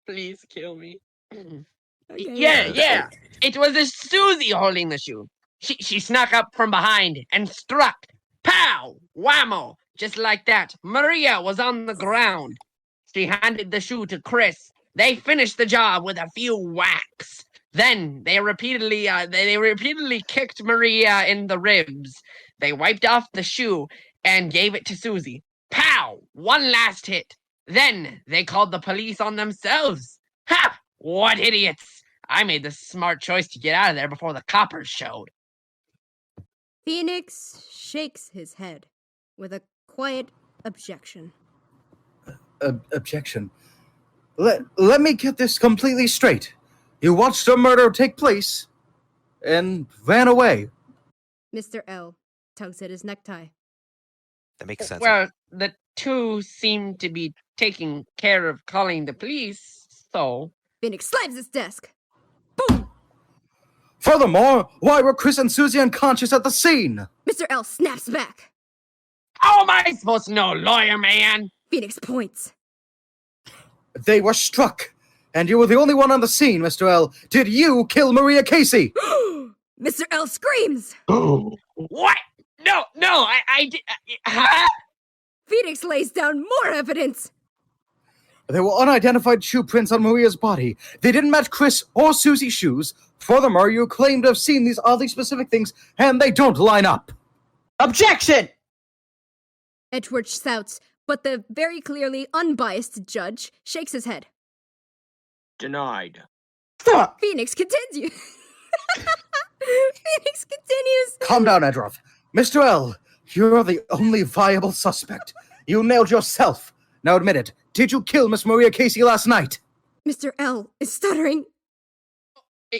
Please kill me.
Okay.
Yeah. It was a Susie holding the shoe. She snuck up from behind and struck. Pow! Whammo! Just like that. Maria was on the ground. She handed the shoe to Chris. They finished the job with a few whacks. Then they repeatedly kicked Maria in the ribs. They wiped off the shoe and gave it to Susie. Pow! One last hit. Then they called the police on themselves. Ha! What idiots! I made the smart choice to get out of there before the coppers showed.
Phoenix shakes his head with a quiet objection.
Objection. Let me get this completely straight. You watched a murder take place and ran away.
Mr. L tugs at his necktie.
That makes sense.
Well, the two seem to be taking care of calling the police, so...
Phoenix slams his desk.
Furthermore, why were Chris and Susie unconscious at the scene?
Mr. L snaps back.
How am I supposed to know, lawyer man?
Phoenix points.
They were struck, and you were the only one on the scene, Mr. L. Did you kill Maria Casey?
Mr. L screams.
What? No, I did... huh?
Phoenix lays down more evidence.
There were unidentified shoe prints on Maria's body. They didn't match Chris or Susie's shoes. Furthermore, you claim to have seen these oddly specific things, and they don't line up.
Objection!
Edgeworth shouts, but the very clearly unbiased judge shakes his head.
Denied.
Fuck!
Phoenix continues. Phoenix continues.
Calm down, Edgeworth. Mr. L, you're the only viable suspect. You nailed yourself. Now admit it. Did you kill Miss Maria Casey last night?
Mr. L is stuttering.
Yeah.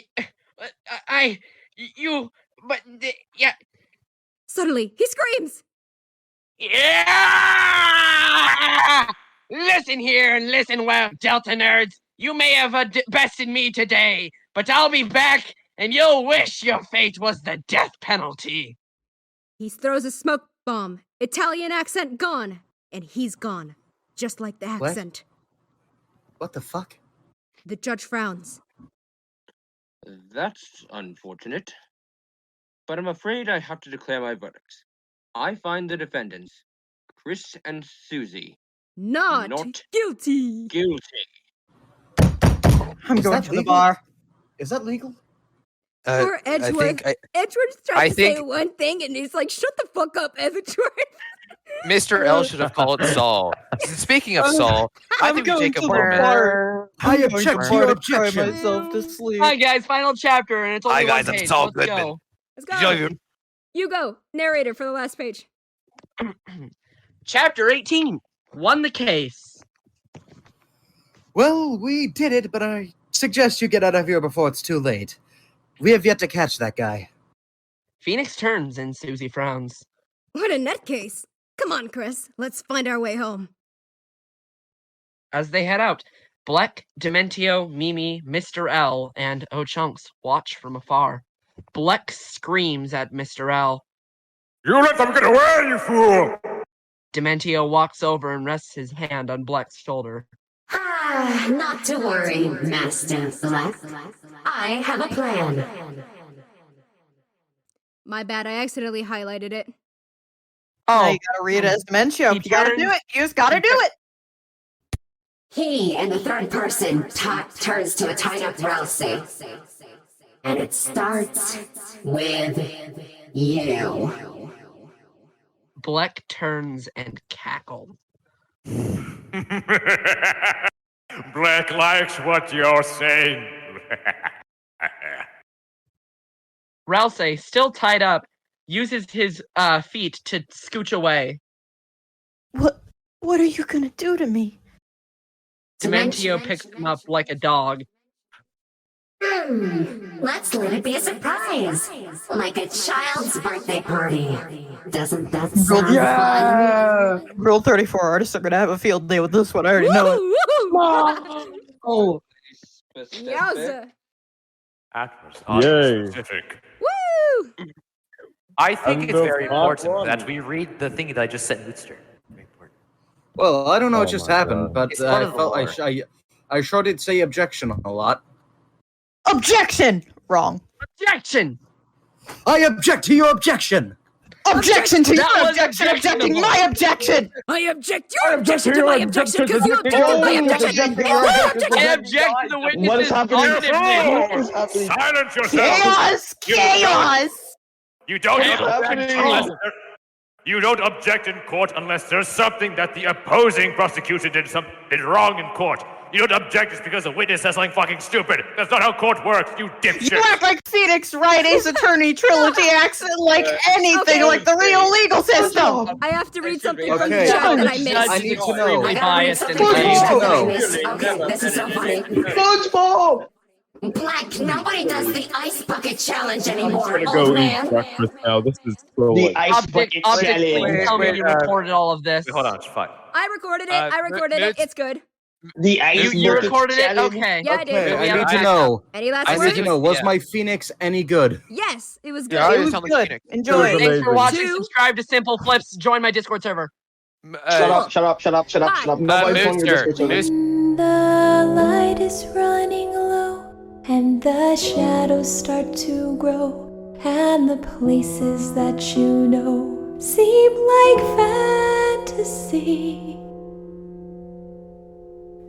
Suddenly, he screams.
Yeah! Listen here and listen well, Delta nerds. You may have bested me today, but I'll be back, and you'll wish your fate was the death penalty.
He throws a smoke bomb. Italian accent gone. And he's gone. Just like the accent.
What the fuck?
The judge frowns.
That's unfortunate. But I'm afraid I have to declare my verdict. I find the defendants, Chris and Susie,
not guilty.
Guilty.
I'm
Is
going
that
to the
legal?
bar.
Is that legal?
Poor Edgeworth. Edgeworth's
I
trying to say
think-
one thing, and he's like, "Shut the fuck up, Edgeworth."
Mr. L should have called Saul. Speaking of Saul, I
I'm
think we
going
take a
to the
moment.
bar.
I
I'm going
object
to
to your
bar cry
objection.
myself to sleep.
Hi guys, final chapter, and it's only
Hi, guys,
one
I'm
page.
Saul
Let's
Goodman.
go.
Let's go. You go, narrator, for the last page.
Chapter 18. Won the case.
Well, we did it, but I suggest you get out of here before it's too late. We have yet to catch that guy.
Phoenix turns and Susie frowns.
What a nutcase. Come on, Chris. Let's find our way home.
As they head out, Bleck, Dementio, Mimi, Mr. L, and O'Chunks watch from afar. Bleck screams at Mr. L.
You let them get away, you fool!
Dementio walks over and rests his hand on Bleck's shoulder.
Ah, not to worry, Master Black. I have a plan.
My bad, I accidentally highlighted it.
Now you gotta read it as Dementio. You gotta do it. You just gotta do it.
He, in the third person, turns to a tied-up Rousey. And it starts with you.
Bleck turns and cackles.
Black likes what you're saying.
Rousey, still tied up, uses his feet to scooch away.
What are you gonna do to me?
Dementio picks him up like a dog.
Let's let it be a surprise. Like a child's birthday party. Doesn't that sound fun?
Rule 34 artists are gonna have a field day with this one. I already know it.
Oh.
Yowza.
That was
Yay.
specific.
Woo!
I think
And
it's
the
very
part
important
one.
that we read the thing that I just sent Woodster. Very important.
Well, I don't know what
Oh
just
my
happened,
God.
but
It's part
I
of the
felt
lore.
I sure did say objection a lot.
Objection! Wrong.
Objection!
I object to your objection!
Objection to
That
your
was
objection! Objecting
objectionable.
my objection!
I object your objection to my objection because you objected my objection.
I object to the witness's
What is happening?
auditiveness.
What is happening?
Silence yourself!
Chaos! Chaos!
You don't
What is
object
happening?
unless you don't object in court unless there's something that the opposing prosecutor did wrong in court. You don't object just because a witness says something fucking stupid. That's not how court works, you dipshit.
You act like Phoenix Wright Ace Attorney Trilogy acts like anything
Okay.
like the real legal system!
I have to read something
Okay.
from the chat that I
The
missed.
judge
I
is
need to know.
extremely biased in the
I need
case.
to know.
Okay, this is so funny.
SpongeBob!
Black, nobody does the ice bucket challenge anymore,
I'm gonna
old
go
man.
eat breakfast now. This is so
The
late.
ice bucket
Optic,
challenge.
tell me you recorded all of this.
Wait, hold on, fuck.
I recorded it. I recorded it.
Moods?
It's good.
The ice
You
bucket
recorded it?
challenge.
Okay.
Yeah, I did.
Okay,
We
I
have
need to
backup.
know.
Any last
I need
words?
to know, was
Yeah.
my Phoenix any good?
Yes, it was good.
Yeah,
It
you
was
tell me
good.
Phoenix.
Enjoy.
It was
Thanks for
amazing.
watching.
Two.
Subscribe to Simple Flips. Join my Discord server.
Shut up, shut up, shut up, shut up, shut up. Nobody's on your
Mooster,
Discord server.
When the light is running low and the shadows start to grow and the places that you know seem like fantasy,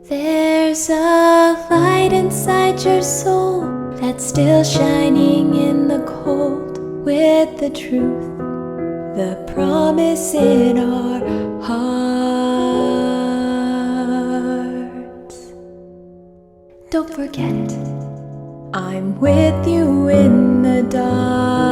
there's a light inside your soul that's still shining in the cold with the truth, the promise in our hearts. Don't forget it. I'm with you in the dark.